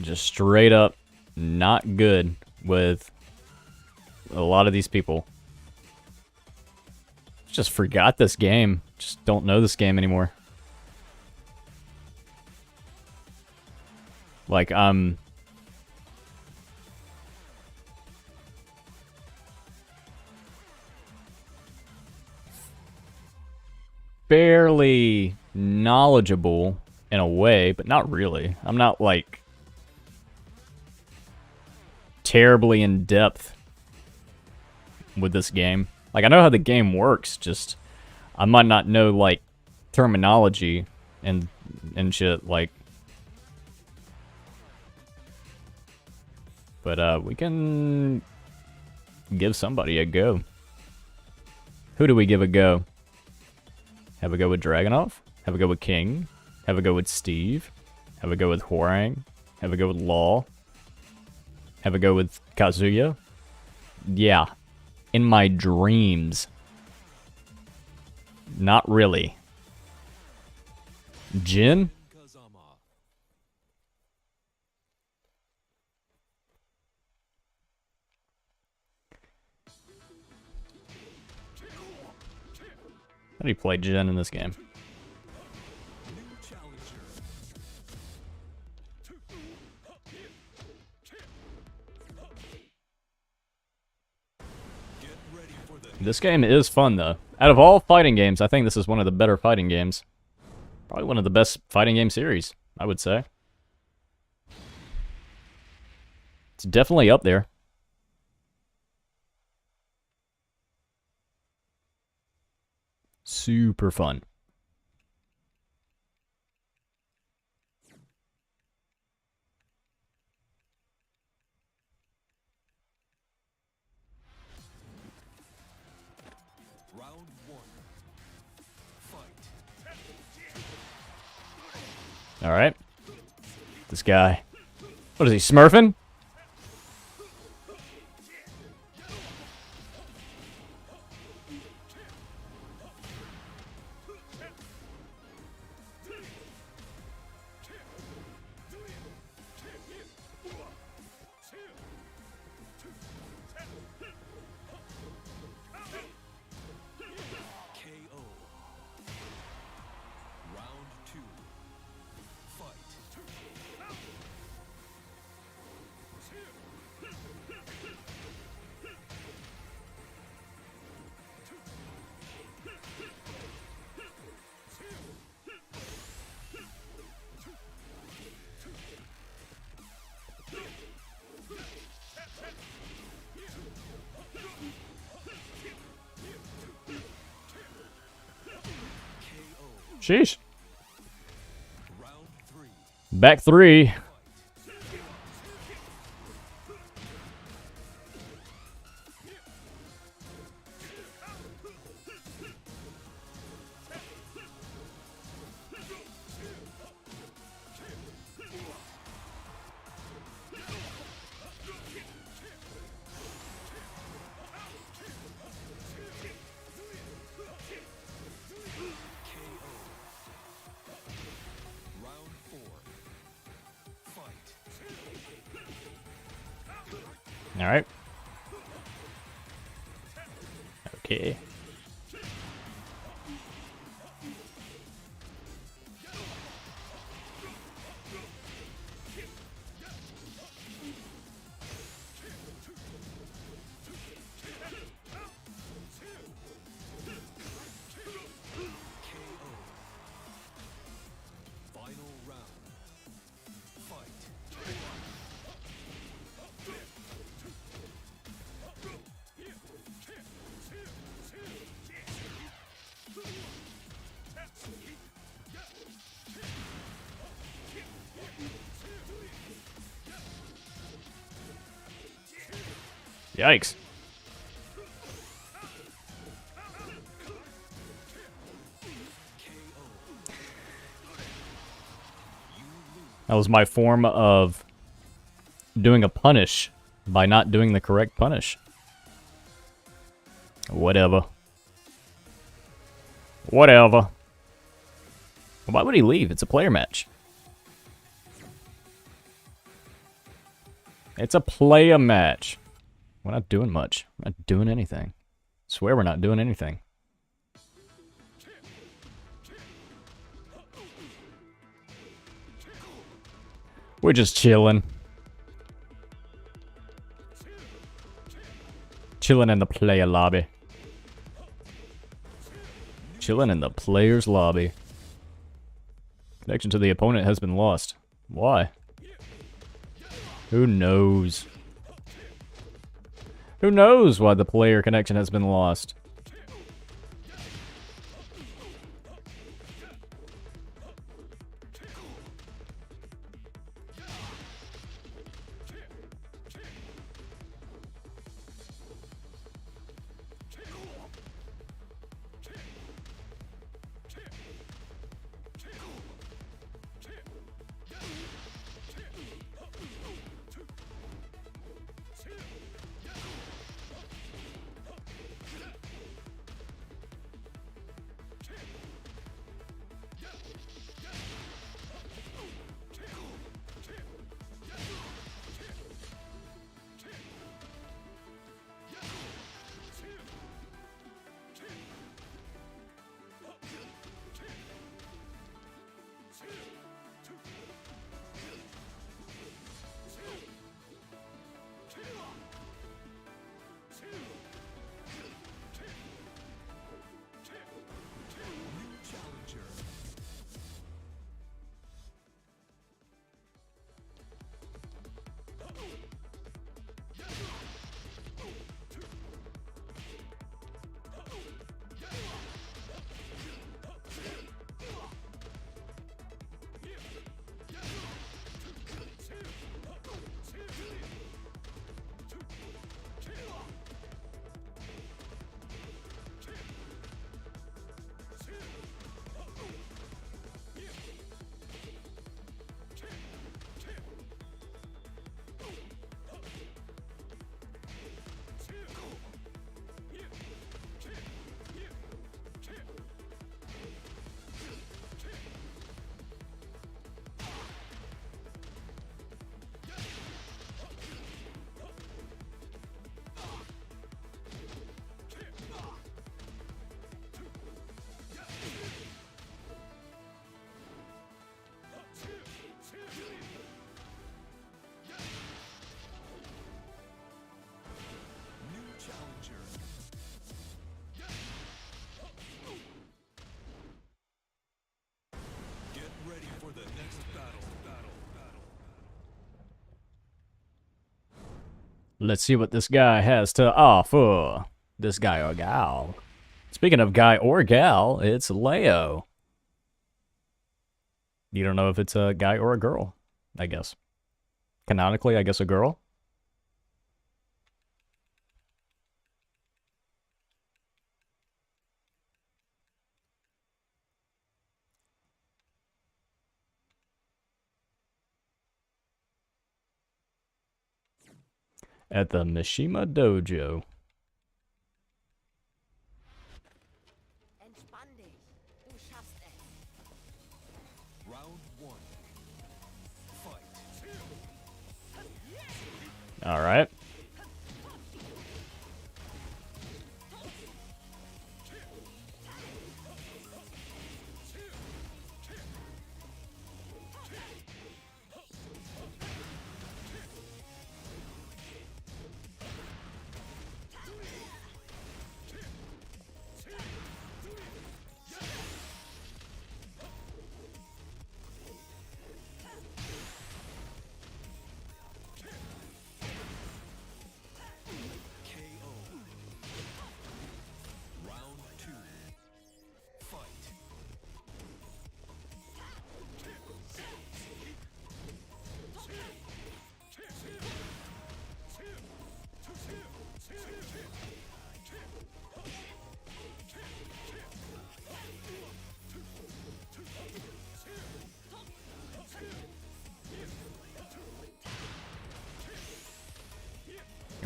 Just straight up not good with a lot of these people. Just forgot this game. Just don't know this game anymore. Like, fairly knowledgeable in a way, but not really. I'm not, like, terribly in depth with this game. Like, I know how the game works, just I might not know, like, terminology and shit, like. But we can give somebody a go. Who do we give a go? Have a go with Dragunov? Have a go with King? Have a go with Steve? Have a go with Hwoarang? Have a go with Law? Have a go with Kazuya? Yeah. In my dreams. Not really. Jin? Kazama. How do you play Jin in this game? New challenger. Get ready for the This game is fun, though. Out of all fighting games, I think this is one of the better fighting games. Probably one of the best fighting game series, I would say. It's definitely up there. Super fun. round 1. Fight. Alright. This guy. What is he, smurfing? KO. Round 2. Fight. KO. Sheesh. Round 3. Back three. All right. Okay. Final round. Fight. Yikes. That was my form of doing a punish by not doing the correct punish. Whatever. Whatever. Why would he leave? It's a player match. It's a player match. We're not doing much. We're not doing anything. Swear we're not doing anything. We're just chilling. Chilling in the player lobby. Chilling in the player's lobby. Connection to the opponent has been lost. Why? Who knows? Who knows why the player connection has been lost? Let's see what this guy has to offer. This guy or gal. Speaking of guy or gal, it's Leo. You don't know if it's a guy or a girl, I guess. Canonically, I guess a girl. At the Mishima Dojo. Round one. Fight. All right.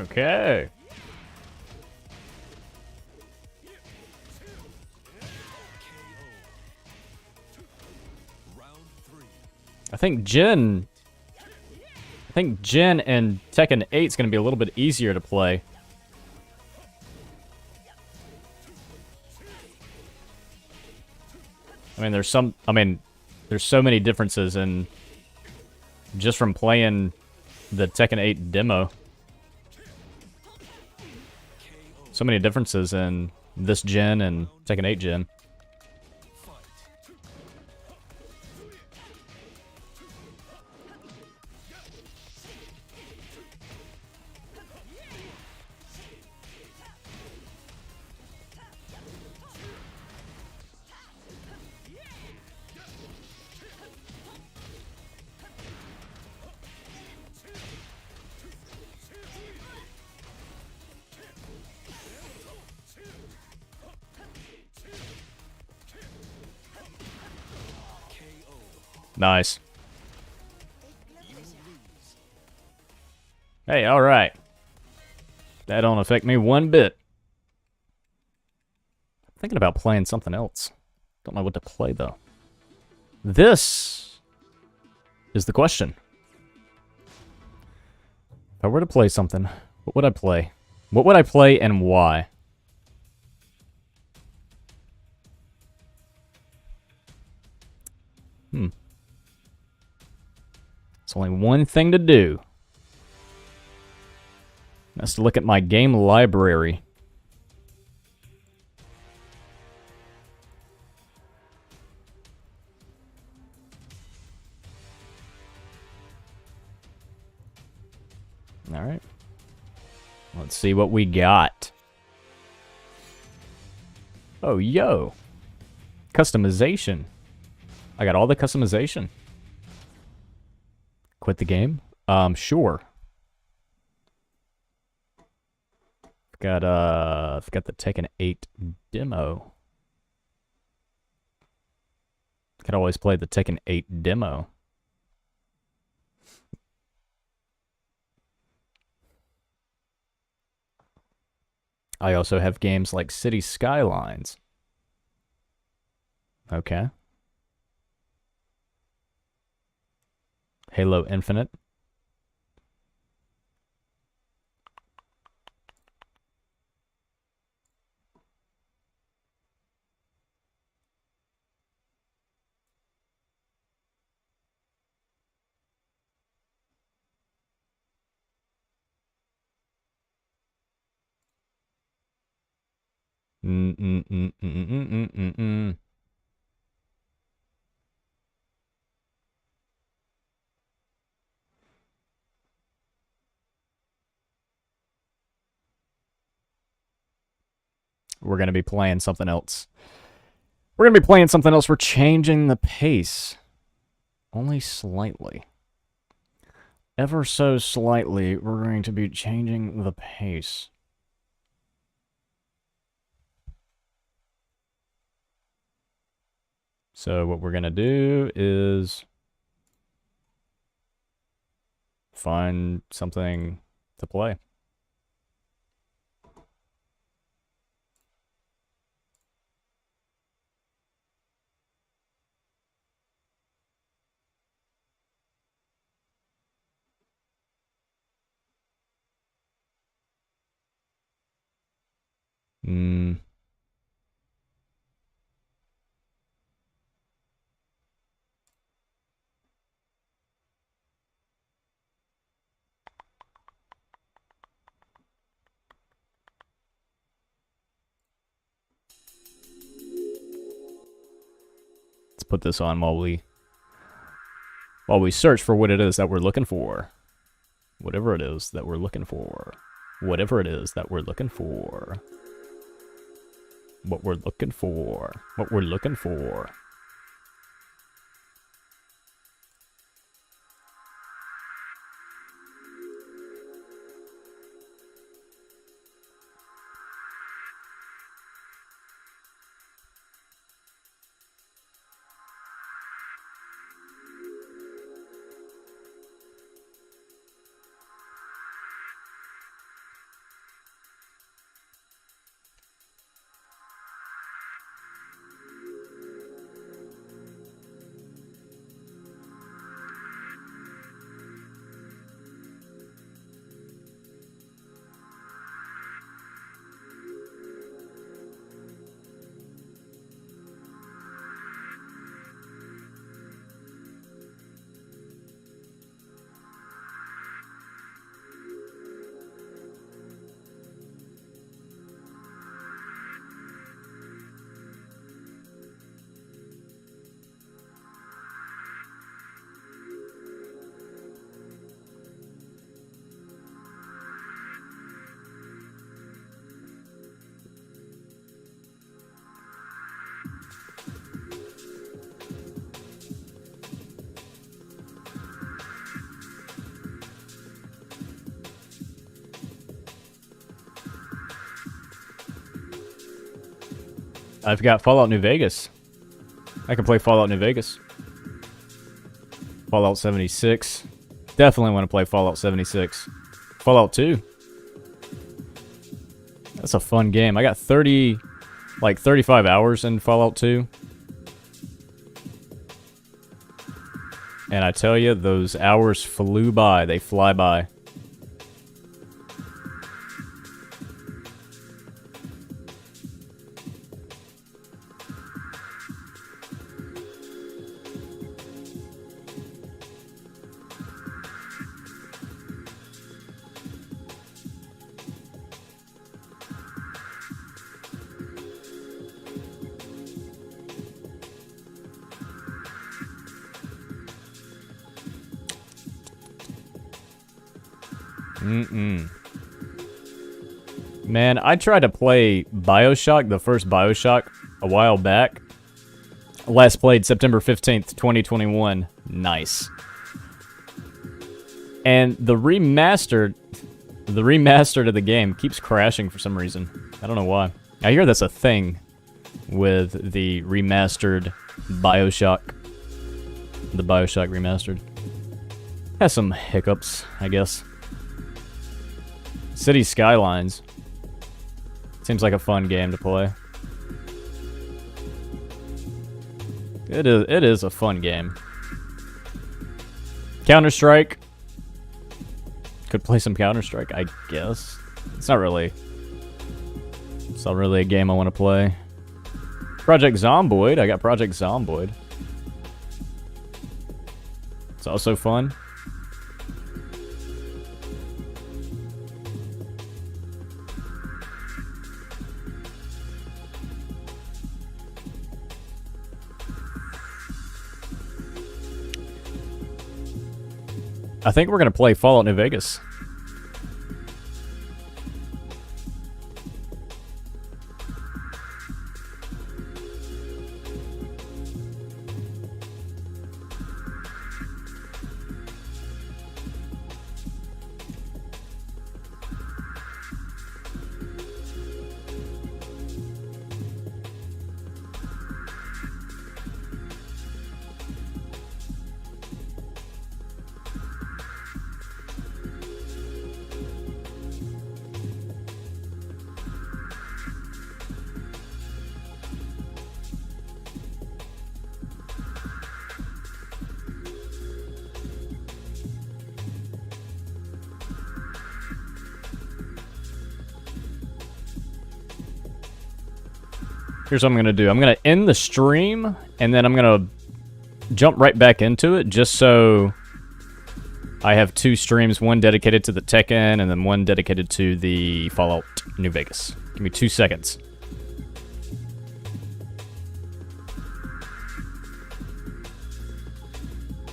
Okay. Round 3. I think Jin and Tekken 8 is going to be a little bit easier to play. I mean, there's so many differences in just from playing the Tekken 8 demo. So many differences in this gen and Tekken 8 gen. Nice. Hey, alright. That don't affect me one bit. I'm thinking about playing something else. Don't know what to play, though. This is the question. If I were to play something, what would I play? What would I play and why? It's only one thing to do. That's to look at my game library. Alright. Let's see what we got. Oh, yo. Customization. I got all the customization. Quit the game? Sure. I've got the Tekken 8 demo. Could always play the Tekken 8 demo. I also have games like City Skylines. Okay. Halo Infinite. We're going to be playing something else. We're going to be playing something else. We're changing the pace. Only slightly. Ever so slightly, we're going to be changing the pace. So what we're going to do is find something to play. Let's put this on while we search for what it is that we're looking for. Whatever it is that we're looking for. Whatever it is that we're looking for. What we're looking for. What we're looking for. I've got Fallout New Vegas. I can play Fallout New Vegas. Fallout 76. Definitely want to play Fallout 76. Fallout 2. That's a fun game. I got 35 hours in Fallout 2. And I tell you, those hours flew by. They fly by. Man, I tried to play BioShock, the first BioShock, a while back. Last played September 15th, 2021. Nice. And the remastered of the game keeps crashing for some reason. I don't know why. I hear that's a thing with the remastered BioShock. The BioShock remastered. Has some hiccups, I guess. City Skylines. Seems like a fun game to play. It is a fun game. Counter-Strike. Could play some Counter-Strike, I guess. It's not really a game I want to play. Project Zomboid. I got Project Zomboid. It's also fun. I think we're going to play Fallout New Vegas. Here's what I'm going to do. I'm going to end the stream, and then I'm going to jump right back into it, just so I have two streams, one dedicated to the Tekken, and then one dedicated to the Fallout New Vegas. Give me 2 seconds.